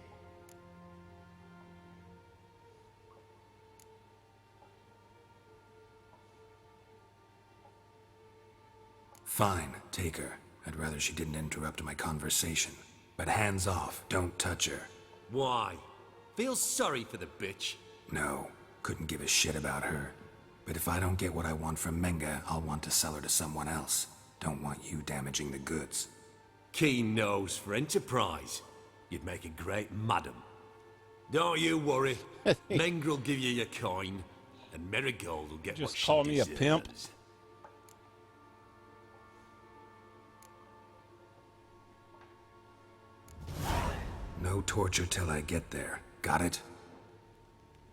Fine, take her. I'd rather she didn't interrupt my conversation. But hands off, don't touch her. Why? Feel sorry for the bitch? No, couldn't give a shit about her. But if I don't get what I want from Menge, I'll want to sell her to someone else. Don't want you damaging the goods. Keen nose for enterprise. You'd make a great madam. Don't you worry. Menge will give you your coin, and Marigold will get Just what she call me a deserves. pimp. No torture till I get there. Got it?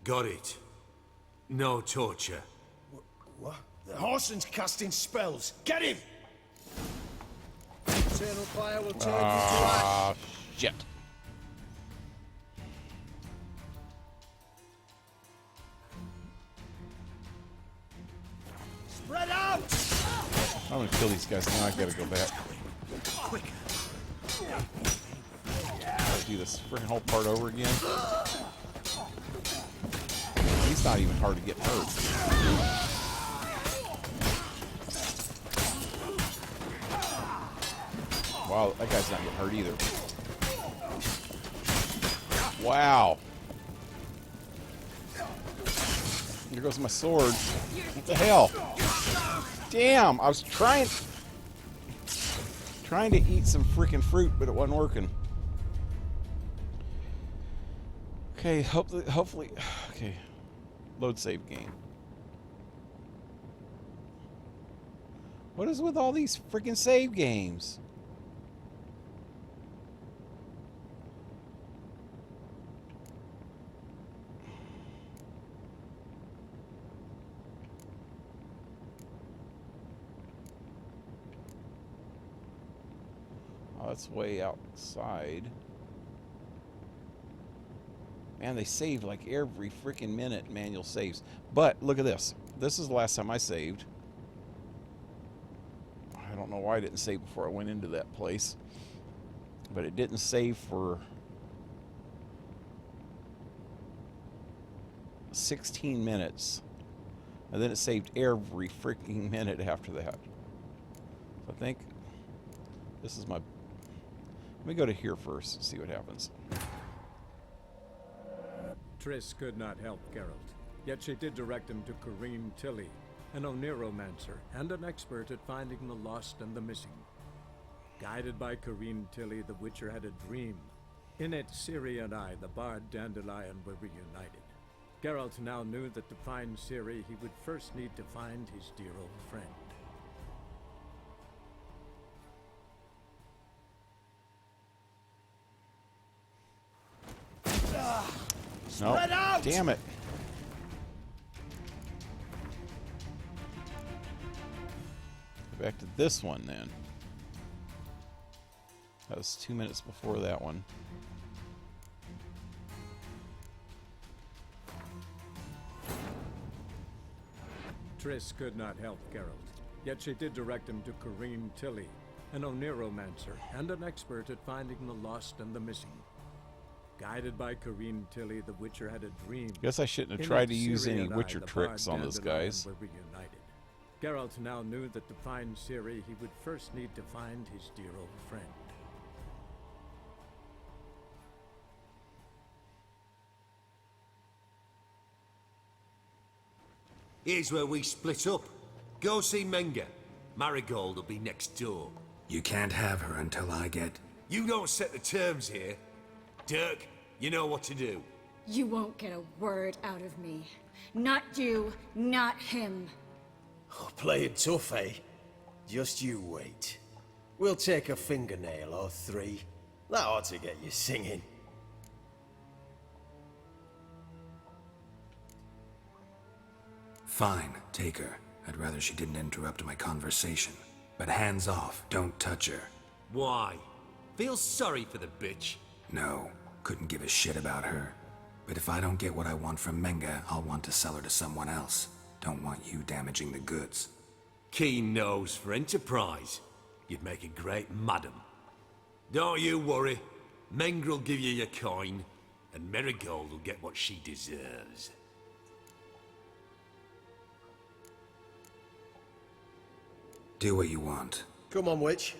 Got it. No torture. What? The Horson's casting spells. Get him! Eternal fire will turn you to Ah, ash. shit. Spread out! I'm gonna kill these guys now. I gotta go back. Quick. Gotta do this freaking whole part over again. He's not even hard to get hurt. Wow, that guy's not getting hurt either. Wow. Here goes my sword. What the hell? Damn, I was trying to eat some freaking fruit, but it wasn't working. Okay, hopefully, okay. Load save game. What is with all these freaking save games? Oh, that's way outside. Man, they save like every freaking minute, manual saves. But look at this. This is the last time I saved. I don't know why I didn't save before I went into that place. But it didn't save for 16 minutes. And then it saved every freaking minute after that. So I think this is my... Let me go to here first and see what happens. Triss could not help Geralt, yet she did direct him to Kareem Tilly, an Oniromancer and an expert at finding the lost and the missing. Guided by Kareem Tilly, the Witcher had a dream. In it, Ciri and I, the bard Dandelion, were reunited. Geralt now knew that to find Ciri, he would first need to find his dear old friend. No, Spread out! damn it. Go back to this one then. That was 2 minutes before that one. Triss could not help Geralt, yet she did direct him to Corrine Tilly, an Oniromancer and an expert at finding the lost and the missing. Guided by Corrine Tilly, the Witcher had a dream. Guess I shouldn't have In tried that to use any Ciri and Witcher the tricks bard on those Dandelion guys. were reunited. Geralt now knew that to find Ciri, he would first need to find his dear old friend. Here's where we split up. Go see Menga. Marigold will be next door. You can't have her until I get... You don't set the terms here. Dirk, you know what to do. You won't get a word out of me. Not you, not him. Oh, playing tough, eh? Just you wait. We'll take a fingernail or three. That ought to get you singing. Fine, take her. I'd rather she didn't interrupt my conversation. But hands off, don't touch her. Why? Feel sorry for the bitch? No, couldn't give a shit about her. But if I don't get what I want from Menga, I'll want to sell her to someone else. Don't want you damaging the goods. Keen nose for enterprise. You'd make a great madam. Don't you worry. Mengr'll give you your coin, and Marigold will get what she deserves. Do what you want. Come on, witch.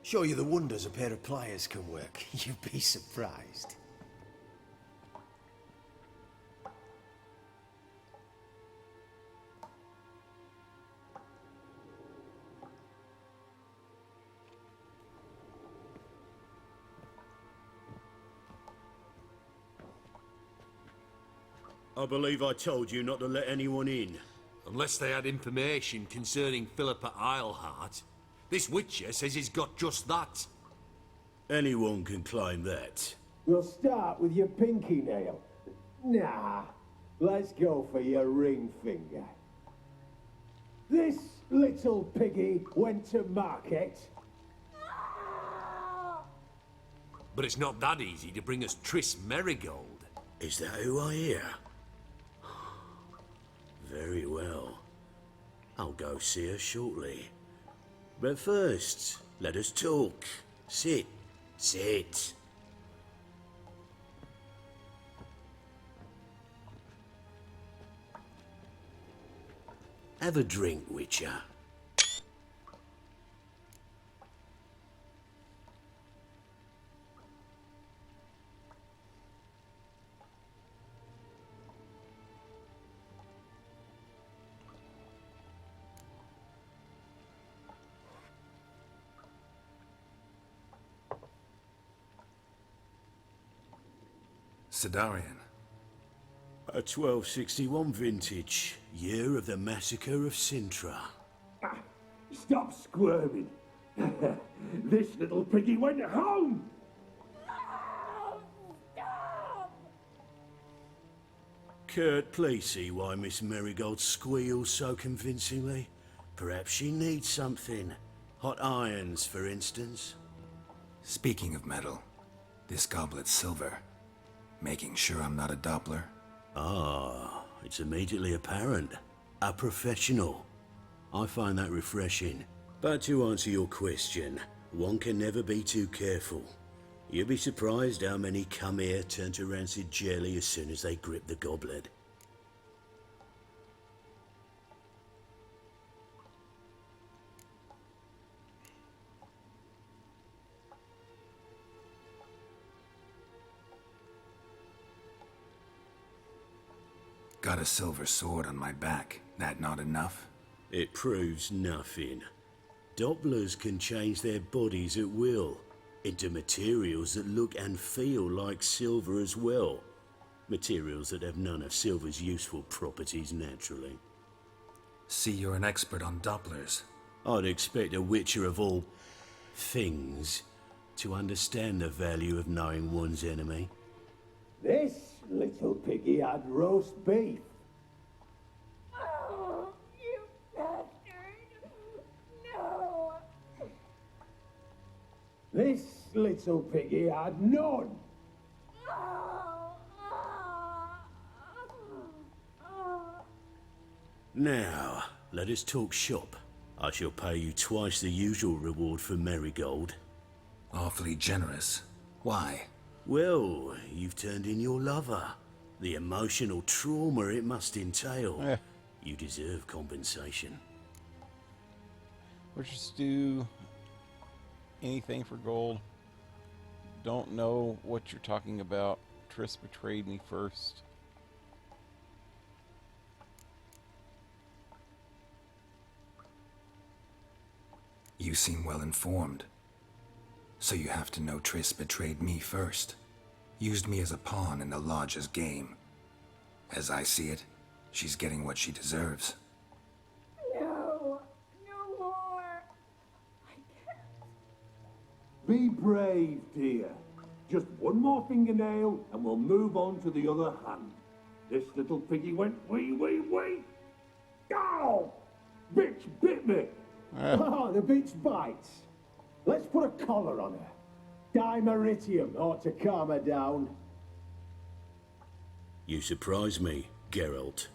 Show you the wonders a pair of pliers can work. You'd be surprised. I believe I told you not to let anyone in. Unless they had information concerning Philippa Eilhart. This Witcher says he's got just that. Anyone can claim that. We'll start with your pinky nail. Nah, let's go for your ring finger. This little piggy went to market. But it's not that easy to bring us Triss Marigold. Is that who I hear? Very well. I'll go see her shortly. But first, let us talk. Sit. Sit. Have a drink, Witcher. Sidarian. A 1261 vintage, year of the massacre of Sintra. Stop squirming. This little piggy went home. Kurt, please see why Miss Marigold squeals so convincingly. Perhaps she needs something. Hot irons, for instance. Speaking of metal, this goblet's silver. Making sure I'm not a Doppler? Ah, it's immediately apparent. A professional. I find that refreshing. But to answer your question, one can never be too careful. You'll be surprised how many come here turn to rancid jelly as soon as they grip the goblet. Got a silver sword on my back. That not enough? It proves nothing. Dopplers can change their bodies at will, into materials that look and feel like silver as well. Materials that have none of silver's useful properties naturally. See, you're an expert on Dopplers. I'd expect a witcher of all things to understand the value of knowing one's enemy. This little piggy had roast beef. Oh, you bastard! No! This little piggy had none. Now, let us talk shop. I shall pay you twice the usual reward for marigold. Awfully generous. Why? Well, you've turned in your lover. The emotional trauma it must entail. You deserve compensation. We'll just do anything for gold. Don't know what you're talking about. Triss betrayed me first. You seem well informed. So you have to know Triss betrayed me first. Used me as a pawn in the Lodge's game. As I see it, she's getting what she deserves. No! No more! I can't. Be brave, dear. Just one more fingernail and we'll move on to the other hand. This little piggy went wee. Ow! Bitch bit me! Oh, the bitch bites. Let's put a collar on her. Dimeritium ought to calm her down. You surprise me, Geralt.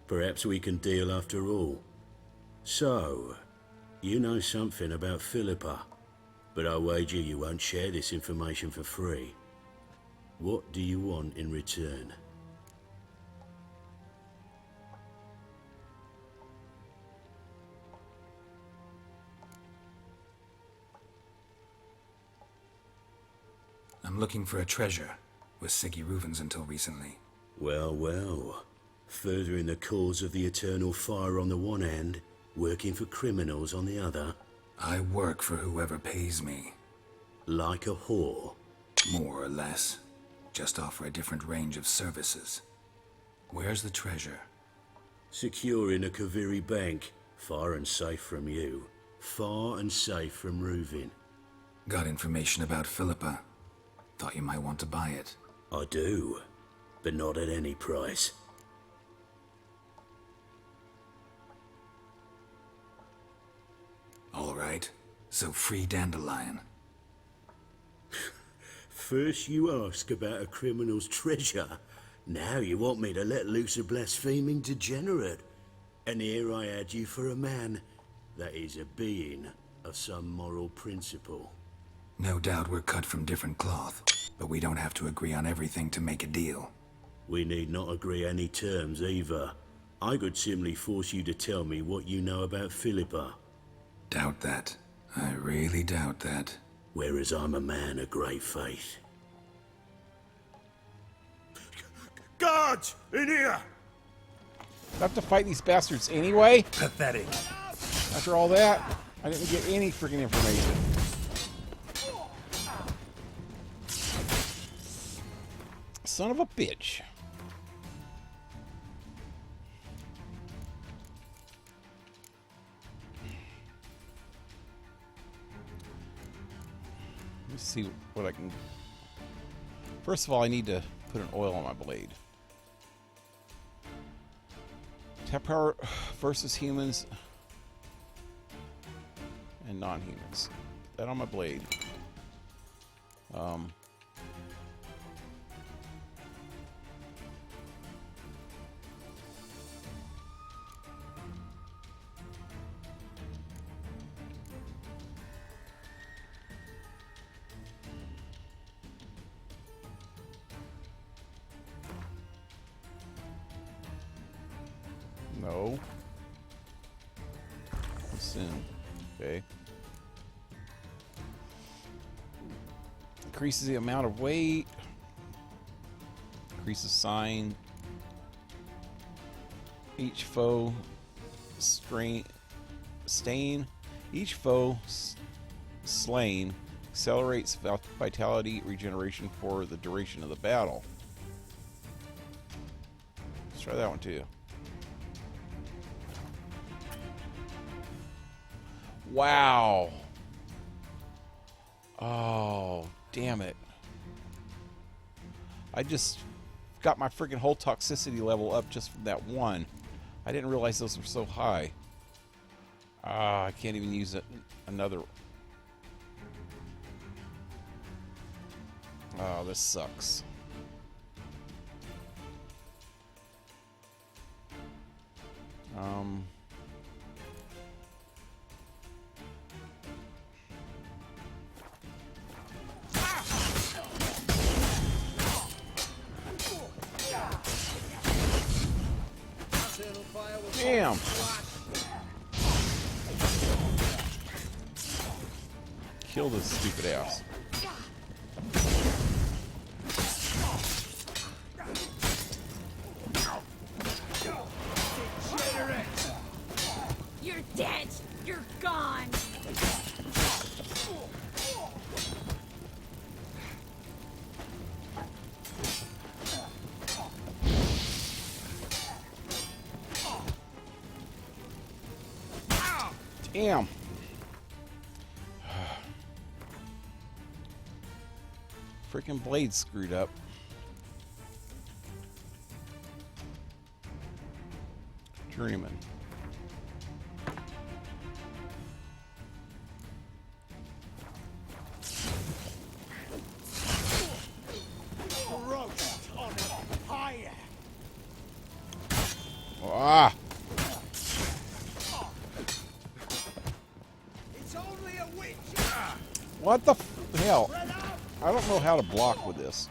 Perhaps we can deal after all. So, you know something about Philippa, but I wager you won't share this information for free. What do you want in return? I'm looking for a treasure. Was Siggy Reuven's until recently. Well, well. Furthering the cause of the eternal fire on the one hand, working for criminals on the other. I work for whoever pays me. Like a whore? More or less. Just offer a different range of services. Where's the treasure? Secure in a Kaviri bank. Far and safe from you. Far and safe from Reuven. Got information about Philippa. Thought you might want to buy it. I do, but not at any price. All right, so free Dandelion. First you ask about a criminal's treasure. Now you want me to let loose a blaspheming degenerate. And here I had you for a man. That is a being of some moral principle. No doubt we're cut from different cloth, but we don't have to agree on everything to make a deal. We need not agree any terms either. I could simply force you to tell me what you know about Philippa. Doubt that. I really doubt that. Whereas I'm a man of great faith. Guards! In here! I have to fight these bastards anyway? Pathetic. After all that, I didn't get any freaking information. Son of a bitch. Let me see what I can... First of all, I need to put an oil on my blade. Tap power versus humans and non-humans. Put that on my blade. No. Listen. Okay. Increases the amount of weight. Increases sign. Each foe stain. Each foe slain accelerates vitality regeneration for the duration of the battle. Try that one too. Wow. Oh, damn it. I just got my freaking whole toxicity level up just from that one. I didn't realize those were so high. Ah, I can't even use it. Another. Oh, this sucks. Damn. Kill this stupid ass. You're dead. You're gone. Damn. Freaking blade screwed up. Journeyman. Roast on fire. Ah. It's only a witch. What the hell? I don't know how to block with this.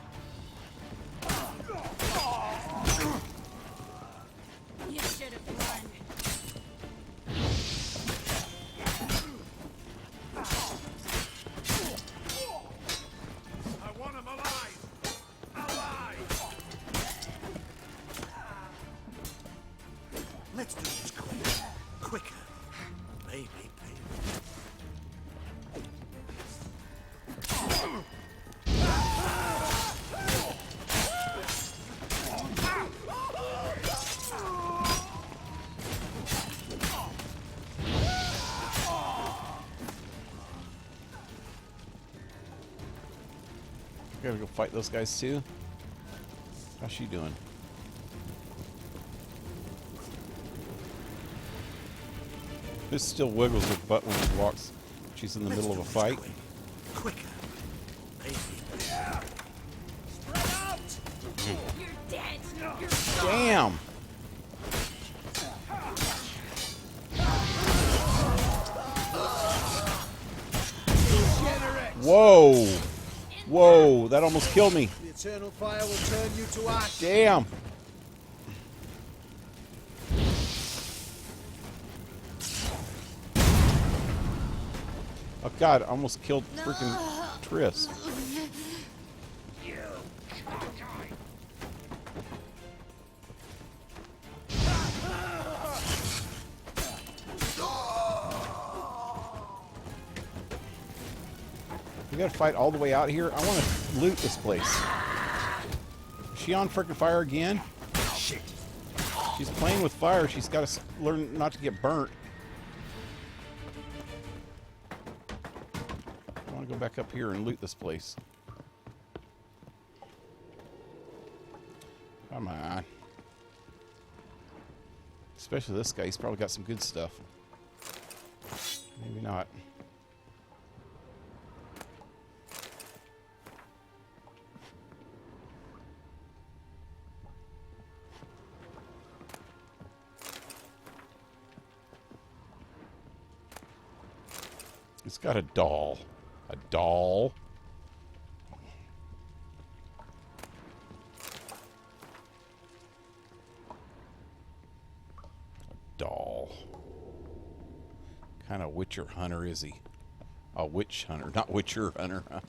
You should have run. I want him alive! Alive! Let's do this quicker. Quicker. Maybe. Gotta go fight those guys too. How's she doing? This still wiggles her butt when she walks. She's in the middle of a fight. Quicker. Maybe. Spread out. You're dead. You're Damn. Whoa. Whoa, that almost killed me. The eternal fire will turn you to ash. Damn. Oh god, I almost killed freaking Triss. We gotta fight all the way out here. I want to loot this place. Is she on freaking fire again? Shit. She's playing with fire. She's got to learn not to get burnt. I want to go back up here and loot this place. Come on. Especially this guy. He's probably got some good stuff. Maybe not. It's got a doll. A doll. A doll. What kind of Witcher hunter is he? A witch hunter, not Witcher hunter, huh?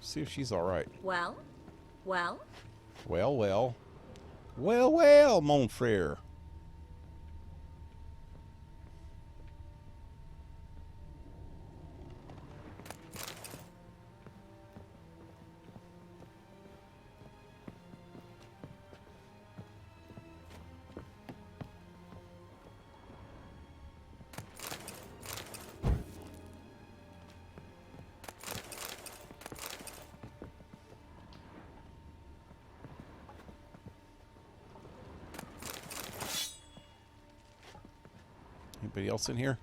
See if she's all right. Well? Well? Well, well. Well, well, mon frere. Anybody else in here?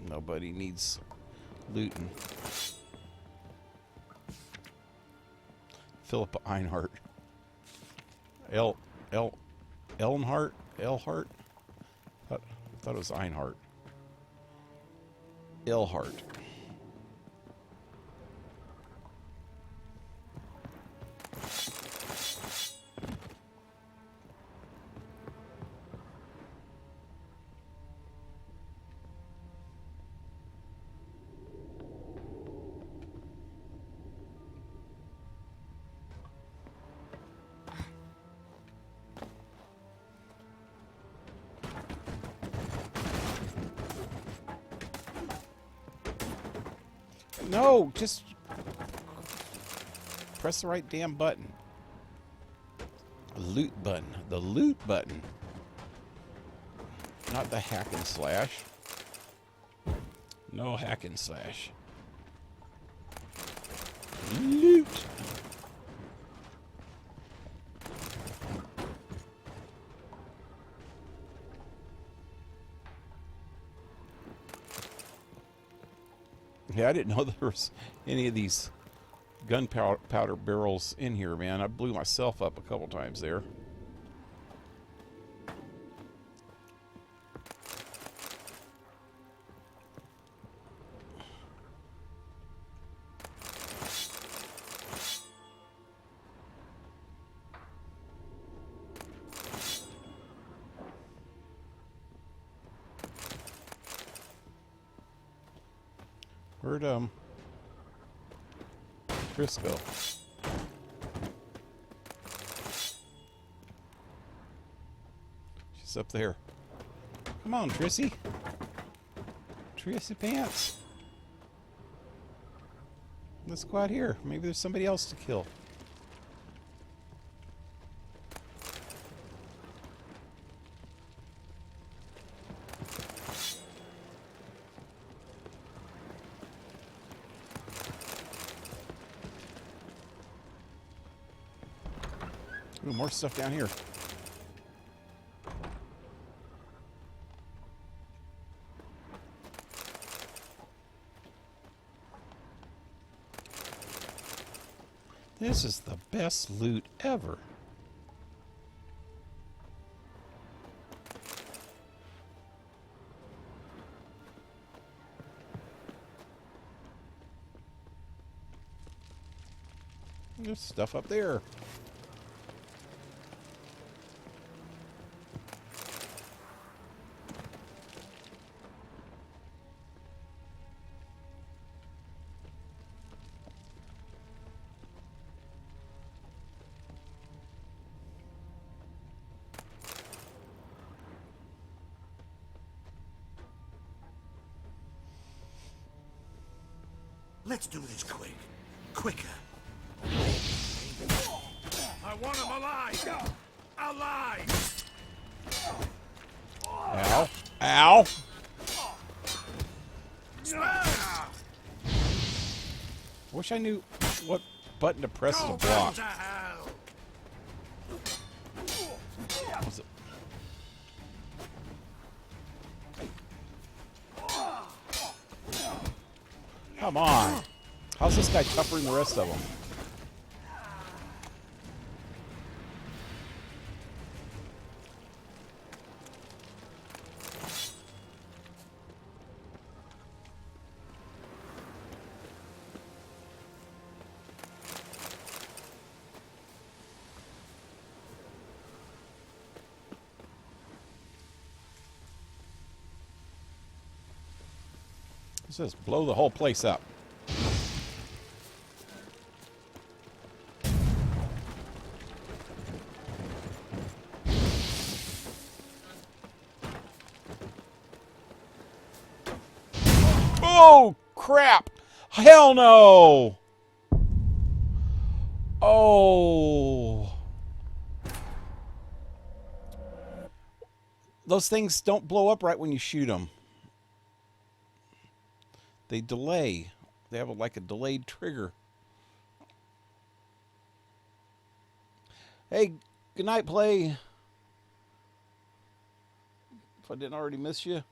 Nobody needs looting. Philip Einhart. Elnhart? Elhart? I thought it was Einhart. Elhart. No, just press the right damn button. Loot button. The loot button. Not the hack and slash. No hack and slash. Loot. Yeah, I didn't know there was any of these gunpowder barrels in here, man. I blew myself up a couple times there. Where'd Chris go? She's up there. Come on, Trissy. Trissy Pants. Let's go out here. Maybe there's somebody else to kill. Ooh, more stuff down here. This is the best loot ever. There's stuff up there. Let's do this quick. Quicker. I want him alive! Alive! Ow. Ow. Wish I knew what button to press to block. Was it? Come on. How's this guy tougher than the rest of them? It says blow the whole place up. Oh, crap. Hell no. Oh. Those things don't blow up right when you shoot them. They delay. They have like a delayed trigger. Hey, good night, Play. If I didn't already miss you.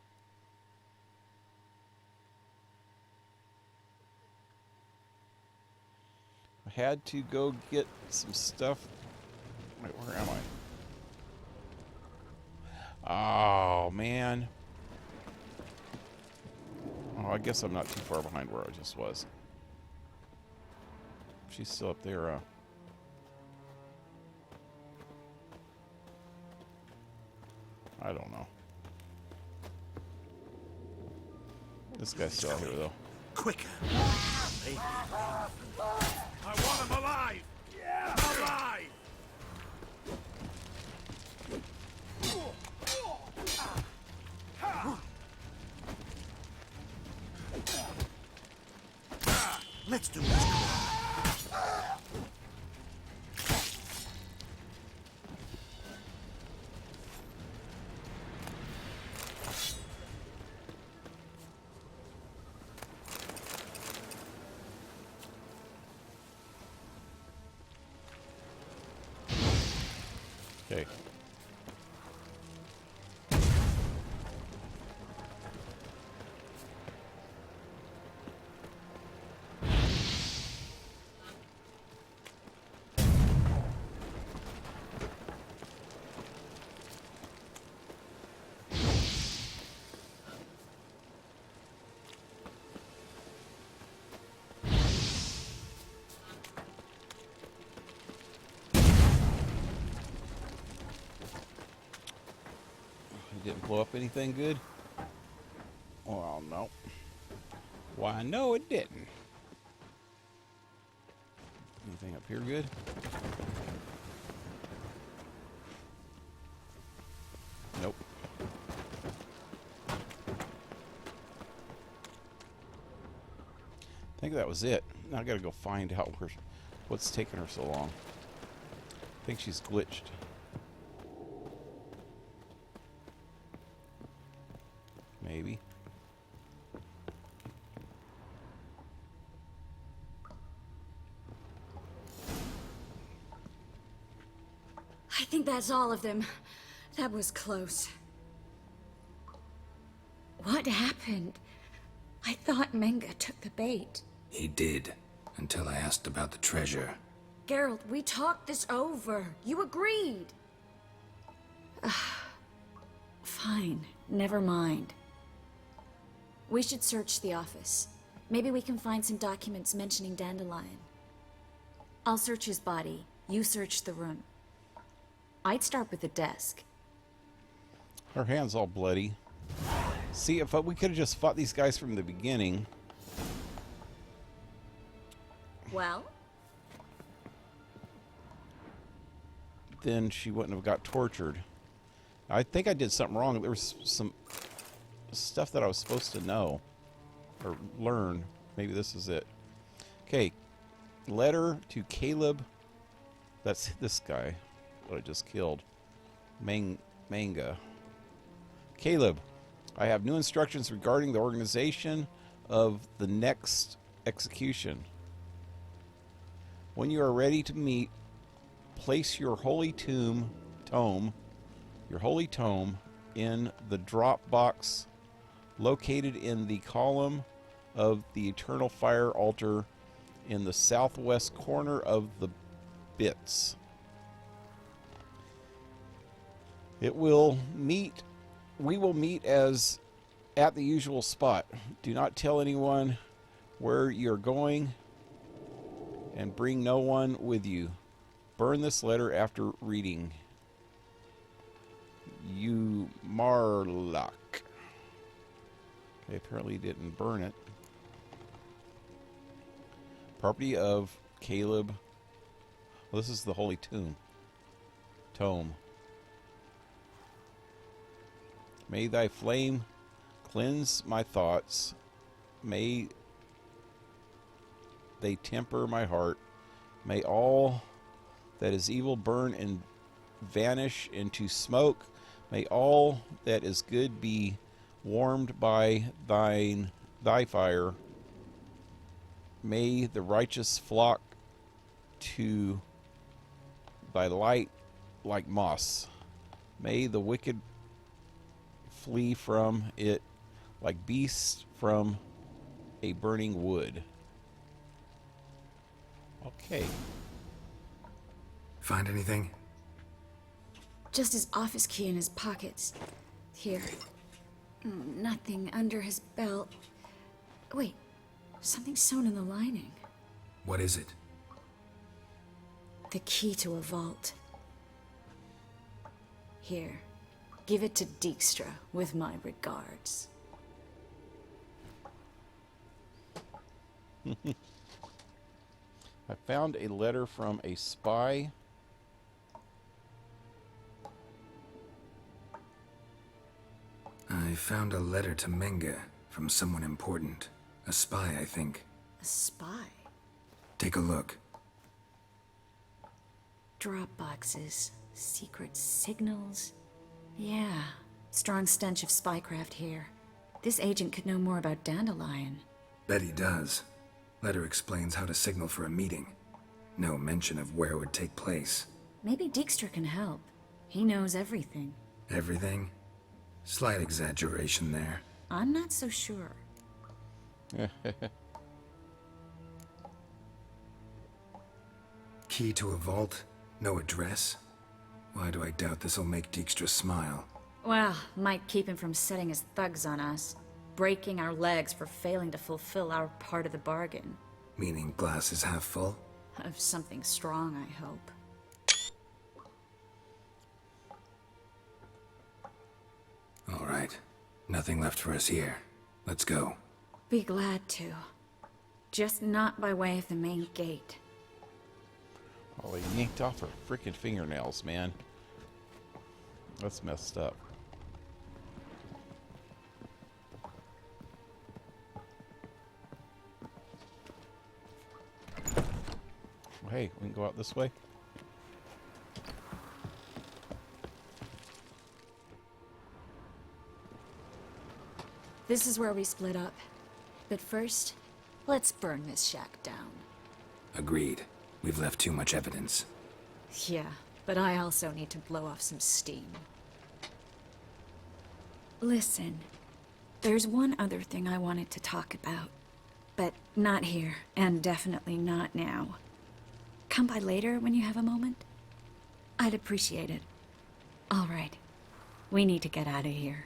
I had to go get some stuff. Wait, where am I? Oh, man. Oh, I guess I'm not too far behind where I just was. She's still up there, I don't know. This guy's still out here, though. Quicker. I want him alive! Alive! Let's do this. Okay. Didn't blow up anything good? Well, no. Why, no, it didn't. Anything up here good? Nope. I think that was it. Now I gotta go find out what's taking her so long. I think she's glitched. Maybe. I think that's all of them. That was close. What happened? I thought Menga took the bait. He did, until I asked about the treasure. Geralt, we talked this over. You agreed. Fine, never mind. We should search the office. Maybe we can find some documents mentioning Dandelion. I'll search his body. You search the room. I'd start with the desk. Her hand's all bloody. See, if we could have just fought these guys from the beginning. Well? Then she wouldn't have got tortured. I think I did something wrong. There was some stuff that I was supposed to know or learn. Maybe this is it. Okay. Letter to Caleb. That's this guy that I just killed. Manga. Caleb, I have new instructions regarding the organization of the next execution. When you are ready to meet, place your holy tome in the drop box located in the column of the Eternal Fire altar in the southwest corner of the bits. We will meet as at the usual spot. Do not tell anyone where you're going and bring no one with you. Burn this letter after reading. You Marlock. Okay, apparently he didn't burn it. Property of Caleb. Well, this is the Holy Tome. May thy flame cleanse my thoughts. May they temper my heart. May all that is evil burn and vanish into smoke. May all that is good be warmed by thy fire. May the righteous flock to thy light like moss. May the wicked flee from it like beasts from a burning wood. Okay. Find anything? Just his office key in his pockets. Here. Nothing under his belt. Wait, something sewn in the lining. What is it? The key to a vault. Here, give it to Dijkstra with my regards. I found a letter from a spy. I found a letter to Menga from someone important. A spy, I think. A spy? Take a look. Drop boxes, secret signals. Yeah, strong stench of spycraft here. This agent could know more about Dandelion. Bet he does. Letter explains how to signal for a meeting. No mention of where it would take place. Maybe Dijkstra can help. He knows everything. Everything? Slight exaggeration there. I'm not so sure. Key to a vault? No address? Why do I doubt this'll make Dijkstra smile? Well, might keep him from setting his thugs on us. Breaking our legs for failing to fulfill our part of the bargain. Meaning glass is half full? Of something strong, I hope. All right. Nothing left for us here. Let's go. Be glad to. Just not by way of the main gate. Oh, he yanked off her freaking fingernails, man. That's messed up. Well, hey, we can go out this way. This is where we split up. But first, let's burn this shack down. Agreed. We've left too much evidence. Yeah, but I also need to blow off some steam. Listen, there's one other thing I wanted to talk about. But not here, and definitely not now. Come by later when you have a moment? I'd appreciate it. All right. We need to get out of here.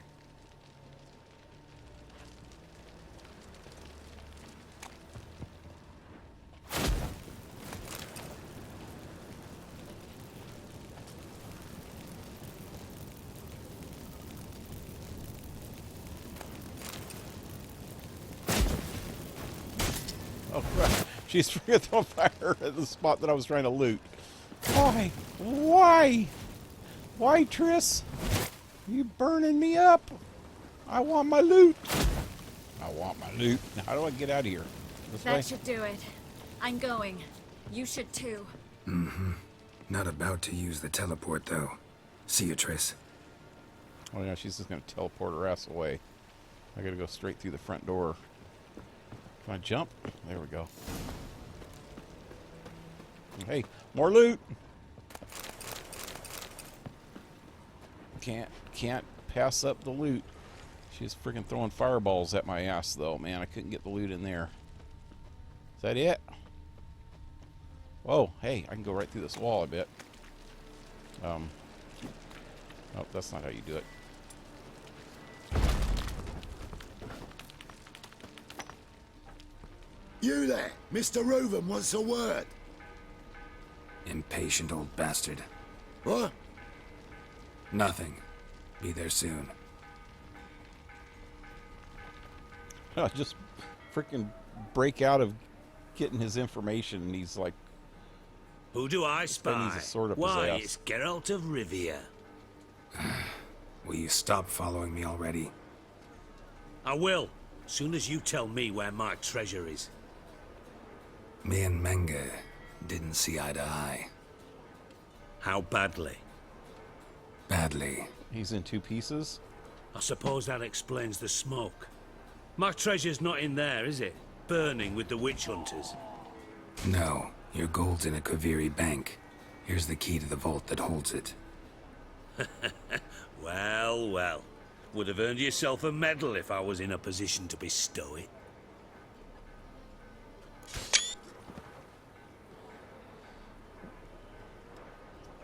Oh, crap. She's freaking on fire at the spot that I was trying to loot. Why? Why? Why, Triss? You burning me up? I want my loot. I want my loot. How do I get out of here? This way? That should do it. I'm going. You should too. Mm-hmm. Not about to use the teleport, though. See you, Triss. Oh, yeah, she's just going to teleport her ass away. I got to go straight through the front door. Can I jump? There we go. Hey, more loot! Can't pass up the loot. She's freaking throwing fireballs at my ass, though, man. I couldn't get the loot in there. Is that it? Whoa, hey, I can go right through this wall, I bet. Oh, that's not how you do it. You there, Mr. Reuven wants a word. Impatient old bastard. What? Nothing. Be there soon. I just freaking break out of getting his information, and he's like, "Who do I spy? Sort of Why, possessed. it's Geralt of Rivia." Will you stop following me already? I will, soon as you tell me where my treasure is. Me and Menga didn't see eye to eye. How badly? Badly. He's in two pieces? I suppose that explains the smoke. My treasure's not in there, is it? Burning with the witch hunters. No, your gold's in a Kaviri bank. Here's the key to the vault that holds it. Well, well. Would have earned yourself a medal if I was in a position to bestow it.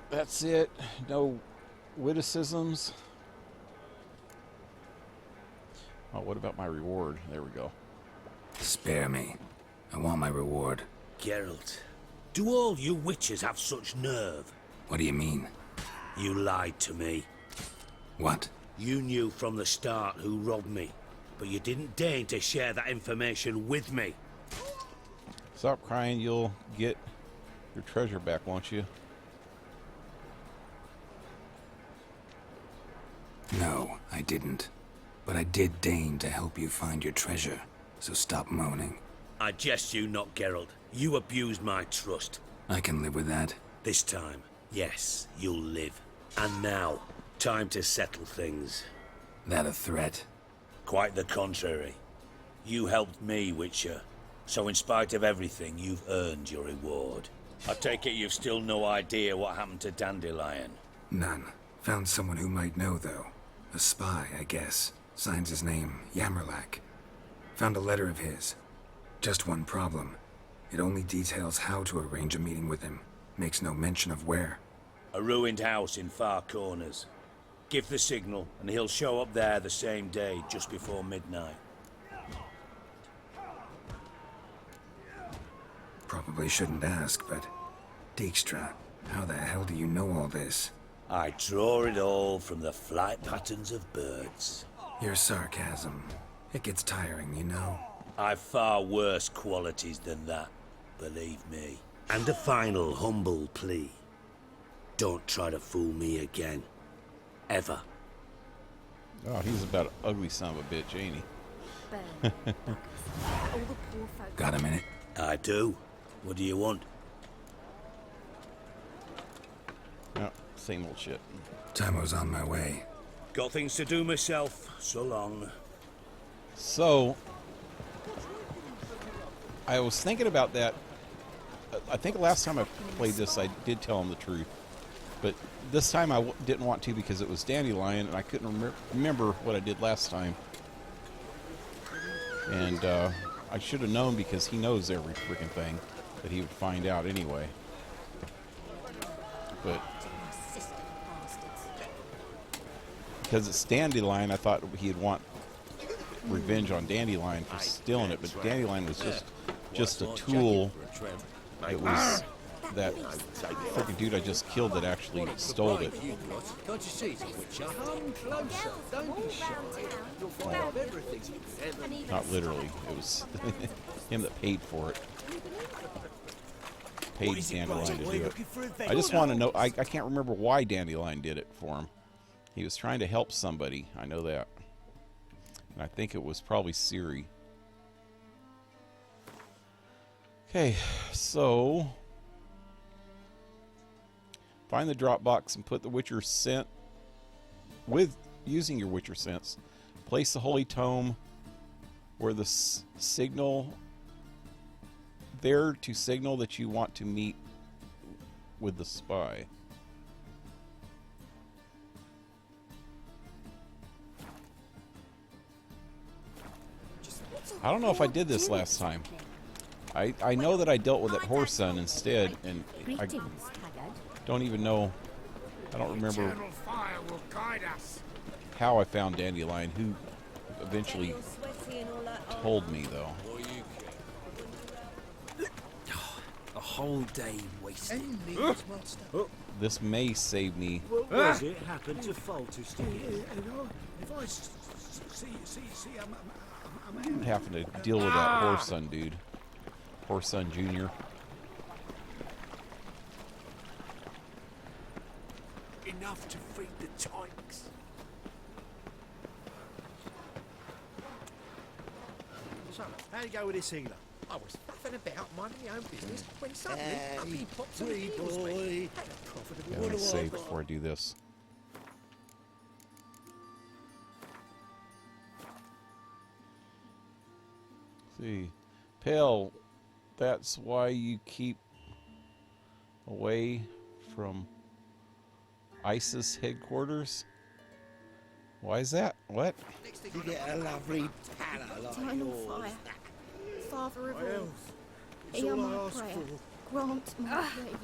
That's it. No witticisms. Oh, what about my reward? There we go. Spare me. I want my reward. Geralt, do all you witches have such nerve? What do you mean? You lied to me. What? You knew from the start who robbed me, but you didn't deign to share that information with me. Stop crying, you'll get your treasure back, won't you? No, I didn't. But I did deign to help you find your treasure, so stop moaning. I jest you not, Geralt. You abused my trust. I can live with that. This time, yes, you'll live. And now, time to settle things. That a threat? Quite the contrary. You helped me, Witcher. So in spite of everything, you've earned your reward. I take it you've still no idea what happened to Dandelion? None. Found someone who might know, though. A spy, I guess. Signs his name, Yammerlack. Found a letter of his. Just one problem. It only details how to arrange a meeting with him. Makes no mention of where. A ruined house in Far Corners. Give the signal, and he'll show up there the same day, just before midnight. Probably shouldn't ask, but... Dijkstra, how the hell do you know all this? I draw it all from the flight patterns of birds. Your sarcasm. It gets tiring, you know. I've far worse qualities than that, believe me. And a final humble plea. Don't try to fool me again. Ever. Oh, he's about an ugly son of a bitch, ain't he? Got a minute? I do. What do you want? No, same old shit. Tamo's on my way. Got things to do myself. So long. So, I was thinking about that. I think last time I played this, I did tell him the truth. But this time I didn't want to because it was Dandelion, and I couldn't remember what I did last time. And I should have known because he knows every freaking thing that he would find out anyway. But because it's Dandelion, I thought he'd want revenge on Dandelion for stealing it, but Dandelion was just a tool. It was that freaking dude I just killed that actually stole it. Can't you see it's a witcher? Come closer. Don't be shy. You'll find out everything. Not literally. It was him that paid for it. Paid Dandelion to do it. I just want to know. I can't remember why Dandelion did it for him. He was trying to help somebody. I know that. And I think it was probably Ciri. Okay, so find the drop box and put the Witcher scent with using your Witcher sense. Place the holy tome where the signal there to signal that you want to meet with the spy. I don't know if I did this last time. I know that I dealt with that Whoreson instead, and I don't even know. I don't remember how I found Dandelion, who eventually told me, though. A whole day wasted. This may save me. What was it happened to Faltus to If I see, I'm having to deal with that Whoreson dude. Whoreson Jr. enough to feed the tykes. So, how you go with this healer? I was faffing about minding my own business when suddenly up he pops and Hey, heals me. boy. Had a profitable Yeah, let me save before I do this. See, Pale, that's why you keep away from ISIS headquarters? Why is that? What? You get a lovely pallor like Eternal yours. fire. Father of My all, health. It's hear all I my ask prayer. for. Grant my plea.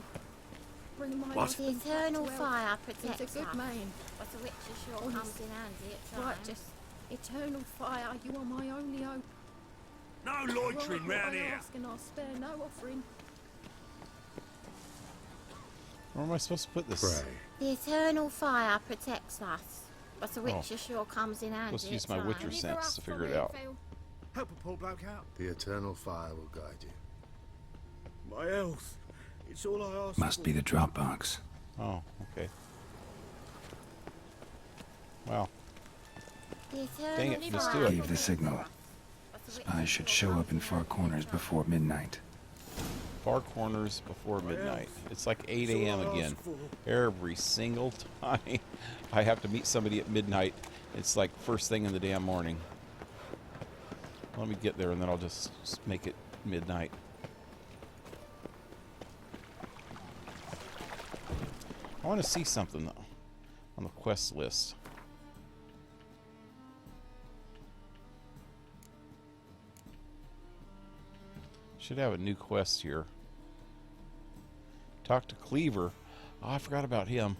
Bring my What? husband The eternal back to fire health. protects He's a good us, man. but the witch sure Honest, comes in handy at times. righteous, eternal fire. You are my only hope. No loitering Grant round what I here. ask and I'll spare no offering. Where am I supposed to put this? The eternal fire protects us, but the witch Oh. sure comes in handy Supposed to use at my times. Witcher sense to figure it out. Help a poor bloke out. The eternal fire will guide you. My health. It's all I ask Must for. be the drop box. Oh, okay. Wow. The Dang it, eternal let's fire do it. Gave the signal. Spies should show up in Far Corners before midnight. Far Corners before midnight. It's like 8 a.m. again. Every single time I have to meet somebody at midnight, it's like first thing in the damn morning. Let me get there and then I'll just make it midnight. I want to see something though on the quest list. Should have a new quest here. Talk to Cleaver. Oh, I forgot about him.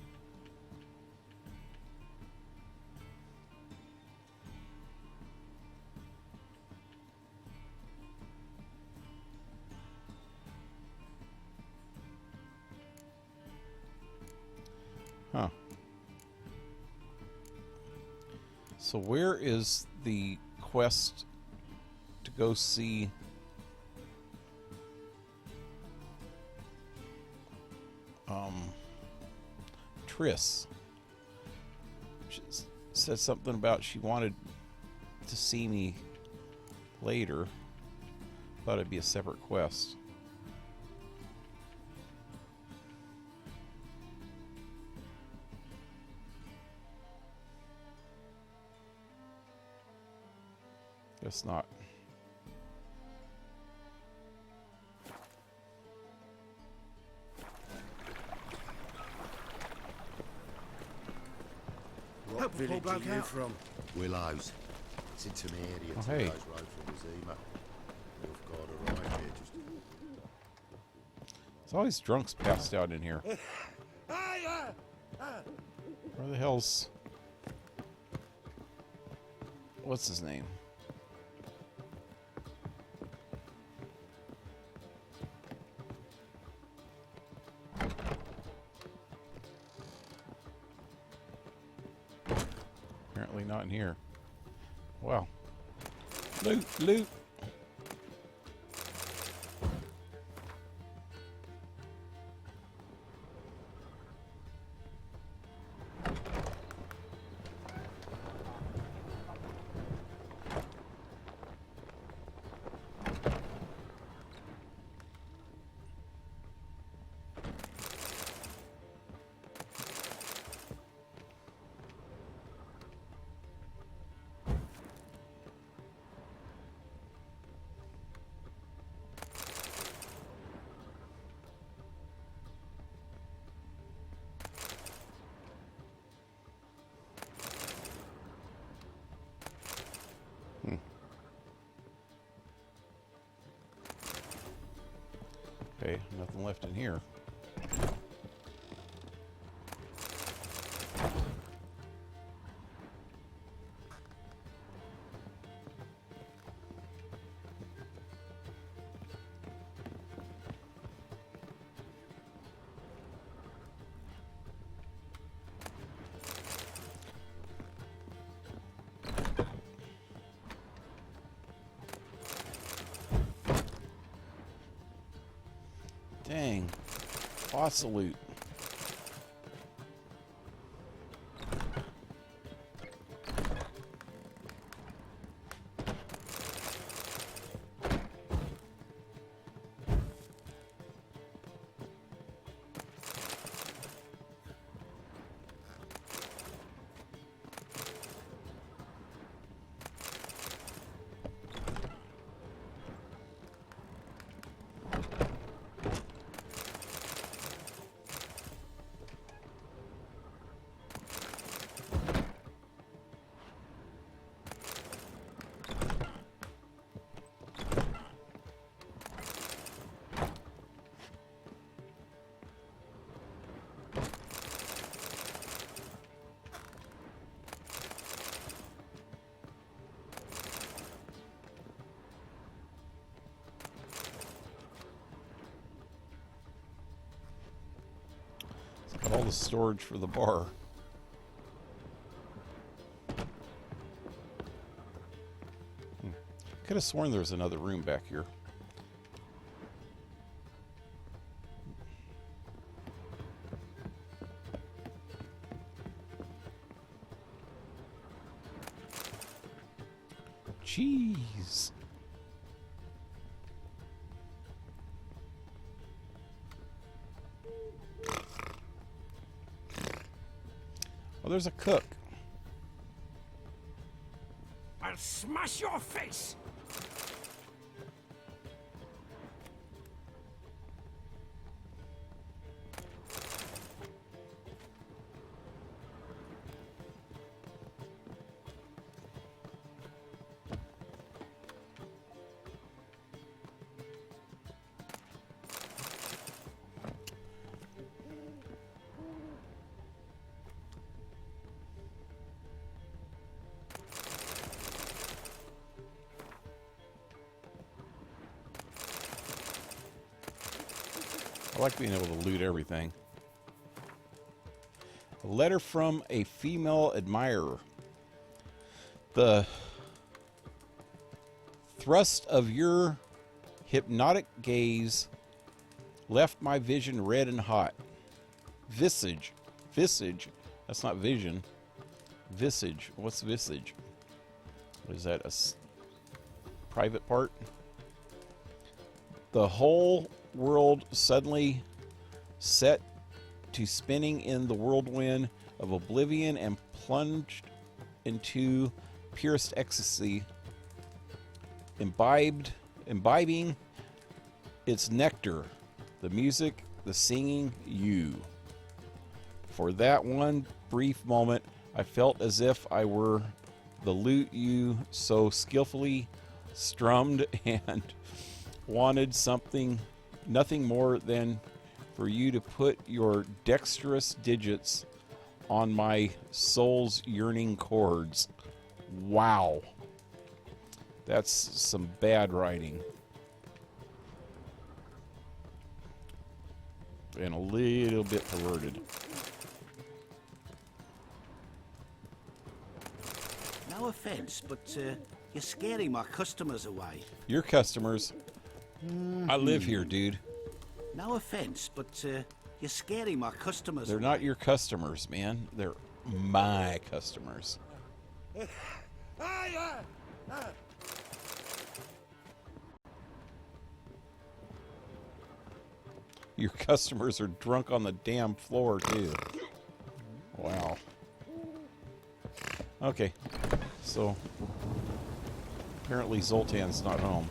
Huh. So where is the quest to go see Triss? She said something about she wanted to see me later. Thought it'd be a separate quest. Guess not. What village are you from? Willows. It's intermediate Oh, to hey. those road from Zima. You've got to ride here just... There's always drunks passed out in here. Where the hell's... What's his name? Apparently not in here. Wow. Loot, loot. Okay, nothing left in here. Dang. Fossil loot. all the storage for the bar. Could have sworn there was another room back here. Cheese. Well, there's a cook. I'll smash your face. I like being able to loot everything. A letter from a female admirer. The thrust of your hypnotic gaze left my vision red and hot. Visage. That's not vision. Visage. What's visage? What is that? A private part? The whole world suddenly set to spinning in the whirlwind of oblivion and plunged into purest ecstasy, imbibing its nectar, the music, the singing, you. For that one brief moment, I felt as if I were the lute you so skillfully strummed and wanted nothing more than for you to put your dexterous digits on my soul's yearning chords. Wow. That's some bad writing. And a little bit perverted. No offense, but you're scaring my customers away. Your customers? I live here, dude. No offense, but you're scaring my customers They're away. not your customers, man. They're my customers. Your customers are drunk on the damn floor, too. Wow. Okay. So, apparently Zoltan's not home.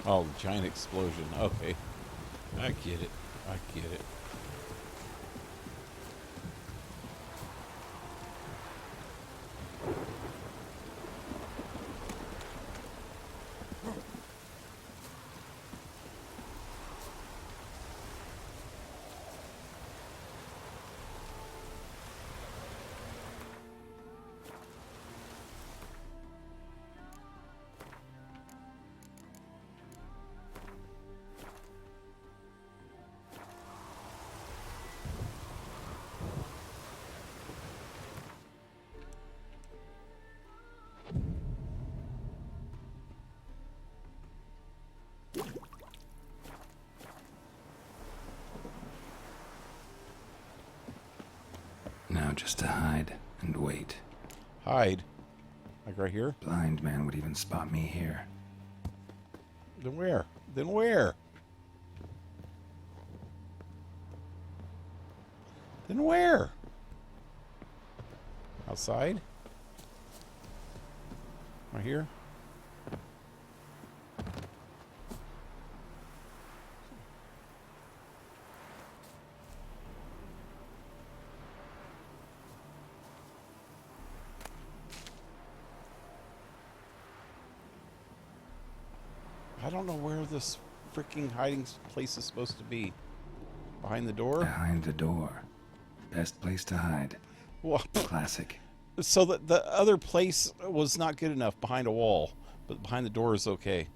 Oh, giant explosion. Okay. I get it. I get it. Now just to hide and wait. Hide? Like right here? Blind man would even spot me here. Then where? Then where? Then where? Outside? Right here. I don't know where this freaking hiding place is supposed to be. Behind the door? Behind the door. Best place to hide. Well, classic. So the other place was not good enough behind a wall, but behind the door is okay.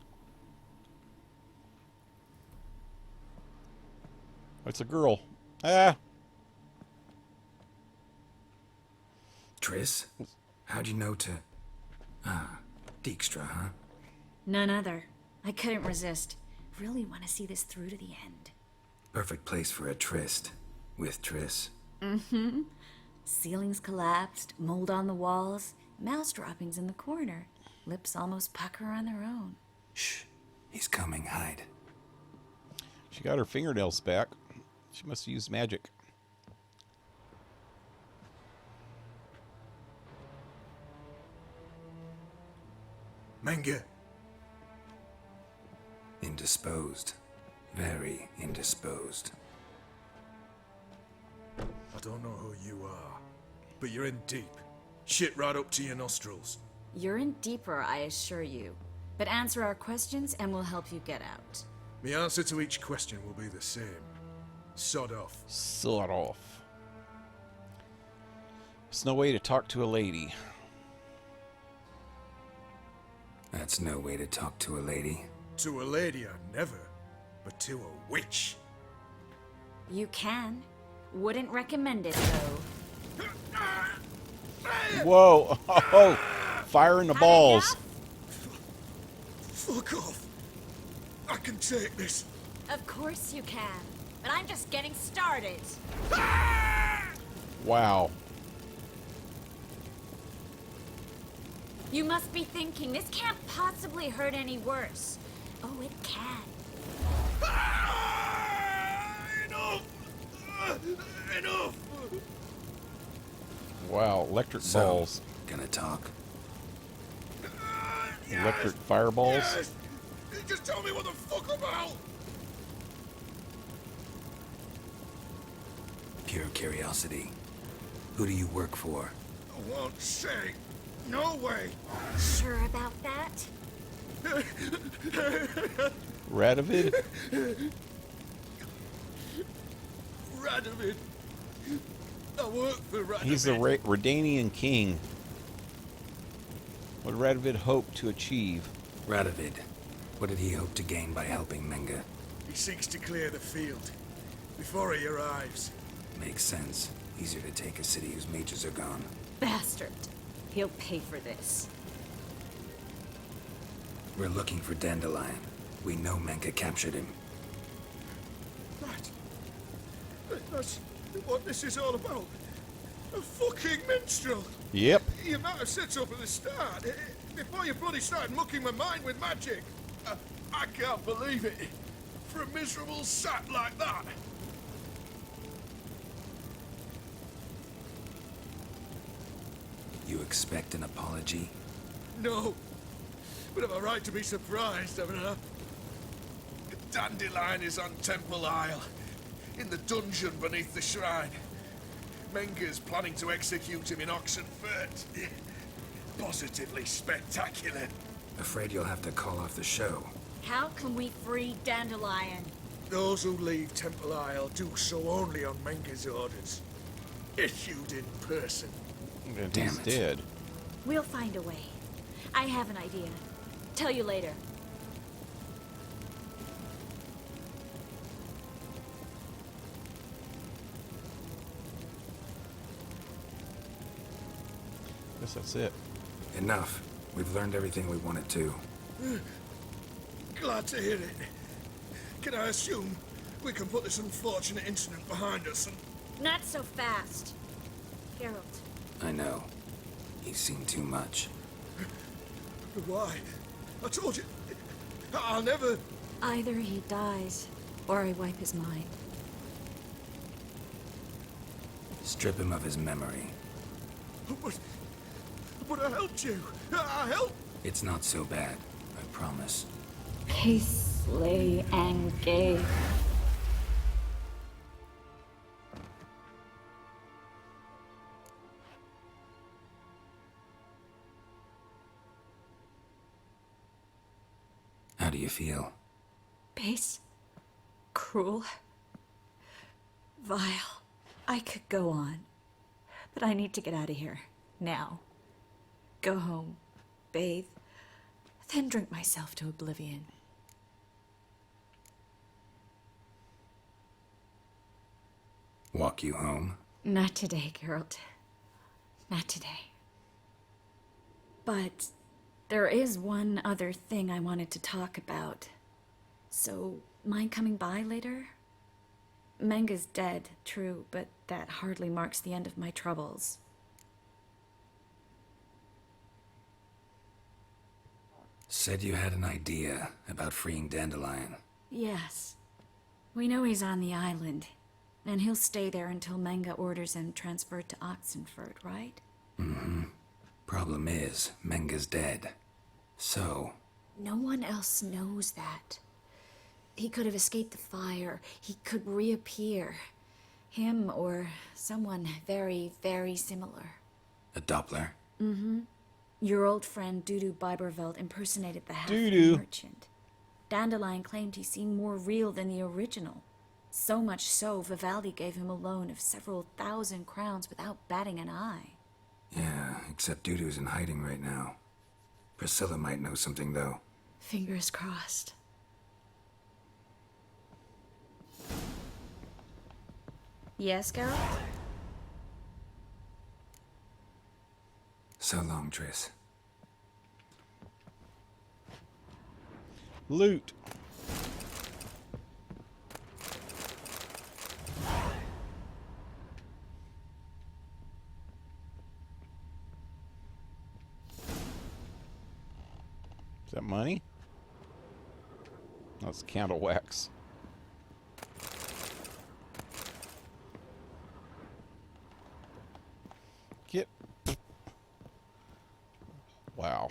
It's a girl. Ah. Triss? How'd you know to... Ah, Dijkstra, huh? None other. I couldn't resist. Really want to see this through to the end. Perfect place for a tryst. With Triss. Mm-hmm. Ceilings collapsed, mold on the walls, mouse droppings in the corner. Lips almost pucker on their own. Shh. He's coming. Hide. She got her fingernails back. She must have used magic. Menge. Indisposed. Very indisposed. I don't know who you are, but you're in deep. Shit right up to your nostrils. You're in deeper, I assure you. But answer our questions and we'll help you get out. The answer to each question will be the same. Sod off. Sod off. There's no way to talk to a lady. That's no way to talk to a lady. To a lady, I never. But to a witch. You can. Wouldn't recommend it, though. Whoa! Oh, fire in the balls. Fuck off. I can take this. Of course you can. But I'm just getting started. Wow. You must be thinking, this can't possibly hurt any worse. Oh, it can. Enough! Enough! Wow, electric balls. Gonna talk? Electric fireballs? Yes. Just tell me what the fuck about! Pure curiosity. Who do you work for? I won't say. No way! Sure about that? Radovid? Radovid. I work for Radovid. He's the Redanian king. What did Radovid hope to achieve? Radovid. What did he hope to gain by helping Menge? He seeks to clear the field before he arrives. Makes sense. Easier to take a city whose mages are gone. Bastard. He'll pay for this. We're looking for Dandelion. We know Menge captured him. That's what this is all about. A fucking minstrel. Yep. You might have said so from the start. Before you bloody started mucking my mind with magic. I can't believe it. For a miserable sap like that. You expect an apology? No. But I've a right to be surprised, haven't I? Dandelion is on Temple Isle. In the dungeon beneath the shrine. Menge's planning to execute him in Oxenfurt. Positively spectacular. Afraid you'll have to call off the show. How can we free Dandelion? Those who leave Temple Isle do so only on Menge's orders. Issued in person. And Damn he's it. dead. We'll find a way. I have an idea. Tell you later. Guess that's it. Enough. We've learned everything we wanted to. Glad to hear it. Can I assume we can put this unfortunate incident behind us and... Not so fast. Geralt. I know. He's seen too much. Why? I told you. I'll never... Either he dies, or I wipe his mind. Strip him of his memory. But I helped you. I helped It's not so bad, I promise. Paisley and gay. How do you feel? Base. Cruel. Vile. I could go on. But I need to get out of here. Now. Go home. Bathe. Then drink myself to oblivion. Walk you home? Not today, Geralt. Not today. But there is one other thing I wanted to talk about. So, mind coming by later? Menga's dead, true, but that hardly marks the end of my troubles. Said you had an idea about freeing Dandelion. Yes. We know he's on the island, and he'll stay there until Menga orders him transferred to Oxenford, right? Mm-hmm. Problem is, Menga's dead. So... No one else knows that. He could have escaped the fire. He could reappear. Him or someone very, very similar. A Doppler? Mm-hmm. Your old friend Dudu Biberveld impersonated the Dudu merchant. Dandelion claimed he seemed more real than the original. So much so, Vivaldi gave him a loan of several thousand crowns without batting an eye. Yeah, except Dudu's in hiding right now. Priscilla might know something, though. Fingers crossed. Yes, Geralt? So long, Triss. Loot. Is that money? That's candle wax. Get. Wow.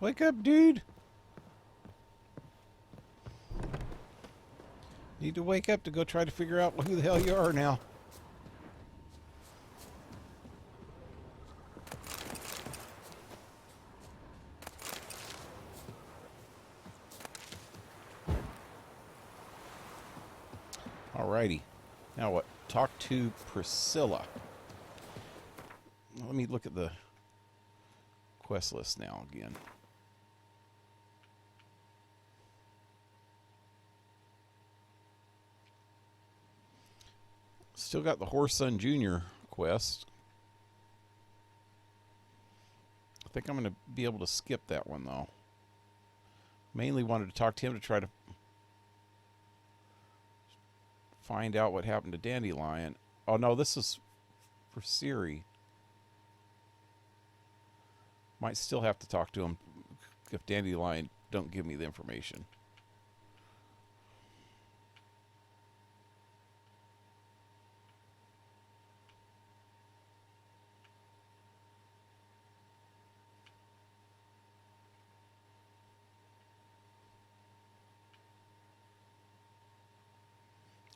Wake up, dude. Need to wake up to go try to figure out who the hell you are now. Alrighty. Now what? Talk to Priscilla. Let me look at the quest list now again. Still got the Horse Son Jr. quest. I think I'm going to be able to skip that one, though. Mainly wanted to talk to him to try to find out what happened to Dandelion. Oh, no, this is for Ciri. Might still have to talk to him if Dandelion don't give me the information.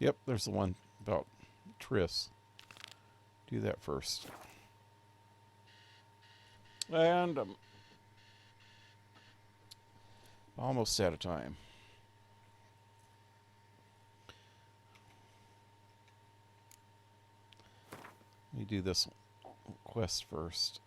Yep, there's the one about Triss. Do that first. And almost out of time. Let me do this quest first.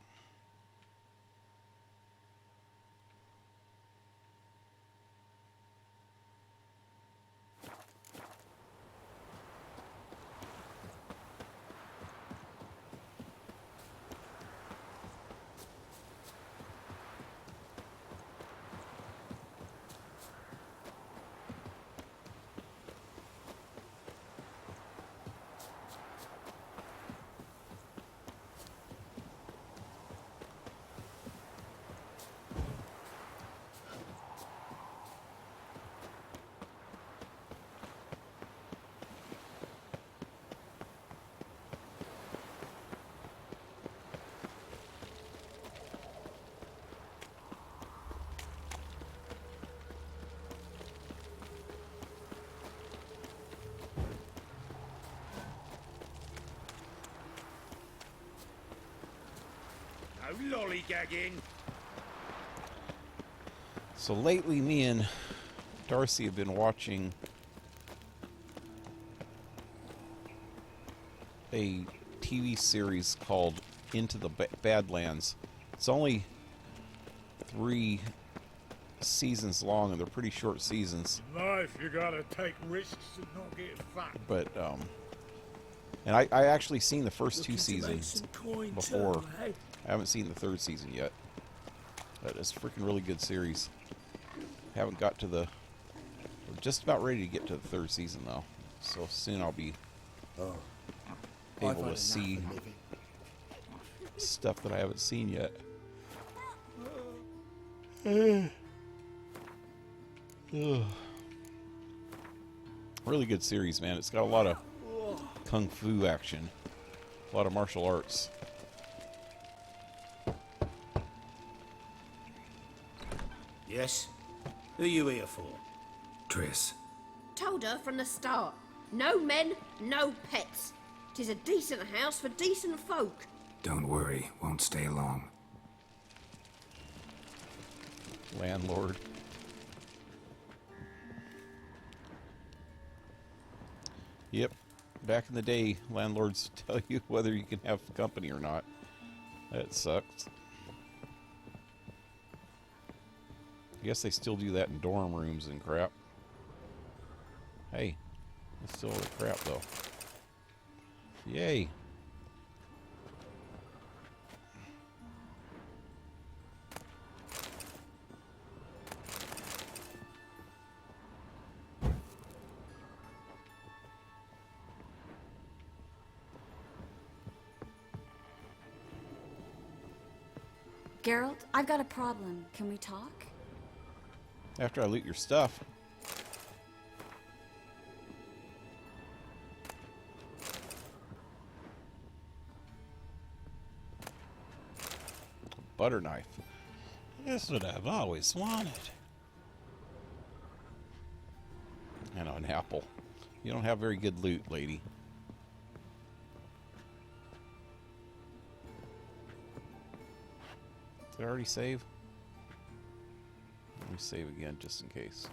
lollygagging. So lately, me and Darcy have been watching a TV series called Into the Badlands. It's only 3 seasons long, and they're pretty short seasons. Life, you gotta take risks and not get fat. But and I actually seen the first 2 seasons before. I haven't seen the 3rd season yet. But it's a freaking really good series. Haven't got to the... We're just about ready to get to the 3rd season though. So soon I'll be able to see stuff that I haven't seen yet. Really good series, man. It's got a lot of kung fu action, a lot of martial arts. Yes? Who are you here for? Triss. Told her from the start. No men, no pets. 'Tis a decent house for decent folk. Don't worry, won't stay long. Landlord. Yep. Back in the day, landlords tell you whether you can have company or not. That sucks. I guess they still do that in dorm rooms and crap. Hey, it's still the crap though. Yay. Geralt, I've got a problem. Can we talk? After I loot your stuff. Butter knife. That's what I've always wanted. And an apple. You don't have very good loot, lady. Did I already save? Let me save again just in case.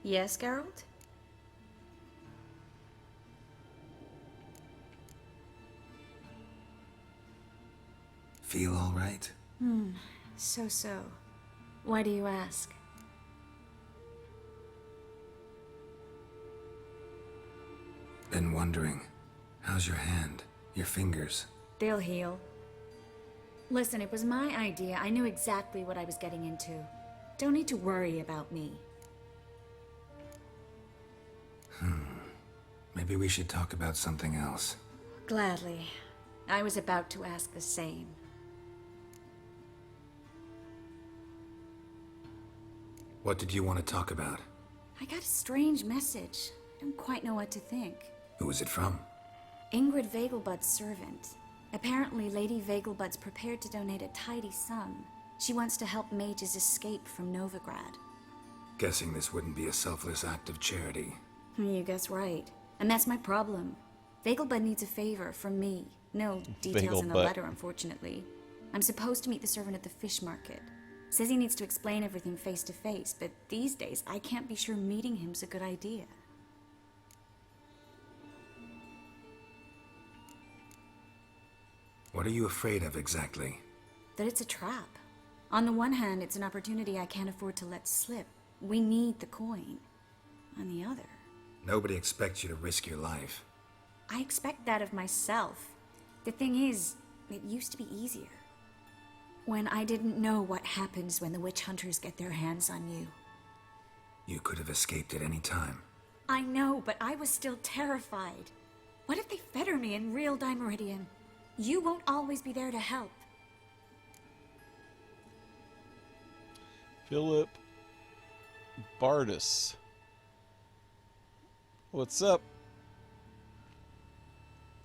Yes, Geralt? Feel all right? So. Why do you ask? Been wondering. How's your hand? Your fingers? They'll heal. Listen, it was my idea. I knew exactly what I was getting into. Don't need to worry about me. Maybe we should talk about something else. Gladly. I was about to ask the same. What did you want to talk about? I got a strange message. I don't quite know what to think. Who was it from? Ingrid Vegelbud's servant. Apparently, Lady Vegelbud's prepared to donate a tidy sum. She wants to help mages escape from Novigrad. Guessing this wouldn't be a selfless act of charity. You guess right. And that's my problem. Vegelbud needs a favor from me. No details in the letter, unfortunately. I'm supposed to meet the servant at the fish market. Says he needs to explain everything face to face, but these days I can't be sure meeting him's a good idea. What are you afraid of exactly? That it's a trap. On the one hand, it's an opportunity I can't afford to let slip. We need the coin. On the other... Nobody expects you to risk your life. I expect that of myself. The thing is, it used to be easier. When I didn't know what happens when the witch hunters get their hands on you. You could have escaped at any time. I know, but I was still terrified. What if they fetter me in real Dimeridium? You won't always be there to help. Philip Bardus. What's up?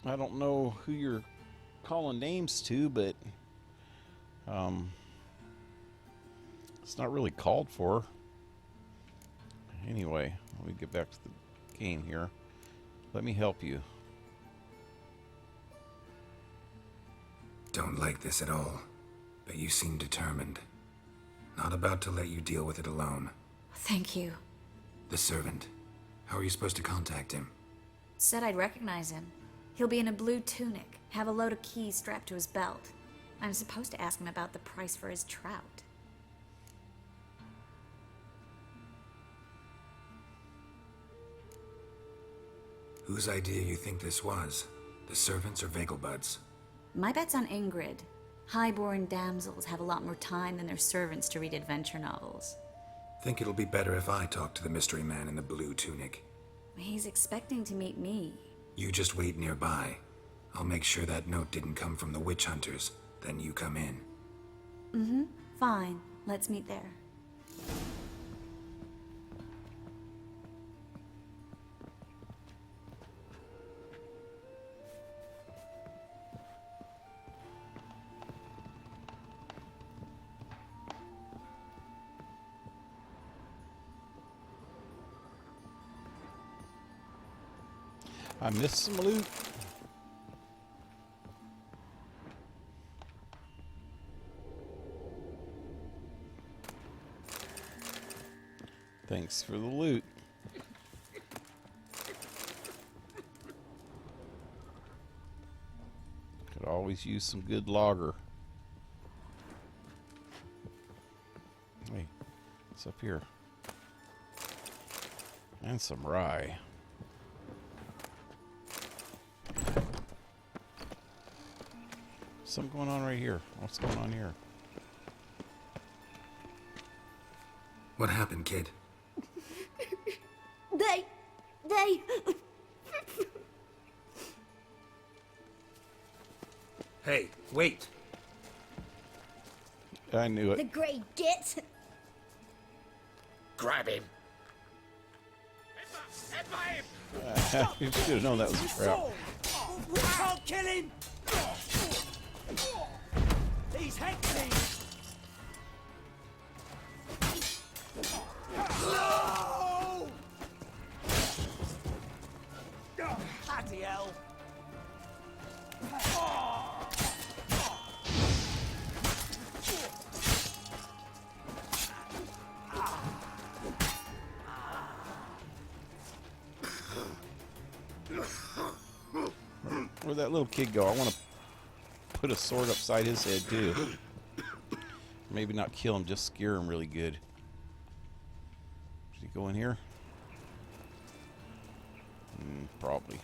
I don't know who you're calling names to, but it's not really called for. Anyway, let me get back to the game here. Let me help you. Don't like this at all, but you seem determined. Not about to let you deal with it alone. Thank you. The servant. How are you supposed to contact him? Said I'd recognize him. He'll be in a blue tunic, have a load of keys strapped to his belt. I'm supposed to ask him about the price for his trout. Whose idea you think this was? The servants or Vegelbud's? My bet's on Ingrid. Highborn damsels have a lot more time than their servants to read adventure novels. Think it'll be better if I talk to the mystery man in the blue tunic. He's expecting to meet me. You just wait nearby. I'll make sure that note didn't come from the witch hunters. Then you come in. Mm-hmm. Fine. Let's meet there. I missed some loot. Thanks for the loot. Could always use some good lager. Hey, what's up here? And some rye. Something going on right here. What's going on here? What happened, kid? They... Hey, wait. I knew it. The grey git. Grab him. You should have known that was a trap. We can't kill him! He's hexing! No! Bloody hell! Where'd that little kid go? I want to put a sword upside his head too. Maybe not kill him, just scare him really good. Should he go in here? Probably.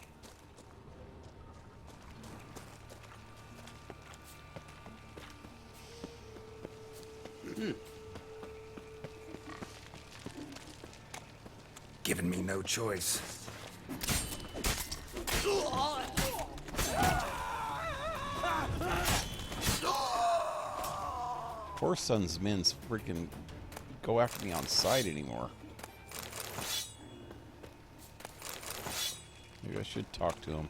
Giving me no choice. Poor son's men's freaking go after me on sight anymore. Maybe I should talk to him.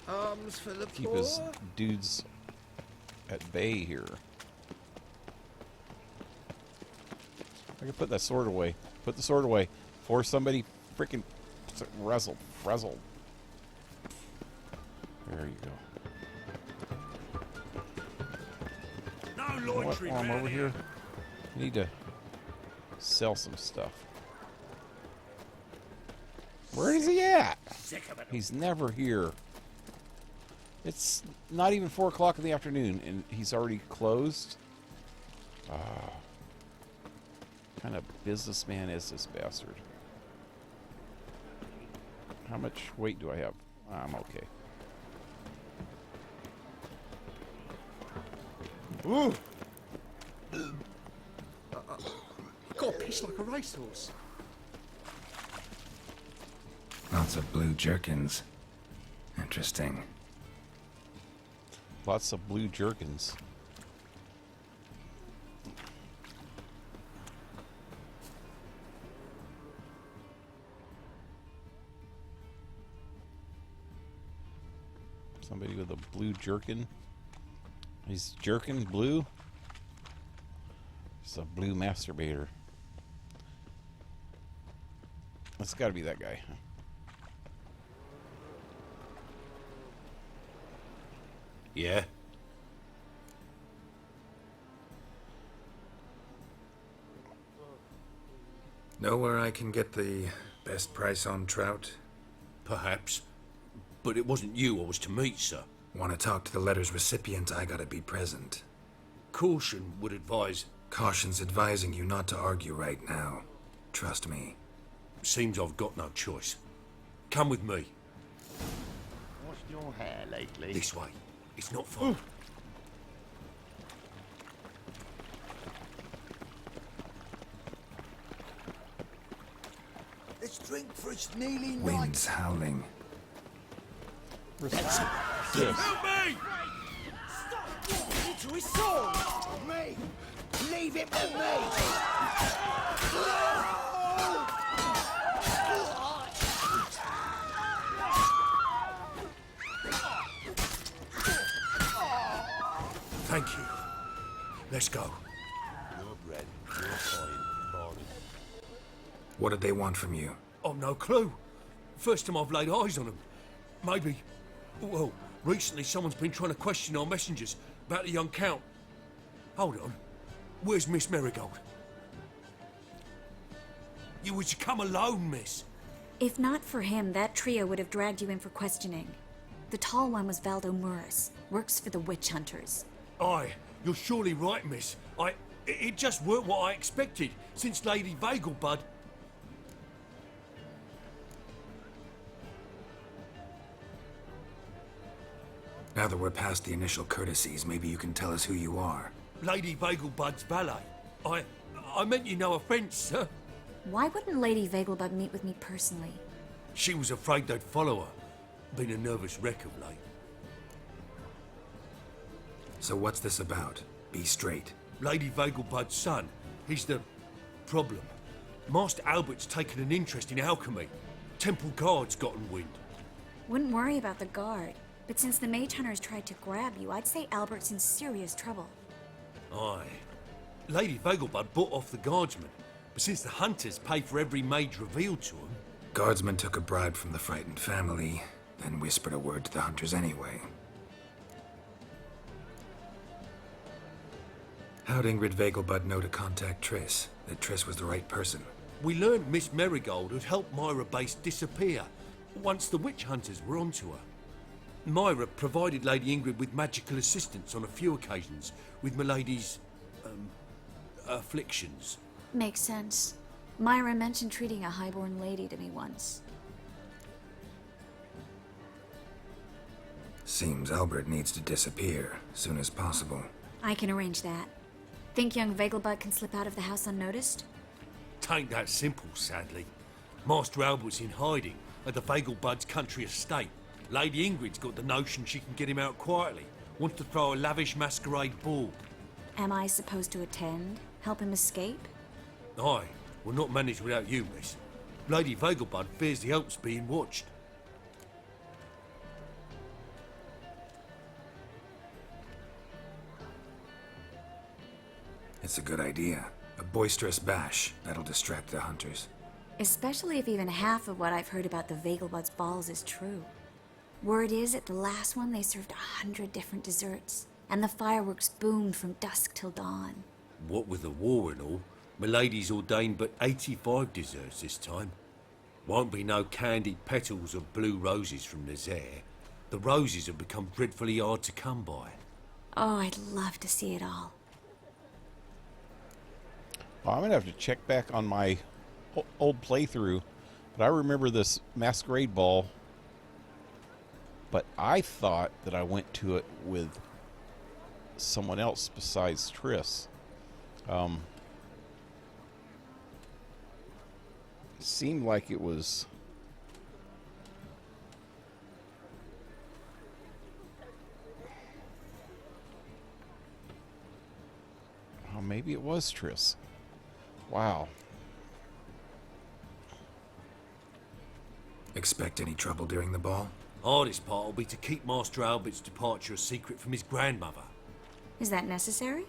Arms for the Keep poor. his dudes at bay here. I can put that sword away. Put the sword away. Before somebody freaking wrestle. There you go. No You know what? loitering While I'm round over here, I need to sell some stuff. Where is he at? Sick of it. He's never here. It's not even 4 o'clock in the afternoon, and he's already closed. What kind of businessman is this bastard? How much weight do I have? I'm okay. Ooh! Got piss like a racehorse. Lots of blue jerkins. Interesting. Lots of blue jerkins. Somebody with a blue jerkin. He's jerkin blue. It's a blue masturbator. That's got to be that guy. Yeah? Know where I can get the best price on trout? Perhaps. But it wasn't you I was to meet, sir. Want to talk to the letter's recipient, I gotta be present. Caution would advise... Caution's advising you not to argue right now. Trust me. Seems I've got no choice. Come with me. What's your hair lately? This way. It's not far. Let's drink for it's nearly Wind's howling. That's it. Help me! To his sword! Me! Leave it with me! Thank you. Let's go. Your bread, your coin, bargain. What did they want from you? I've no clue. First time I've laid eyes on them. Maybe... Well, recently someone's been trying to question our messengers about the young Count. Hold on. Where's Miss Marigold? You was to come alone, miss. If not for him, that trio would have dragged you in for questioning. The tall one was Valdo Muris, works for the witch hunters. Aye, you're surely right, miss. It just weren't what I expected, since Lady Vegelbud... Now that we're past the initial courtesies, maybe you can tell us who you are. Lady Vegelbud's valet. I meant you no offence, sir. Why wouldn't Lady Vegelbud meet with me personally? She was afraid they'd follow her. Been a nervous wreck of late. So what's this about? Be straight. Lady Vegelbud's son. He's the problem. Master Albert's taken an interest in alchemy. Temple guards gotten wind. Wouldn't worry about the guard. But since the mage hunters tried to grab you, I'd say Albert's in serious trouble. Aye. Lady Vegelbud bought off the guardsmen. But since the hunters pay for every mage revealed to them... Guardsmen took a bribe from the frightened family, then whispered a word to the hunters anyway. How'd Ingrid Vegelbud know to contact Triss? That Triss was the right person? We learned Miss Marigold had helped Myra Base disappear once the witch hunters were onto her. Myra provided Lady Ingrid with magical assistance on a few occasions with Milady's... afflictions. Makes sense. Myra mentioned treating a highborn lady to me once. Seems Albert needs to disappear soon as possible. I can arrange that. Think young Vegelbud can slip out of the house unnoticed? Tain't that simple, sadly. Master Albert's in hiding at the Vegelbud's country estate. Lady Ingrid's got the notion she can get him out quietly. Wants to throw a lavish masquerade ball. Am I supposed to attend? Help him escape? Aye, we'll not manage without you, miss. Lady Vegelbud fears the Alps being watched. It's a good idea. A boisterous bash. That'll distract the hunters. Especially if even half of what I've heard about the Vegelbud's balls is true. Word is, at the last one, they served 100 different desserts, and the fireworks boomed from dusk till dawn. What with the war and all, Milady's ordained but 85 desserts this time. Won't be no candied petals of blue roses from Nazaire. The roses have become dreadfully hard to come by. Oh, I'd love to see it all. Well, I'm gonna have to check back on my old playthrough, but I remember this masquerade ball. But I thought that I went to it with someone else besides Triss. It seemed like it was... Oh, maybe it was Triss. Wow. Expect any trouble during the ball? Hardest part will be to keep Master Albert's departure a secret from his grandmother. Is that necessary?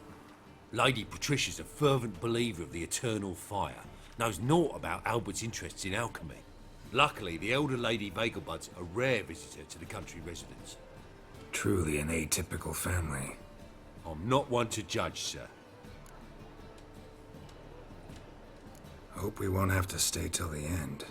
Lady Patricia's a fervent believer of the eternal fire. Knows naught about Albert's interests in alchemy. Luckily, the elder Lady Vegelbud's a rare visitor to the country residence. Truly an atypical family. I'm not one to judge, sir. Hope we won't have to stay till the end.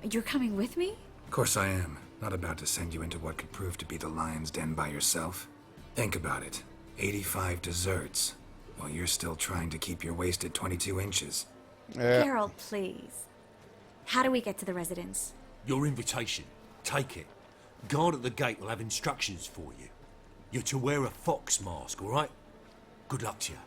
You're coming with me? Of course I am. Not about to send you into what could prove to be the lion's den by yourself. Think about it. 85 desserts, while you're still trying to keep your waist at 22 inches. Geralt, please. How do we get to the residence? Your invitation. Take it. Guard at the gate will have instructions for you. You're to wear a fox mask, all right? Good luck to you.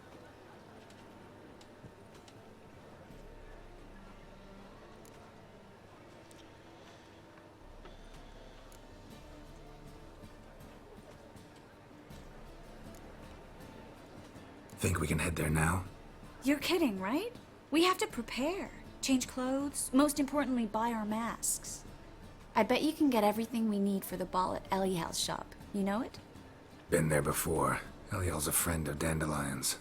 Think we can head there now? You're kidding, right? We have to prepare. Change clothes. Most importantly, buy our masks. I bet you can get everything we need for the ball at Eliel's shop. You know it? Been there before. Eliel's a friend of Dandelion's.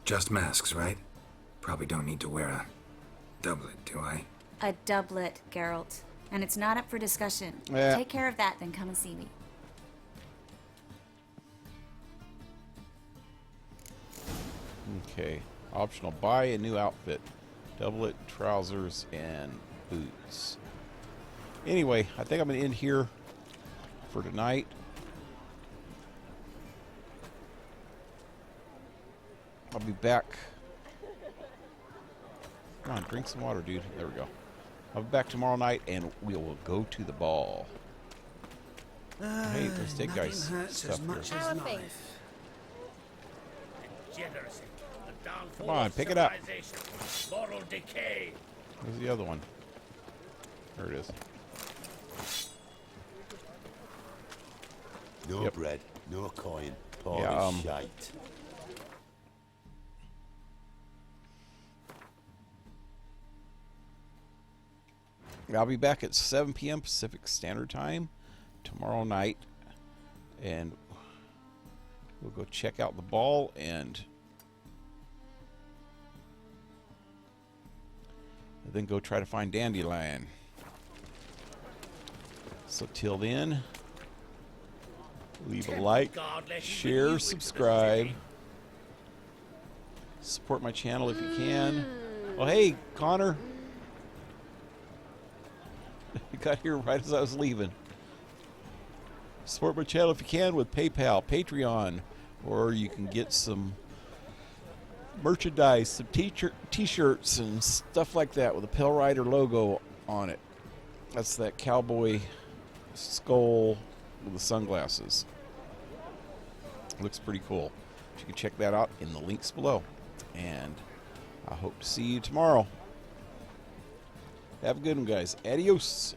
Just masks, right? Probably don't need to wear a doublet, do I? A doublet, Geralt. And it's not up for discussion. Yeah. Take care of that, then come and see me. Okay. Optional. Buy a new outfit. Doublet, trousers, and boots. Anyway, I think I'm going to end here for tonight. I'll be back. Come on, drink some water, dude. There we go. I'll be back tomorrow night, and we will go to the ball. Hey, there's Dead Guy's stuff here. Come on, pick it up. Moral decay. Where's the other one? There it is. No bread, no coin, poor shite. I'll be back at 7 p.m. Pacific Standard Time tomorrow night, and we'll go check out the ball and then go try to find Dandelion. So till then, leave a like, share, subscribe, support my channel if you can. Oh, hey, Connor. You got here right as I was leaving. Support my channel if you can with PayPal, Patreon, or you can get some merchandise, some t-shirts and stuff like that with a PaleRider logo on it. That's that cowboy skull with the sunglasses. Looks pretty cool. You can check that out in the links below. And I hope to see you tomorrow. Have a good one, guys. Adios.